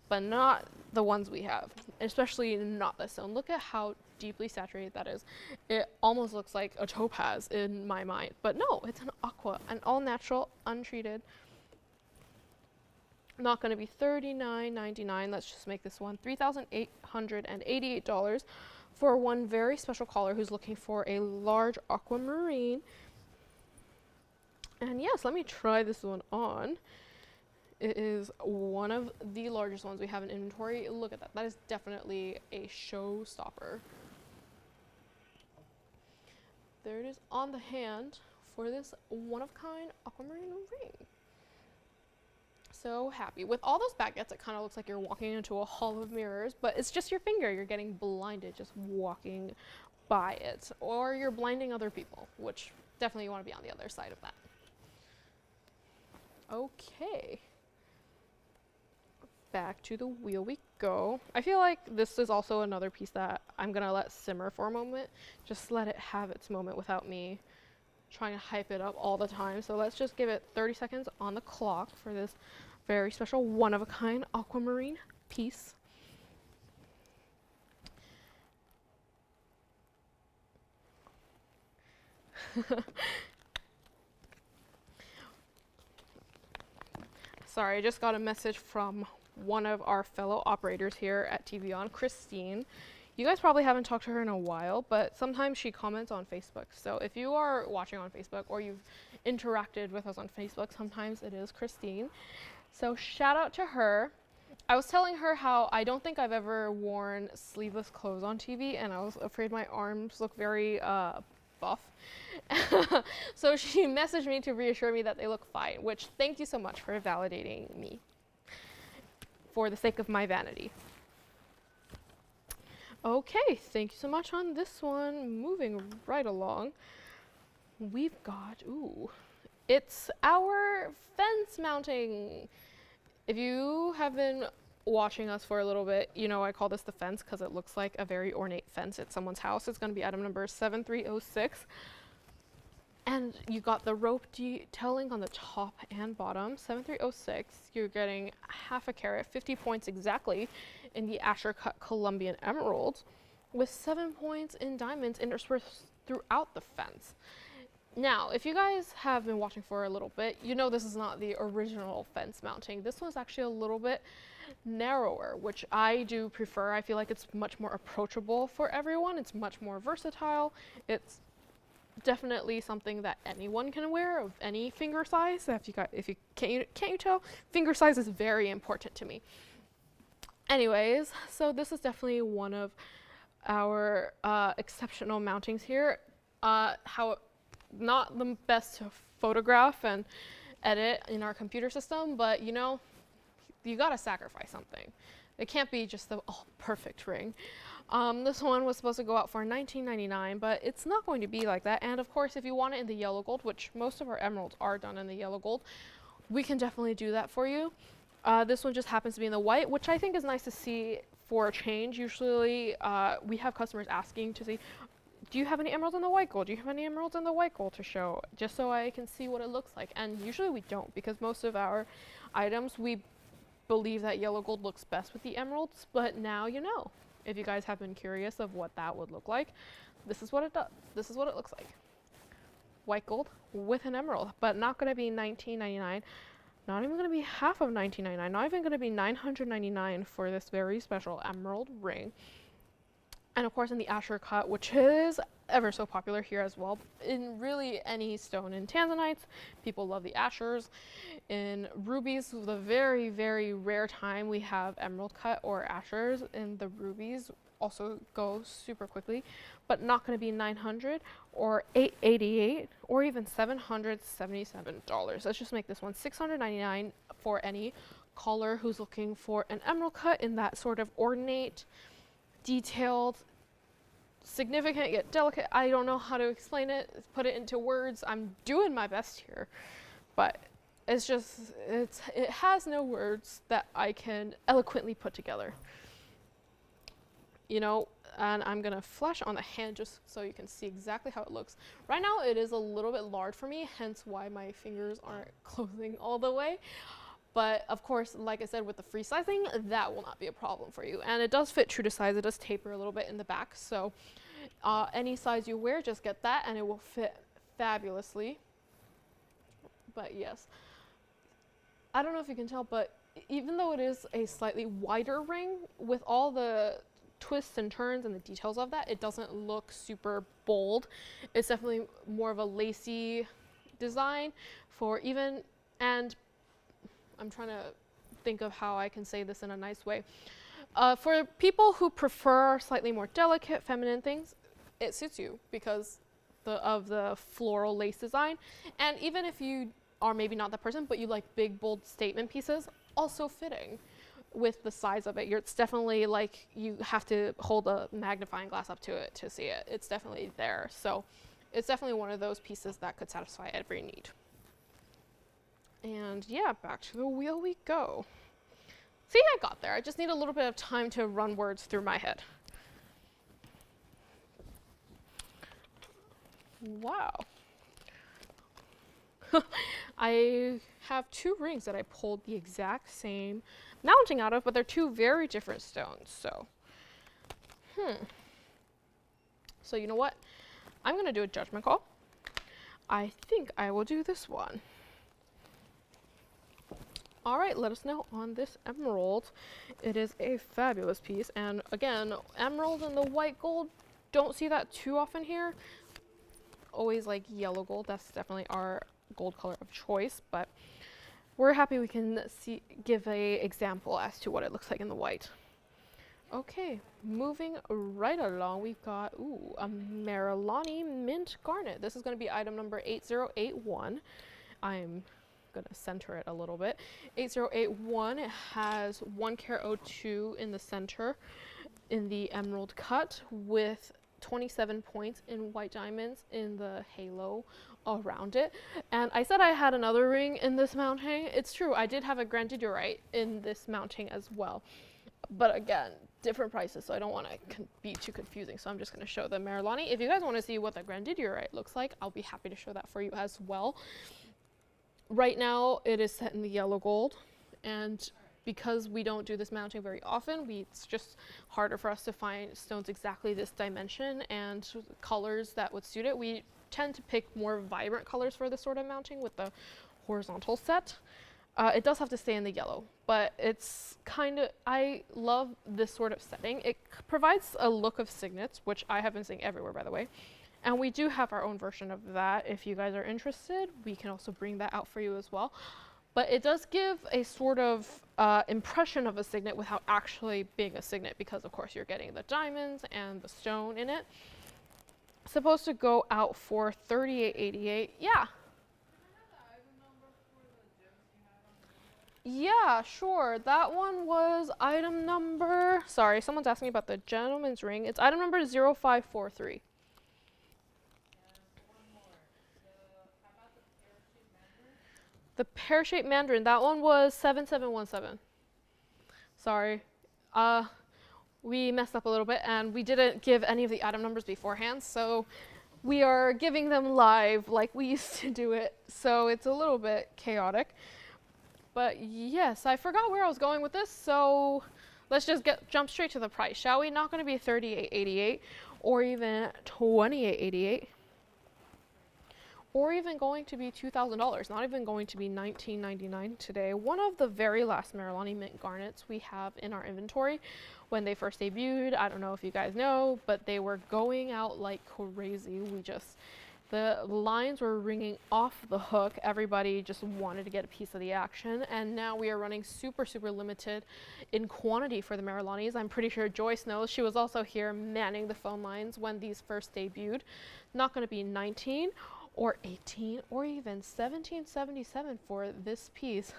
but not the ones we have, especially not this one. Look at how deeply saturated that is. It almost looks like a topaz in my mind, but no, it's an aqua, an all natural, untreated. Not going to be $39.99. Let's just make this one $3,888 for one very special caller who's looking for a large aquamarine. And yes, let me try this one on. It is one of the largest ones we have in inventory. Look at that. That is definitely a showstopper. There it is on the hand for this one-of-kind aquamarine ring. So happy. With all those baguettes, it kind of looks like you're walking into a hall of mirrors, but it's just your finger. You're getting blinded just walking by it. Or you're blinding other people, which definitely you want to be on the other side of that. Okay. Back to the wheel we go. I feel like this is also another piece that I'm going to let simmer for a moment. Just let it have its moment without me trying to hype it up all the time. So let's just give it 30 seconds on the clock for this very special one-of-a-kind aquamarine piece. Sorry, I just got a message from one of our fellow operators here at TVON, Christine. You guys probably haven't talked to her in a while, but sometimes she comments on Facebook. So if you are watching on Facebook or you've interacted with us on Facebook, sometimes it is Christine. So shout out to her. I was telling her how I don't think I've ever worn sleeveless clothes on TV, and I was afraid my arms look very buff. So she messaged me to reassure me that they look fine, which thank you so much for validating me for the sake of my vanity. Okay, thank you so much on this one. Moving right along, we've got, ooh, it's our fence mounting. If you have been watching us for a little bit, you know I call this the fence because it looks like a very ornate fence at someone's house. It's going to be item number 7306. And you got the rope detailing on the top and bottom. 7306, you're getting half a carat, 50 points exactly in the Asher cut Colombian emerald, with 7 points in diamonds interspersed throughout the fence. Now, if you guys have been watching for a little bit, you know this is not the original fence mounting. This one's actually a little bit narrower, which I do prefer. I feel like it's much more approachable for everyone. It's much more versatile. It's definitely something that anyone can wear of any finger size. If you can't you tell, finger size is very important to me. Anyways, so this is definitely one of our exceptional mountings here. Not the best to photograph and edit in our computer system, but you know, you gotta sacrifice something. It can't be just the perfect ring. This one was supposed to go out for $19.99, but it's not going to be like that. And of course, if you want it in the yellow gold, which most of our emeralds are done in the yellow gold, we can definitely do that for you. This one just happens to be in the white, which I think is nice to see for a change. Usually, we have customers asking to see, do you have any emeralds in the white gold? Do you have any emeralds in the white gold to show? Just so I can see what it looks like. And usually we don't, because most of our items, we believe that yellow gold looks best with the emeralds, but now you know. If you guys have been curious of what that would look like, this is what it does. This is what it looks like. White gold with an emerald, but not gonna be $19.99. Not even gonna be half of $19.99. Not even gonna be $999 for this very special emerald ring. And of course in the Asher cut, which is ever so popular here as well. In really any stone in Tanzanites, people love the Ashers. In rubies, the very, very rare time we have emerald cut or Ashers, and the rubies also go super quickly, but not going to be $900 or $888 or even $777. Let's just make this one $699 for any caller who's looking for an emerald cut in that sort of ornate, detailed, significant yet delicate. I don't know how to explain it, put it into words. I'm doing my best here, but it's just, it has no words that I can eloquently put together. You know, and I'm gonna flash on the hand just so you can see exactly how it looks. Right now it is a little bit large for me, hence why my fingers aren't closing all the way. But of course, like I said, with the free sizing, that will not be a problem for you. And it does fit true to size. It does taper a little bit in the back. So any size you wear, just get that and it will fit fabulously. But yes, I don't know if you can tell, but even though it is a slightly wider ring, with all the twists and turns and the details of that, it doesn't look super bold. It's definitely more of a lacy design for even, and I'm trying to think of how I can say this in a nice way. For people who prefer slightly more delicate, feminine things, it suits you because of the floral lace design. And even if you are maybe not that person, but you like big, bold statement pieces, also fitting with the size of it. It's definitely like you have to hold a magnifying glass up to it to see it. It's definitely there. So it's definitely one of those pieces that could satisfy every need. And yeah, back to the wheel we go. See, I got there. I just need a little bit of time to run words through my head. Wow. I have two rings that I pulled the exact same mounting out of, but they're two very different stones. So you know what? I'm gonna do a judgment call. I think I will do this one. All right, let us know on this emerald. It is a fabulous piece. And again, emerald and the white gold, don't see that too often here. Always like yellow gold. That's definitely our gold color of choice, but we're happy we can give a example as to what it looks like in the white. Okay, moving right along, we've got a Marilani mint garnet. This is going to be item number 8081. I'm going to center it a little bit. 8081, it has 1 carat 02 in the center in the emerald cut with 27 points in white diamonds in the halo around it. And I said I had another ring in this mounting. It's true, I did have a grandidierite in this mounting as well. But again, different prices, so I don't want to be too confusing. So I'm just going to show the Marilani. If you guys want to see what the grandidierite looks like, I'll be happy to show that for you as well. Right now, it is set in the yellow gold, and because we don't do this mounting very often, it's just harder for us to find stones exactly this dimension and colors that would suit it. We tend to pick more vibrant colors for this sort of mounting with the horizontal set. It does have to stay in the yellow, but it's kind of, I love this sort of setting. It provides a look of signets, which I have been seeing everywhere, by the way. And we do have our own version of that. If you guys are interested, we can also bring that out for you as well. But it does give a sort of impression of a signet without actually being a signet, because of course you're getting the diamonds and the stone in it. Supposed to go out for $38.88. Yeah. Yeah, sure. That one was item number, sorry, someone's asking about the gentleman's ring. It's item number 0543. The pear-shaped mandarin, that one was 7717. Sorry. We messed up a little bit and we didn't give any of the item numbers beforehand, so we are giving them live like we used to do it. So it's a little bit chaotic. But yes, I forgot where I was going with this, so let's just jump straight to the price, shall we? Not going to be $38.88 or even $28.88 or even going to be $2,000, not even going to be $19.99 today. One of the very last Marilani mint garnets we have in our inventory. When they first debuted, I don't know if you guys know, but they were going out like crazy. The lines were ringing off the hook. Everybody just wanted to get a piece of the action. And now we are running super, super limited in quantity for the Marilanis. I'm pretty sure Joyce knows. She was also here manning the phone lines when these first debuted. Not going to be 19 or 18 or even 1777 for this piece.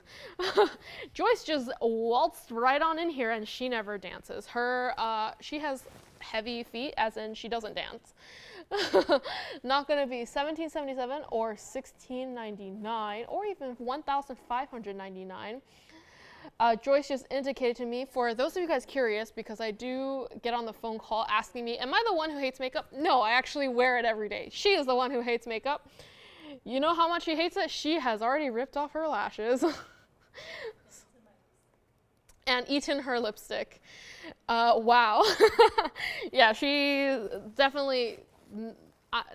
Joyce just waltzed right on in here and she never dances. She has heavy feet, as in she doesn't dance. Not going to be 1777 or 1699 or even 1599. Joyce just indicated to me, for those of you guys curious, because I do get on the phone call asking me, am I the one who hates makeup? No, I actually wear it every day. She is the one who hates makeup. You know how much she hates it? She has already ripped off her lashes and eaten her lipstick. Wow. Yeah, she definitely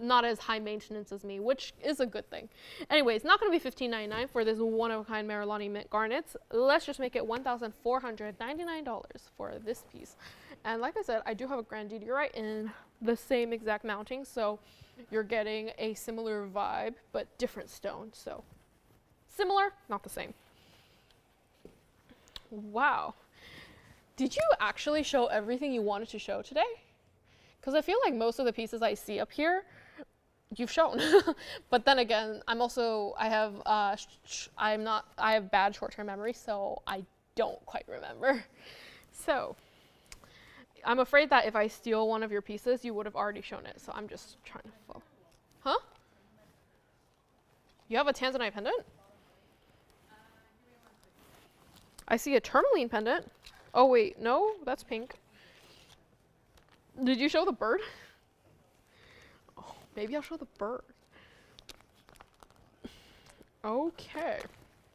not as high maintenance as me, which is a good thing. Anyways, not going to be $15.99 for this one-of-a-kind Marilani mint garnets. Let's just make it $1,499 for this piece. And like I said, I do have a grandidierite in the same exact mounting, so you're getting a similar vibe, but different stone. So similar, not the same. Wow. Did you actually show everything you wanted to show today? Because I feel like most of the pieces I see up here, you've shown. But then again, I have bad short-term memory, so I don't quite remember. So I'm afraid that if I steal one of your pieces, you would have already shown it. So I'm just trying to follow. Huh? You have a Tanzanite pendant? I see a tourmaline pendant. Oh wait, no, that's pink. Did you show the bird? Oh, maybe I'll show the bird. Okay.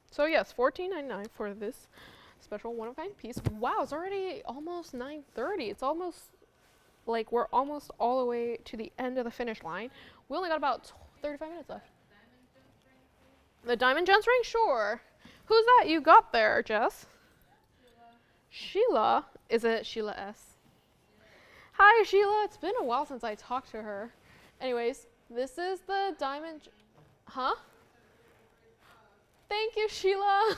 So yes, $14.99 for this special one-of-a-kind piece. Wow, it's already almost 9:30. It's almost like we're almost all the way to the end of the finish line. We only got about 35 minutes left. The diamond gems ring? Sure. Who's that you got there, Jess? Sheila. Is it Sheila S? Hi, Sheila. It's been a while since I talked to her. Anyways, this is the diamond. Huh? Thank you, Sheila.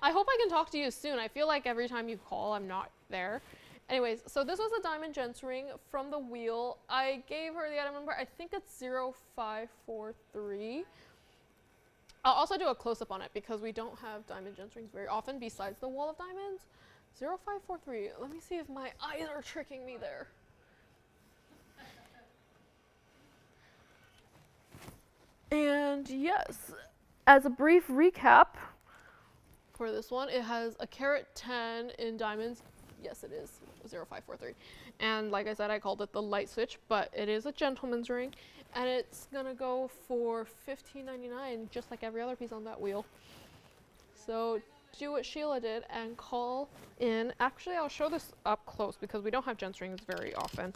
I hope I can talk to you soon. I feel like every time you call, I'm not there. Anyways, so this was a diamond gents ring from the wheel. I gave her the item number. I think it's 0543. I'll also do a close-up on it because we don't have diamond gents rings very often besides the wall of diamonds. 0543. Let me see if my eyes are tricking me there. And yes, as a brief recap for this one, it has a carat 10 in diamonds. Yes, it is 0543. And like I said, I called it the light switch, but it is a gentleman's ring. And it's gonna go for $15.99, just like every other piece on that wheel. So do what Sheila did and call in. Actually, I'll show this up close because we don't have gents rings very often.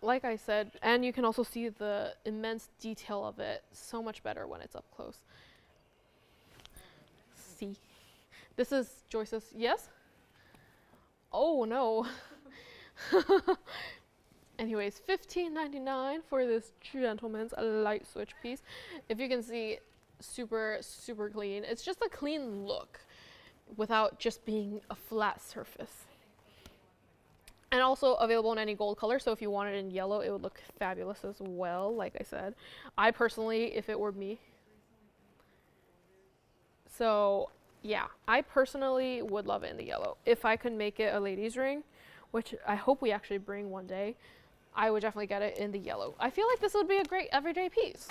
Like I said, and you can also see the immense detail of it so much better when it's up close. See, this is Joyce's. Yes? Oh no. Anyways, $15.99 for this gentleman's light switch piece. If you can see, super clean. It's just a clean look without just being a flat surface. And also available in any gold color, so if you want it in yellow, it would look fabulous as well, like I said. I personally, if it were me. So, yeah, I personally would love it in the yellow. If I could make it a ladies' ring, which I hope we actually bring one day, I would definitely get it in the yellow. I feel like this would be a great everyday piece.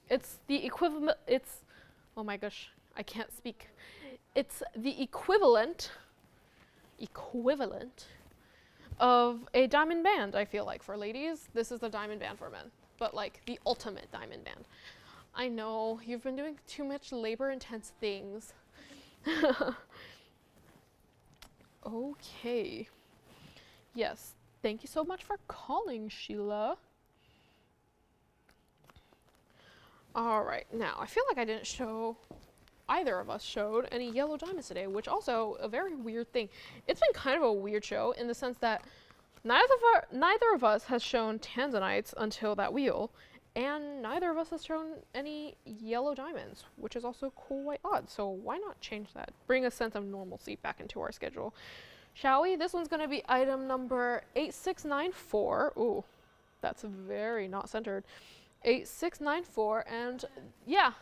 It's the equivalent, oh my gosh, I can't speak. It's the equivalent of a diamond band, I feel like. For ladies, this is the diamond band for men, but like the ultimate diamond band. I know, you've been doing too much labor-intense things. Okay. Yes, thank you so much for calling, Sheila. All right, now, I feel like I didn't show, either of us showed any yellow diamonds today, which also a very weird thing. It's been kind of a weird show in the sense that neither of us has shown Tanzanites until that wheel, and neither of us has shown any yellow diamonds, which is also quite odd. So why not change that? Bring a sense of normalcy back into our schedule. Shall we? This one's gonna be item number 8694. Ooh, that's very not centered. 8694, and yeah.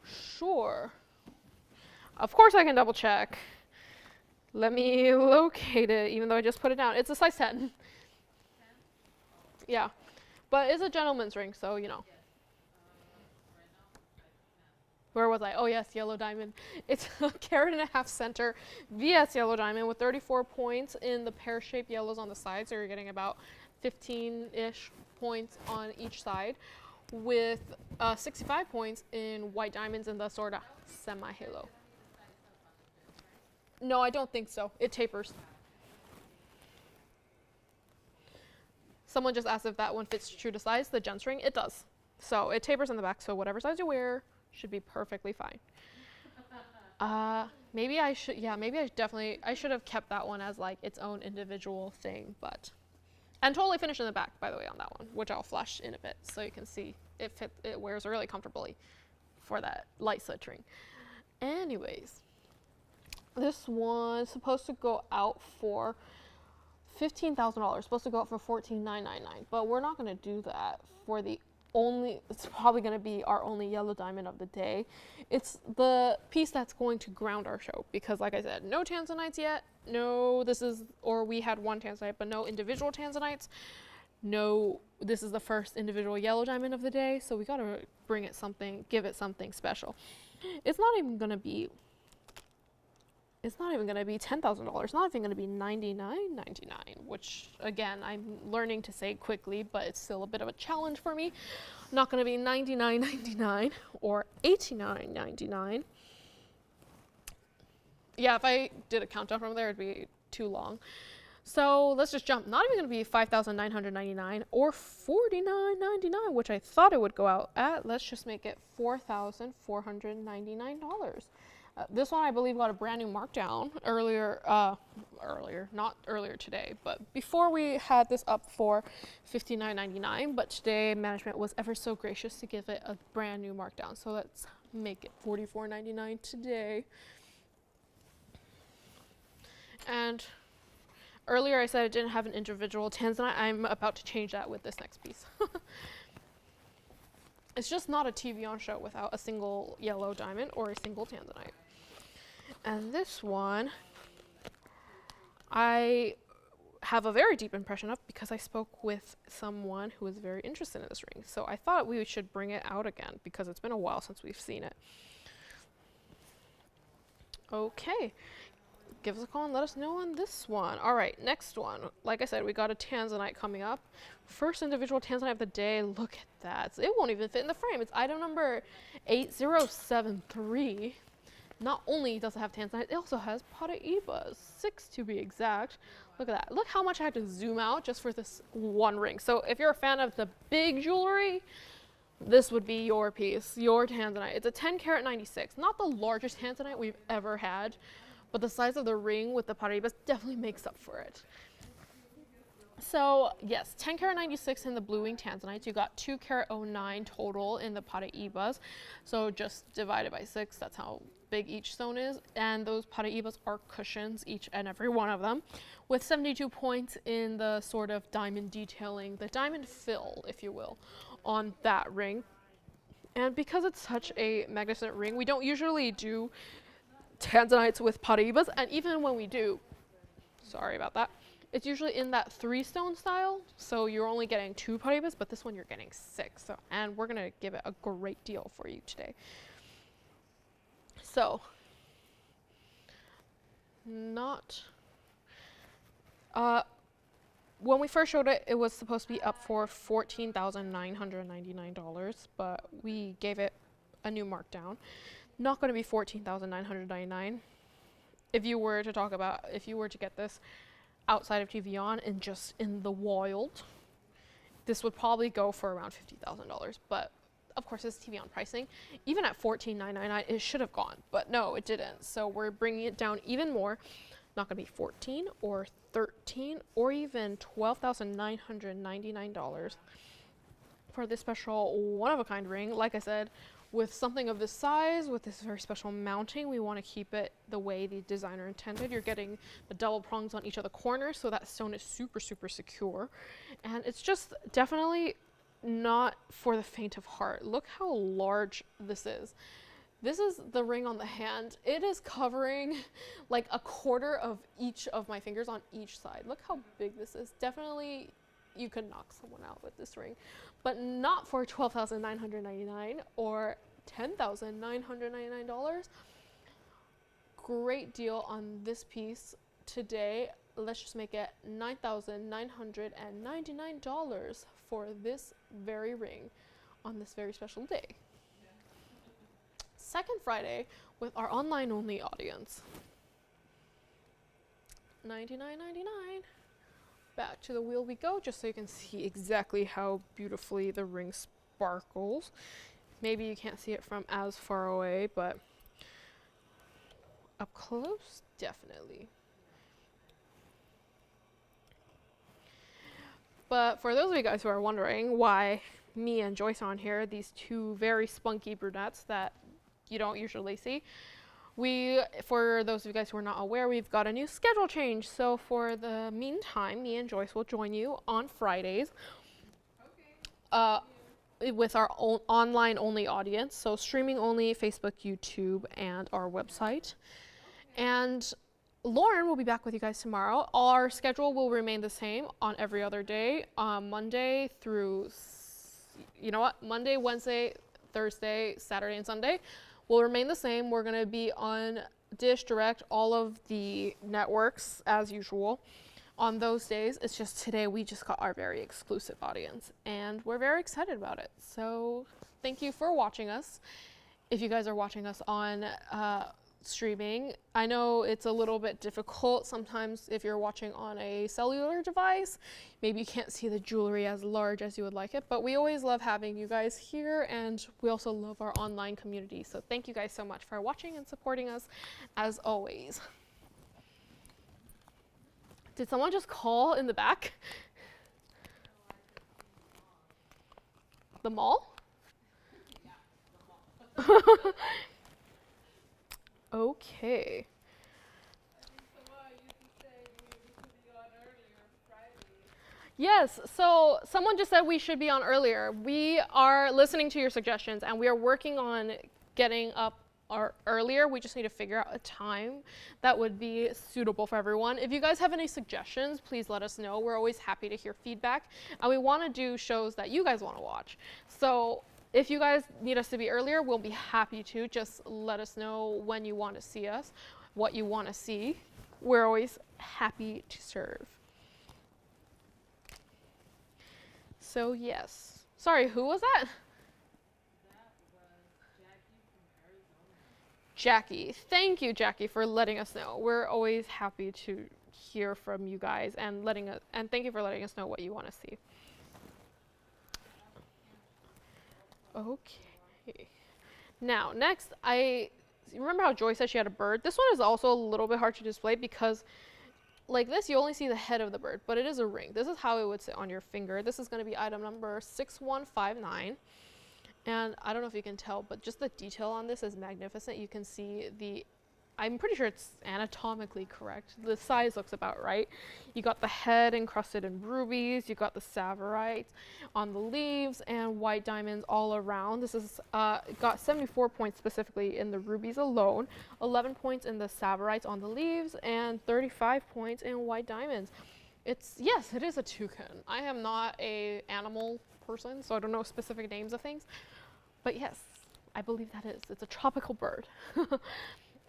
Sure. Of course I can double check. Let me locate it, even though I just put it down. It's a size 10. Yeah, but it's a gentleman's ring, so you know. Where was I? Oh yes, yellow diamond. It's a carat and a half center VS yellow diamond with 34 points in the pear-shaped yellows on the side, so you're getting about 15-ish points on each side, with 65 points in white diamonds in the sort of semi-halo. No, I don't think so. It tapers. Someone just asked if that one fits true to size, the gents ring. It does. So it tapers in the back, so whatever size you wear should be perfectly fine. Maybe I should, yeah, maybe I should have kept that one as like its own individual thing, but. And totally finished in the back, by the way, on that one, which I'll flash in a bit so you can see it wears really comfortably for that light switch ring. Anyways, this one's supposed to go out for $15,000, supposed to go out for $14,999, but we're not going to do that for the only, it's probably going to be our only yellow diamond of the day. It's the piece that's going to ground our show because, like I said, no Tanzanites yet. No, this is, or we had one Tanzanite, but no individual Tanzanites. No, this is the first individual yellow diamond of the day, so we got to bring it something, give it something special. It's not even going to be $10,000. It's not even going to be $99.99, which again, I'm learning to say quickly, but it's still a bit of a challenge for me. Not going to be $99.99 or $89.99. Yeah, if I did a countdown from there, it'd be too long. So let's just jump. Not even going to be $5,999 or $49.99, which I thought it would go out at. Let's just make it $4,499. This one I believe got a brand new markdown earlier, not earlier today, but before we had this up for $59.99, but today management was ever so gracious to give it a brand new markdown. So let's make it $44.99 today. And earlier I said it didn't have an individual Tanzanite. I'm about to change that with this next piece. It's just not a TVON show without a single yellow diamond or a single Tanzanite. And this one, I have a very deep impression of because I spoke with someone who was very interested in this ring. So I thought we should bring it out again because it's been a while since we've seen it. Okay, give us a call and let us know on this one. All right, next one. Like I said, we got a Tanzanite coming up. First individual Tanzanite of the day. Look at that. It won't even fit in the frame. It's item number 8073. Not only does it have Tanzanite, it also has Paraiba, 6 to be exact. Look at that. Look how much I had to zoom out just for this one ring. So if you're a fan of the big jewelry, this would be your piece, your Tanzanite. It's a 10 karat 96, not the largest Tanzanite we've ever had, but the size of the ring with the Paraiba definitely makes up for it. So yes, 10 karat 96 in the blue wing Tanzanites. You got 2 karat 09 total in the Paraibas. So just divided by 6, that's how big each stone is. And those Paraibas are cushions, each and every one of them, with 72 points in the sort of diamond detailing, the diamond fill, if you will, on that ring. And because it's such a magnificent ring, we don't usually do Tanzanites with Paraibas, and even when we do, sorry about that, it's usually in that 3-stone style, so you're only getting 2 Paraibas, but this one you're getting 6. So, and we're gonna give it a great deal for you today. So, when we first showed it, it was supposed to be up for $14,999, but we gave it a new markdown. Not going to be $14,999. If you were to get this outside of TVON and just in the wild, this would probably go for around $50,000. But of course, it's TVON pricing. Even at $14,999, it should have gone, but no, it didn't. So we're bringing it down even more. Not going to be $14 or $13 or even $12,999 for this special one-of-a-kind ring. Like I said, with something of this size, with this very special mounting, we want to keep it the way the designer intended. You're getting the double prongs on each of the corners, so that stone is super, super secure. And it's just definitely not for the faint of heart. Look how large this is. This is the ring on the hand. It is covering like a quarter of each of my fingers on each side. Look how big this is. Definitely you could knock someone out with this ring, but not for $12,999 or $10,999. Great deal on this piece today. Let's just make it $9,999 for this very ring on this very special day. Second Friday with our online only audience. $99.99. Back to the wheel we go, just so you can see exactly how beautifully the ring sparkles. Maybe you can't see it from as far away, but up close, definitely. But for those of you guys who are wondering why me and Joyce are on here, these two very spunky brunettes that you don't usually see, for those of you guys who are not aware, we've got a new schedule change. So for the meantime, me and Joyce will join you on Fridays with our own online only audience. So streaming only, Facebook, YouTube, and our website. And Lauren will be back with you guys tomorrow. Our schedule will remain the same on every other day, Monday through, Monday, Wednesday, Thursday, Saturday, and Sunday will remain the same. We're going to be on Dish, Direct, all of the networks as usual on those days. It's just today we just got our very exclusive audience, and we're very excited about it. So thank you for watching us. If you guys are watching us on streaming. I know it's a little bit difficult sometimes if you're watching on a cellular device. Maybe you can't see the jewelry as large as you would like it, but we always love having you guys here, and we also love our online community. So thank you guys so much for watching and supporting us as always. Did someone just call in the back? The mall? Yeah, the mall. Okay. Yes, so someone just said we should be on earlier. We are listening to your suggestions and we are working on getting up earlier. We just need to figure out a time that would be suitable for everyone. If you guys have any suggestions, please let us know. We're always happy to hear feedback, and we want to do shows that you guys want to watch. So if you guys need us to be earlier, we'll be happy to. Just let us know when you want to see us, what you want to see. We're always happy to serve. So yes. Sorry, who was that? Jackie. Thank you, Jackie, for letting us know. We're always happy to hear from you guys and thank you for letting us know what you want to see. Okay. Now, next, remember how Joy said she had a bird? This one is also a little bit hard to display because like this, you only see the head of the bird, but it is a ring. This is how it would sit on your finger. This is going to be item number 6159. And I don't know if you can tell, but just the detail on this is magnificent. You can see I'm pretty sure it's anatomically correct. The size looks about right. You got the head encrusted in rubies. You got the sapphire on the leaves and white diamonds all around. This is got 74 points specifically in the rubies alone, 11 points in the sapphire on the leaves, and 35 points in white diamonds. Yes, it is a toucan. I am not a animal person, so I don't know specific names of things. But yes, I believe that is. It's a tropical bird.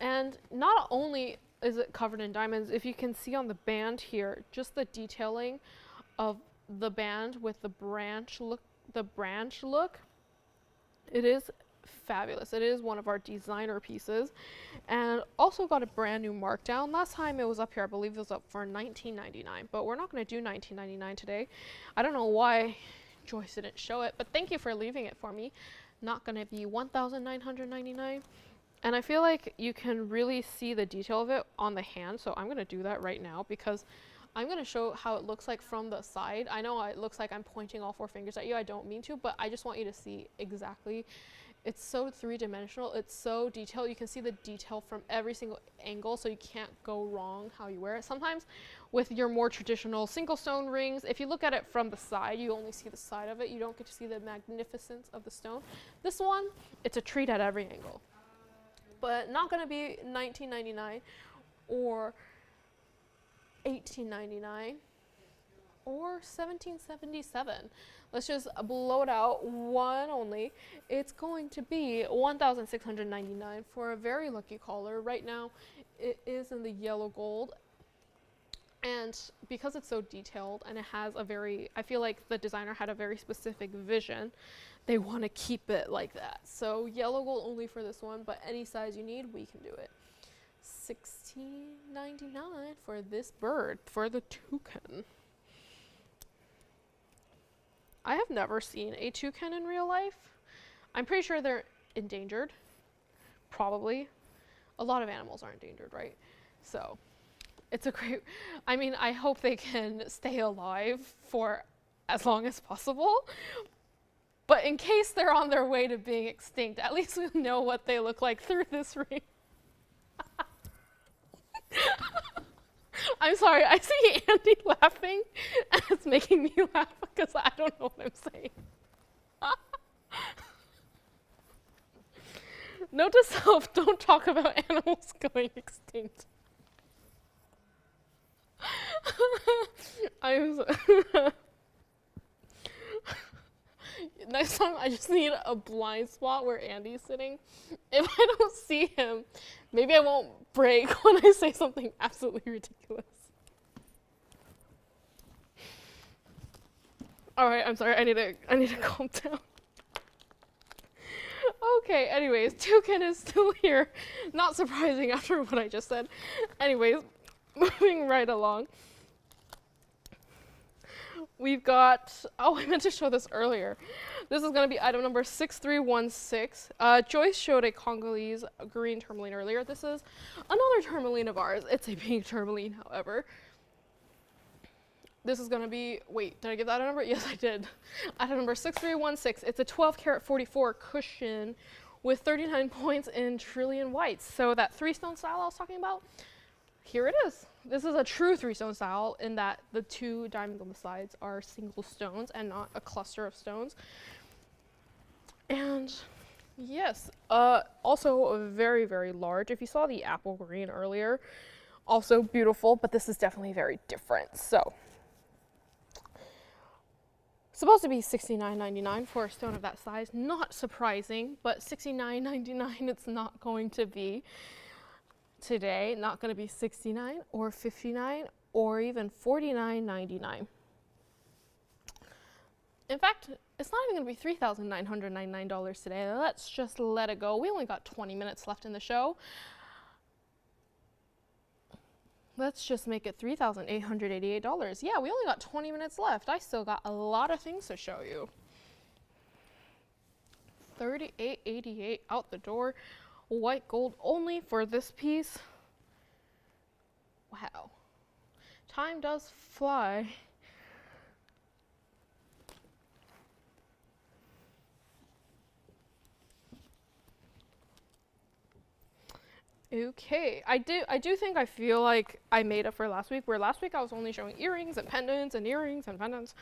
And not only is it covered in diamonds, if you can see on the band here, just the detailing of the band with the branch look, it is fabulous. It is one of our designer pieces, and also got a brand new markdown. Last time it was up here, I believe it was up for $19.99, but we're not going to do $19.99 today. I don't know why Joyce didn't show it, but thank you for leaving it for me. Not going to be $1,999. And I feel like you can really see the detail of it on the hand, so I'm going to do that right now because I'm going to show how it looks like from the side. I know it looks like I'm pointing all 4 fingers at you. I don't mean to, but I just want you to see exactly. It's so three-dimensional. It's so detailed. You can see the detail from every single angle, so you can't go wrong how you wear it. Sometimes with your more traditional single stone rings, if you look at it from the side, you only see the side of it. You don't get to see the magnificence of the stone. This one, it's a treat at every angle. But not going to be $19.99 or $18.99 or $17.77. Let's just blow it out, one only. It's going to be $1,699 for a very lucky caller. Right now, it is in the yellow gold. And because it's so detailed and it has I feel like the designer had a very specific vision. They want to keep it like that. So yellow gold only for this one, but any size you need, we can do it. $16.99 for this bird, for the toucan. I have never seen a toucan in real life. I'm pretty sure they're endangered. Probably. A lot of animals are endangered, right? So it's a great, I hope they can stay alive for as long as possible. But in case they're on their way to being extinct, at least we'll know what they look like through this ring. I'm sorry, I see Andy laughing, and it's making me laugh because I don't know what I'm saying. Note to self, don't talk about animals going extinct. Next time, I just need a blind spot where Andy's sitting. If I don't see him, maybe I won't break when I say something absolutely ridiculous. All right, I'm sorry. I need to calm down. Okay, anyways, Toucan is still here. Not surprising after what I just said. Anyways, moving right along. We've got, oh, I meant to show this earlier. This is going to be item number 6316. Joyce showed a Congolese green tourmaline earlier. This is another tourmaline of ours. It's a pink tourmaline, however. This is going to be, wait, did I give that a number? Yes, I did. Item number 6316. It's a 12 karat 44 cushion with 39 points in trillion whites. So that 3-stone style I was talking about, here it is. This is a true 3-stone style in that the 2 diamonds on the sides are single stones and not a cluster of stones. And yes, also very, very large. If you saw the apple green earlier, also beautiful, but this is definitely very different. So, supposed to be $69.99 for a stone of that size. Not surprising, but $69.99 it's not going to be. Today, not going to be $69 or $59 or even $49.99. In fact, it's not even going to be $3,999 today. Let's just let it go. We only got 20 minutes left in the show. Let's just make it $3,888. Yeah, we only got 20 minutes left. I still got a lot of things to show you. $38.88 out the door. White gold only for this piece. Wow. Time does fly. Okay, I do think I feel like I made up for last week, where last week I was only showing earrings and pendants and earrings and pendants.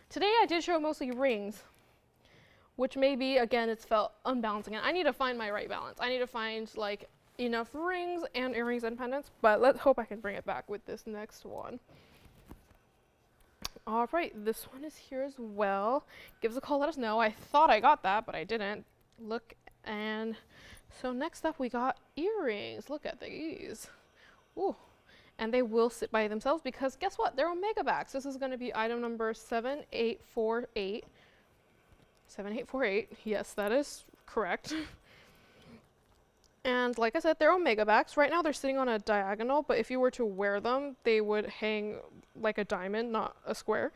Today I did show mostly rings, which maybe, again, it's felt unbalancing. And I need to find my right balance. I need to find, like, enough rings and earrings and pendants, but let's hope I can bring it back with this next one. All right, this one is here as well. Give us a call, let us know. I thought I got that, but I didn't. Look, and so next up we got earrings. Look at these. Ooh. And they will sit by themselves because guess what? They're omega backs. This is going to be item number 7848. 7848, yes, that is correct. And like I said, they're omega backs. Right now they're sitting on a diagonal, but if you were to wear them, they would hang like a diamond, not a square.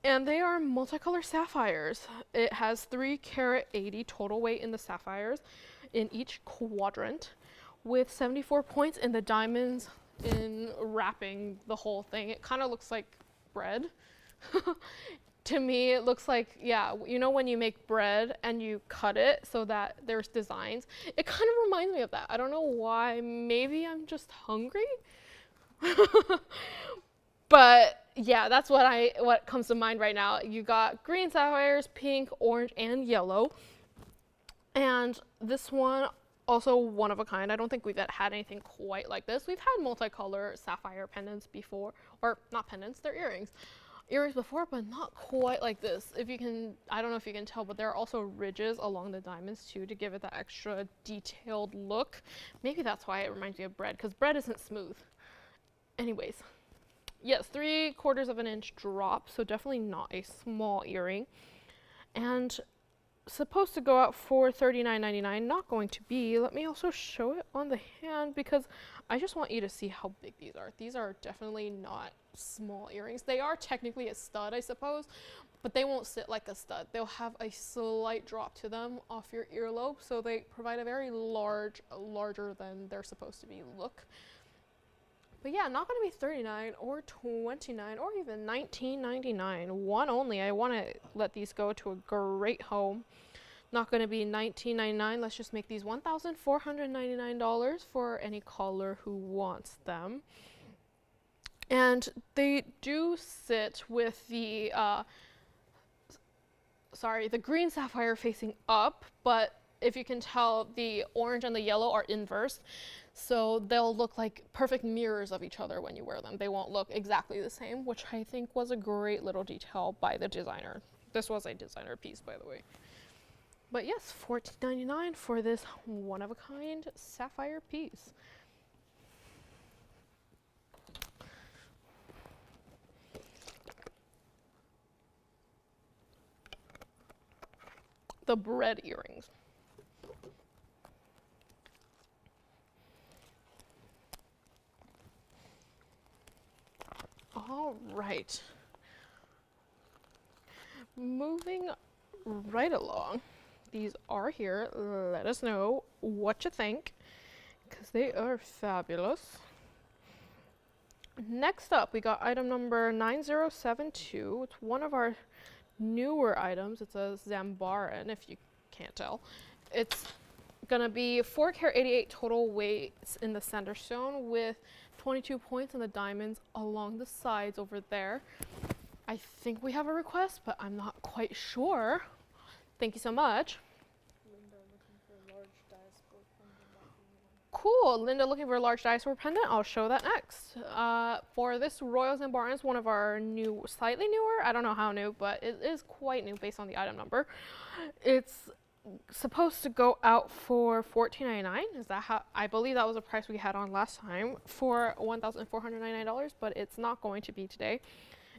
And they are multicolor sapphires. It has 3 karat 80 total weight in the sapphires in each quadrant, with 74 points in the diamonds in wrapping the whole thing. It kind of looks like bread. To me, it looks like, yeah, you know when you make bread and you cut it so that there's designs? It kind of reminds me of that. I don't know why. Maybe I'm just hungry? But yeah, that's what comes to mind right now. You got green sapphires, pink, orange, and yellow. And this one, also one of a kind. I don't think we've had anything quite like this. We've had multicolor sapphire pendants before, or not pendants, they're earrings before, but not quite like this. If you can, I don't know if you can tell, but there are also ridges along the diamonds too to give it that extra detailed look. Maybe that's why it reminds me of bread, because bread isn't smooth. Anyways, yes, 3/4 of an inch drop, so definitely not a small earring. And supposed to go out for $39.99, not going to be. Let me also show it on the hand because I just want you to see how big these are. These are definitely not small earrings. They are technically a stud, I suppose, but they won't sit like a stud. They'll have a slight drop to them off your earlobe, so they provide a very larger than they're supposed to be look. But yeah, not going to be $39 or $29 or even $19.99. One only. I want to let these go to a great home. Not going to be $19.99. Let's just make these $1,499 for any caller who wants them. And they do sit with the the green sapphire facing up, but if you can tell, the orange and the yellow are inverse. So they'll look like perfect mirrors of each other when you wear them. They won't look exactly the same, which I think was a great little detail by the designer. This was a designer piece, by the way. But yes, $14.99 for this one-of-a-kind sapphire piece. The bread earrings. All right. Moving right along. These are here. Let us know what you think, because they are fabulous. Next up, we got item number 9072. It's one of our newer items. It's a zambar, and if you can't tell, it's gonna be 4 karat 88 total weights in the center stone with 22 points in the diamonds along the sides over there. I think we have a request, but I'm not quite sure. Thank you so much. Linda looking for a large Diaspore pendant. Cool. Linda looking for a large Diaspore pendant. I'll show that next. For this Royal Zambar, is one of our new, slightly newer. I don't know how new, but it is quite new based on the item number. It's supposed to go out for $14.99. Is that how? I believe that was the price we had on last time for $1,499, but it's not going to be today.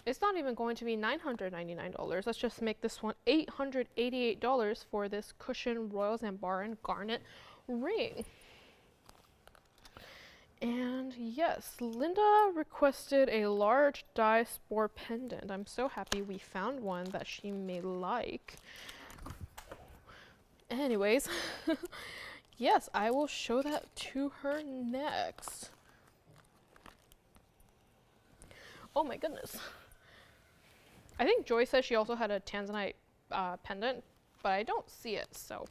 It's not even going to be $999. Let's just make this one $888 for this cushion Royal Zambar and garnet ring. And yes, Linda requested a large Diaspore pendant. I'm so happy we found one that she may like. Anyways, yes, I will show that to her next. Oh my goodness. I think Joy says she also had a Tanzanite pendant, but I don't see it, so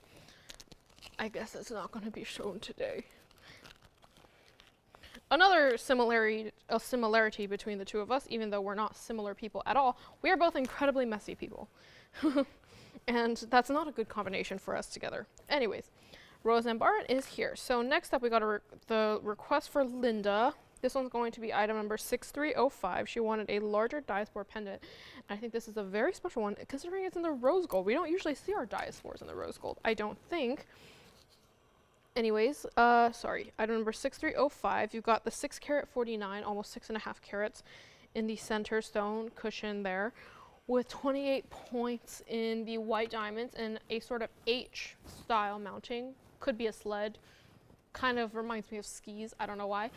I guess it's not going to be shown today. Another similarity between the two of us, even though we're not similar people at all, we are both incredibly messy people. And that's not a good combination for us together. Anyways, Rose Zambar is here. So next up we got the request for Linda. This one's going to be item number 6305. She wanted a larger Diaspore pendant. And I think this is a very special one, considering it's in the rose gold. We don't usually see our Diaspores in the rose gold, I don't think. Anyways, sorry, item number 6305. You've got the 6 karat 49, almost 6.5 carats in the center stone cushion there, with 28 points in the white diamonds and a sort of H style mounting. Could be a sled. Kind of reminds me of skis. I don't know why.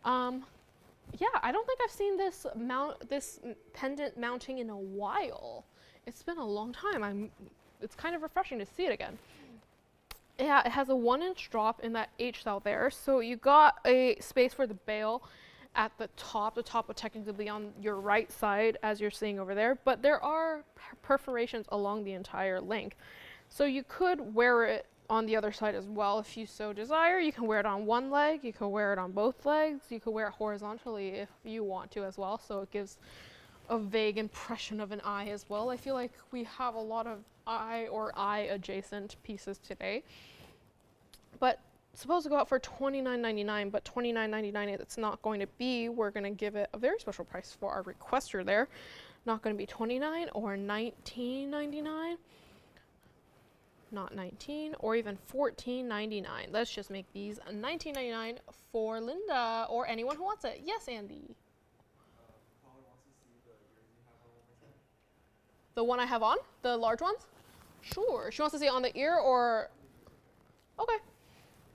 Yeah, I don't think I've seen this pendant mounting in a while. It's been a long time. It's kind of refreshing to see it again. Yeah, it has a 1-inch drop in that H style there. So you got a space for the bail at the top. The top would technically be on your right side, as you're seeing over there, but there are perforations along the entire length. So you could wear it on the other side as well if you so desire. You can wear it on one leg, you can wear it on both legs, you can wear it horizontally if you want to as well, so it gives a vague impression of an eye as well. I feel like we have a lot of eye or eye adjacent pieces today. But it's supposed to go out for $29.99, but $29.99 it's not going to be. We're going to give it a very special price for our requester there. Not going to be $29 or $19.99. Not $19 or even $14.99. Let's just make these $19.99 for Linda or anyone who wants it. Yes, Andy. The one I have on? The large ones? Sure. She wants to see it on the ear or... Okay.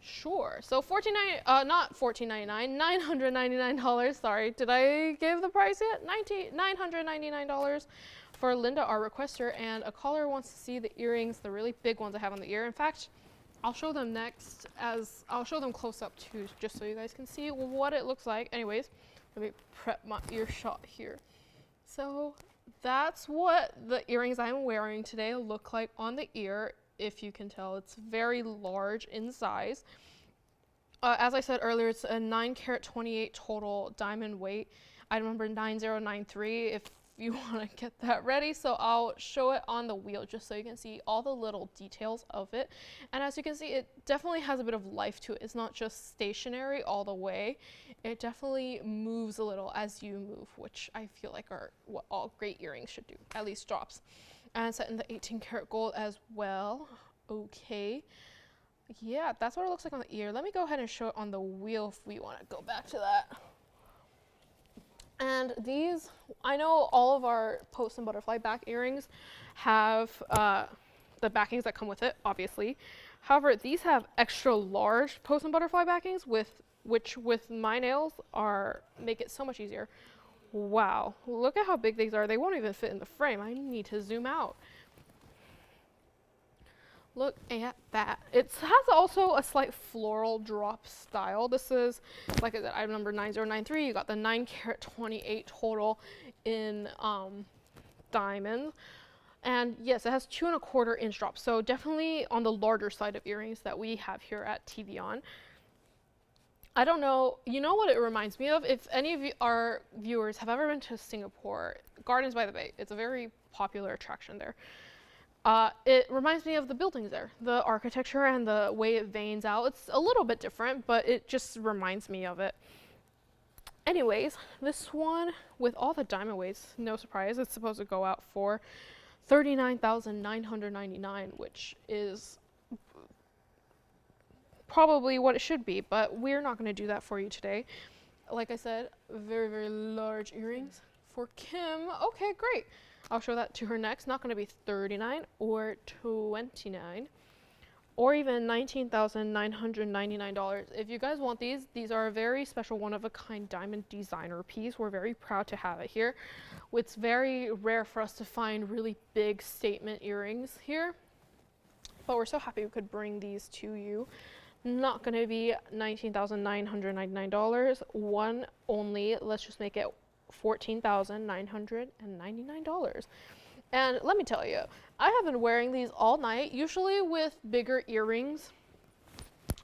Sure. So not $14.99, $999. Sorry, did I give the price yet? $999 for Linda, our requester, and a caller wants to see the earrings, the really big ones I have on the ear. In fact, I'll show them next, as I'll show them close up too, just so you guys can see what it looks like. Anyways, let me prep my ear shot here. So that's what the earrings I'm wearing today look like on the ear. If you can tell, it's very large in size. As I said earlier, it's a 9 karat 28 total diamond weight. Item number 9093 if you want to get that ready. So I'll show it on the wheel just so you can see all the little details of it. And as you can see, it definitely has a bit of life to it. It's not just stationary all the way. It definitely moves a little as you move, which I feel like are what all great earrings should do, at least drops. And set in the 18 karat gold as well. Okay. Yeah, that's what it looks like on the ear. Let me go ahead and show it on the wheel if we want to go back to that. And these, I know all of our post and butterfly back earrings have the backings that come with it, obviously. However, these have extra large post and butterfly backings, which with my nails make it so much easier. Wow, look at how big these are. They won't even fit in the frame. I need to zoom out. Look at that. It has also a slight floral drop style. This is, like I said, item number 9093. You got the 9 carat 28 total in diamonds. And yes, it has 2¼ inch drop. So definitely on the larger side of earrings that we have here at TVON. I don't know, you know what it reminds me of? If any of our viewers have ever been to Singapore, Gardens by the Bay, it's a very popular attraction there. It reminds me of the buildings there, the architecture and the way it veins out. It's a little bit different, but it just reminds me of it. Anyways, this one with all the diamond weights, no surprise, it's supposed to go out for $39,999, which is probably what it should be, but we're not going to do that for you today. Like I said, very, very large earrings for Kim. Okay, great. I'll show that to her next. Not going to be $39 or $29 or even $19,999. If you guys want these are a very special one-of-a-kind diamond designer piece. We're very proud to have it here. It's very rare for us to find really big statement earrings here, but we're so happy we could bring these to you. Not going to be $19,999. One only. Let's just make it $14,999. And let me tell you, I have been wearing these all night. Usually with bigger earrings,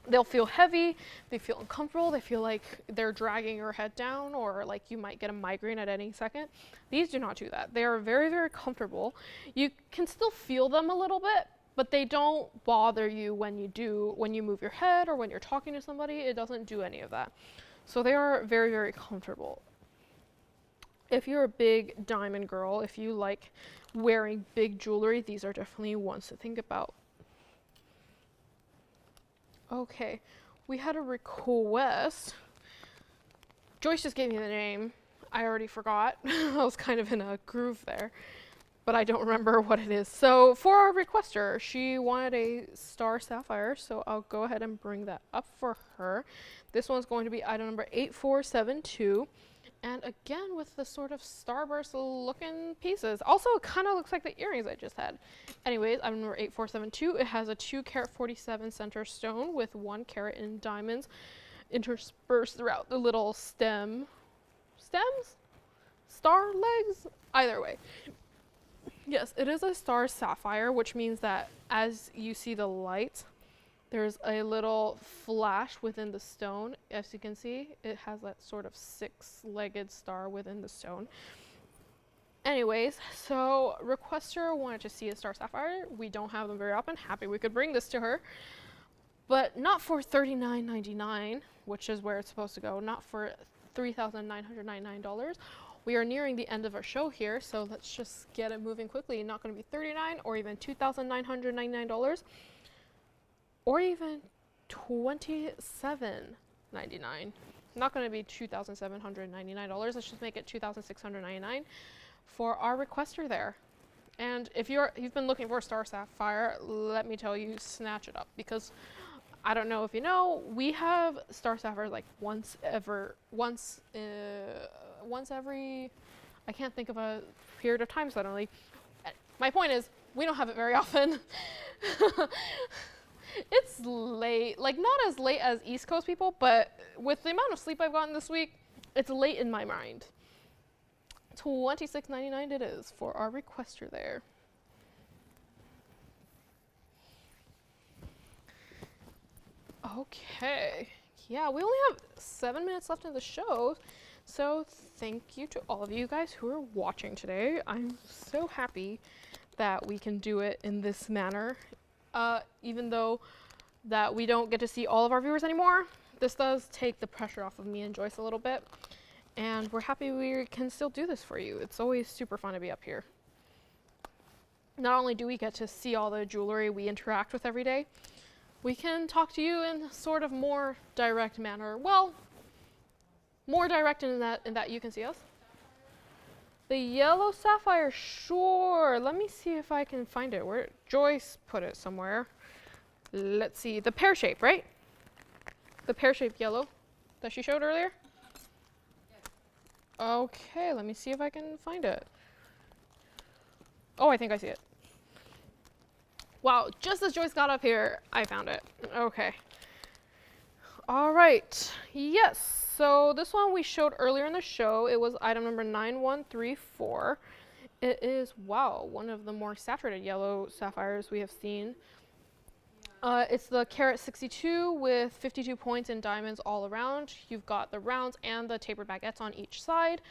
they'll feel heavy, they feel uncomfortable, they feel like they're dragging your head down, or like you might get a migraine at any second. These do not do that. They are very, very comfortable. You can still feel them a little bit, but they don't bother you when you move your head or when you're talking to somebody. It doesn't do any of that. So they are very, very comfortable. If you're a big diamond girl, if you like wearing big jewelry, these are definitely ones to think about. Okay, we had a request. Joyce just gave me the name. I already forgot. I was kind of in a groove there, but I don't remember what it is. So for our requester, she wanted a star sapphire, so I'll go ahead and bring that up for her. This one's going to be item number 8472. And again, with the sort of starburst looking pieces. Also, it kind of looks like the earrings I just had. Anyways, item number 8472. It has a 2 carat 47 center stone with 1 carat in diamonds interspersed throughout the little stems? Star legs? Either way. Yes, it is a star sapphire, which means that as you see the light, there's a little flash within the stone. As you can see, it has that sort of 6-legged star within the stone. Anyways, so requester wanted to see a star sapphire. We don't have them very often. Happy we could bring this to her, but not for $39.99, which is where it's supposed to go. Not for $3,999. We are nearing the end of our show here, so let's just get it moving quickly. Not going to be $39 or even $2,999. Or even $27.99. Not going to be $2,799. Let's just make it $2,699 for our requester there. And if you've been looking for a star sapphire, let me tell you, snatch it up, because I don't know if you know, we have star sapphire like once every, I can't think of a period of time suddenly. My point is, we don't have it very often. It's late, like not as late as East Coast people, but with the amount of sleep I've gotten this week, it's late in my mind. $26.99 it is for our requester there. Okay, yeah, we only have 7 minutes left in the show, so thank you to all of you guys who are watching today. I'm so happy that we can do it in this manner. Even though that we don't get to see all of our viewers anymore, this does take the pressure off of me and Joyce a little bit, and we're happy we can still do this for you. It's always super fun to be up here. Not only do we get to see all the jewelry we interact with every day, we can talk to you in sort of more direct manner. Well, more direct in that you can see us. The yellow sapphire, sure. Let me see if I can find it. Where Joyce put it somewhere. Let's see. The pear shape, right? The pear shaped yellow that she showed earlier. Okay, let me see if I can find it. Oh, I think I see it. Wow, just as Joyce got up here, I found it. Okay. All right. Yes. So this one we showed earlier in the show. It was item number 9134. It is, wow, one of the more saturated yellow sapphires we have seen. It's the carat 62 with 52 points in diamonds all around. You've got the rounds and the tapered baguettes on each side.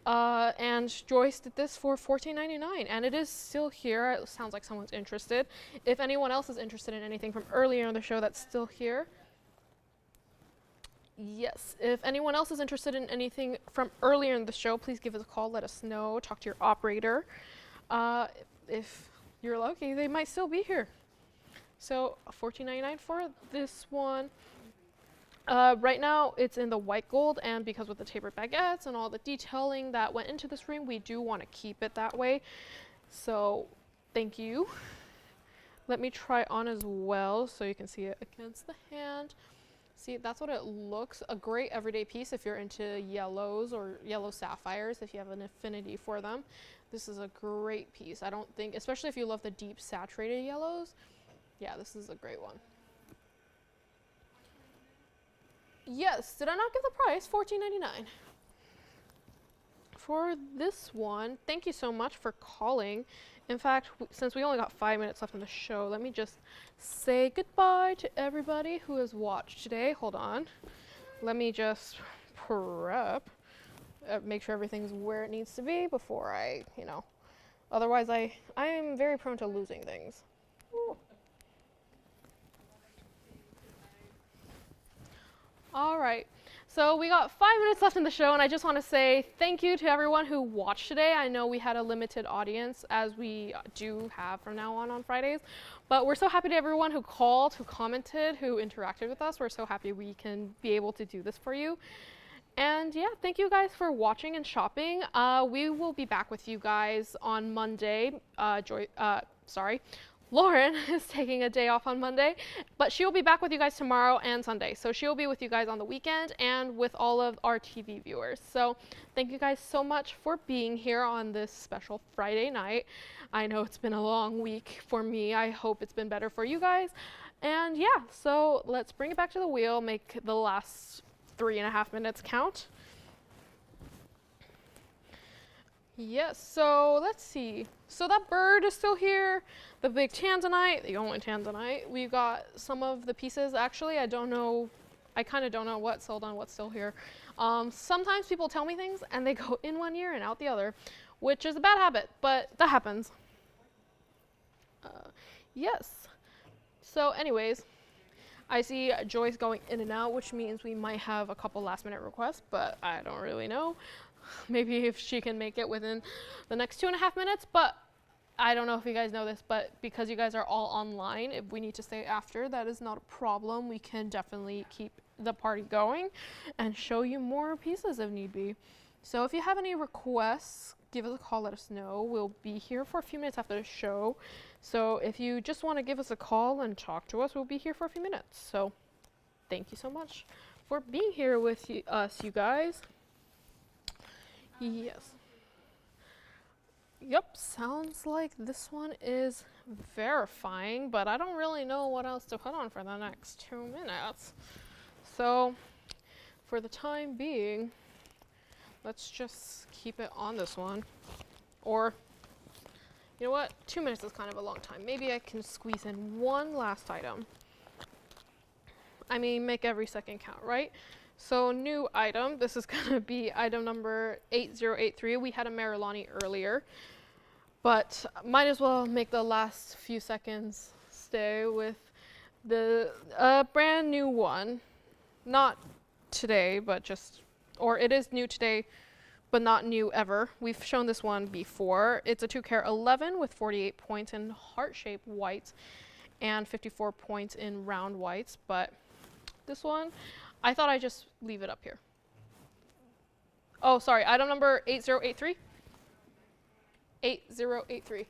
And Joyce did this for $14.99, and it is still here. It sounds like someone's interested. If anyone else is interested in anything from earlier in the show, that's still here. Yes, if anyone else is interested in anything from earlier in the show, please give us a call, let us know, talk to your operator. If you're lucky, they might still be here. So $14.99 for this one. Right now it's in the white gold, and because with the tapered baguettes and all the detailing that went into this ring, we do want to keep it that way. So thank you. Let me try on as well so you can see it against the hand. See, that's what it looks. A great everyday piece if you're into yellows or yellow sapphires, if you have an affinity for them. This is a great piece. I don't think, especially if you love the deep saturated yellows, yeah, this is a great one. Yes, did I not give the price? $14.99. For this one, thank you so much for calling. In fact, since we only got 5 minutes left in the show, let me just say goodbye to everybody who has watched today. Hold on. Let me just prep, make sure everything's where it needs to be before I, otherwise I am very prone to losing things. Ooh. All right. So we got 5 minutes left in the show, and I just want to say thank you to everyone who watched today. I know we had a limited audience, as we do have from now on Fridays, but we're so happy to everyone who called, who commented, who interacted with us. We're so happy we can be able to do this for you. And yeah, thank you guys for watching and shopping. We will be back with you guys on Monday. Lauren is taking a day off on Monday, but she'll be back with you guys tomorrow and Sunday. So she'll be with you guys on the weekend and with all of our TV viewers. So thank you guys so much for being here on this special Friday night. I know it's been a long week for me. I hope it's been better for you guys. And yeah, so let's bring it back to the wheel, make the last 3.5 minutes count. Yes, so let's see. So that bird is still here. The big Tanzanite, the only Tanzanite. We've got some of the pieces. Actually, I kind of don't know what's sold on what's still here. Sometimes people tell me things and they go in one ear and out the other, which is a bad habit, but that happens. Yes. So anyways, I see Joyce going in and out, which means we might have a couple last minute requests, but I don't really know. Maybe if she can make it within the next 2.5 minutes, but I don't know if you guys know this, but because you guys are all online, if we need to stay after, that is not a problem. We can definitely keep the party going and show you more pieces if need be. So if you have any requests, give us a call, let us know. We'll be here for a few minutes after the show. So if you just want to give us a call and talk to us, we'll be here for a few minutes. So thank you so much for being here with us, you guys. Yes. Yep, sounds like this one is verifying, but I don't really know what else to put on for the next 2 minutes. So for the time being, let's just keep it on this one. Or, you know what? 2 minutes is kind of a long time. Maybe I can squeeze in one last item. I mean, make every second count, right? So new item, this is gonna be item number 8083. We had a Marilani earlier, but might as well make the last few seconds stay with the brand new one. Not today, but or it is new today, but not new ever. We've shown this one before. It's a 2 carat 11 with 48 points in heart-shaped whites and 54 points in round whites, but this one, I thought I'd just leave it up here. Oh, sorry, item number 8083? 8083.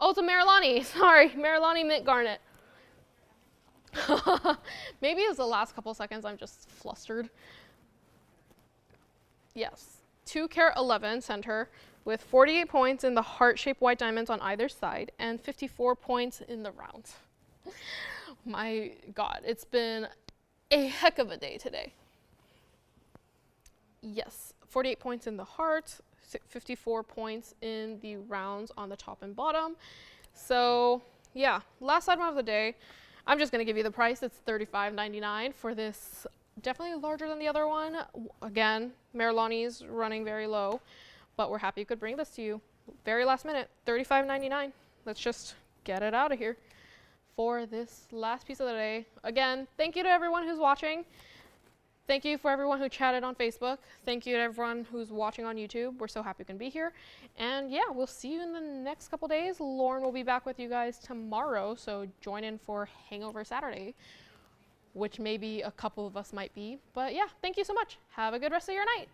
Oh, it's a Marilani, sorry, Marilani mint garnet. Maybe it's the last couple seconds I'm just flustered. Yes. 2 carat 11 center with 48 points in the heart-shaped white diamonds on either side and 54 points in the rounds. My God, it's been a heck of a day today. Yes, 48 points in the heart, 54 points in the rounds on the top and bottom. So yeah, last item of the day. I'm just gonna give you the price. It's $35.99 for this. Definitely larger than the other one. Again, Marilani's running very low, but we're happy we could bring this to you. Very last minute, $35.99. Let's just get it out of here for this last piece of the day. Again, thank you to everyone who's watching. Thank you for everyone who chatted on Facebook. Thank you to everyone who's watching on YouTube. We're so happy you can be here. And yeah, we'll see you in the next couple days. Lauren will be back with you guys tomorrow, so join in for Hangover Saturday, which maybe a couple of us might be. But yeah, thank you so much. Have a good rest of your night.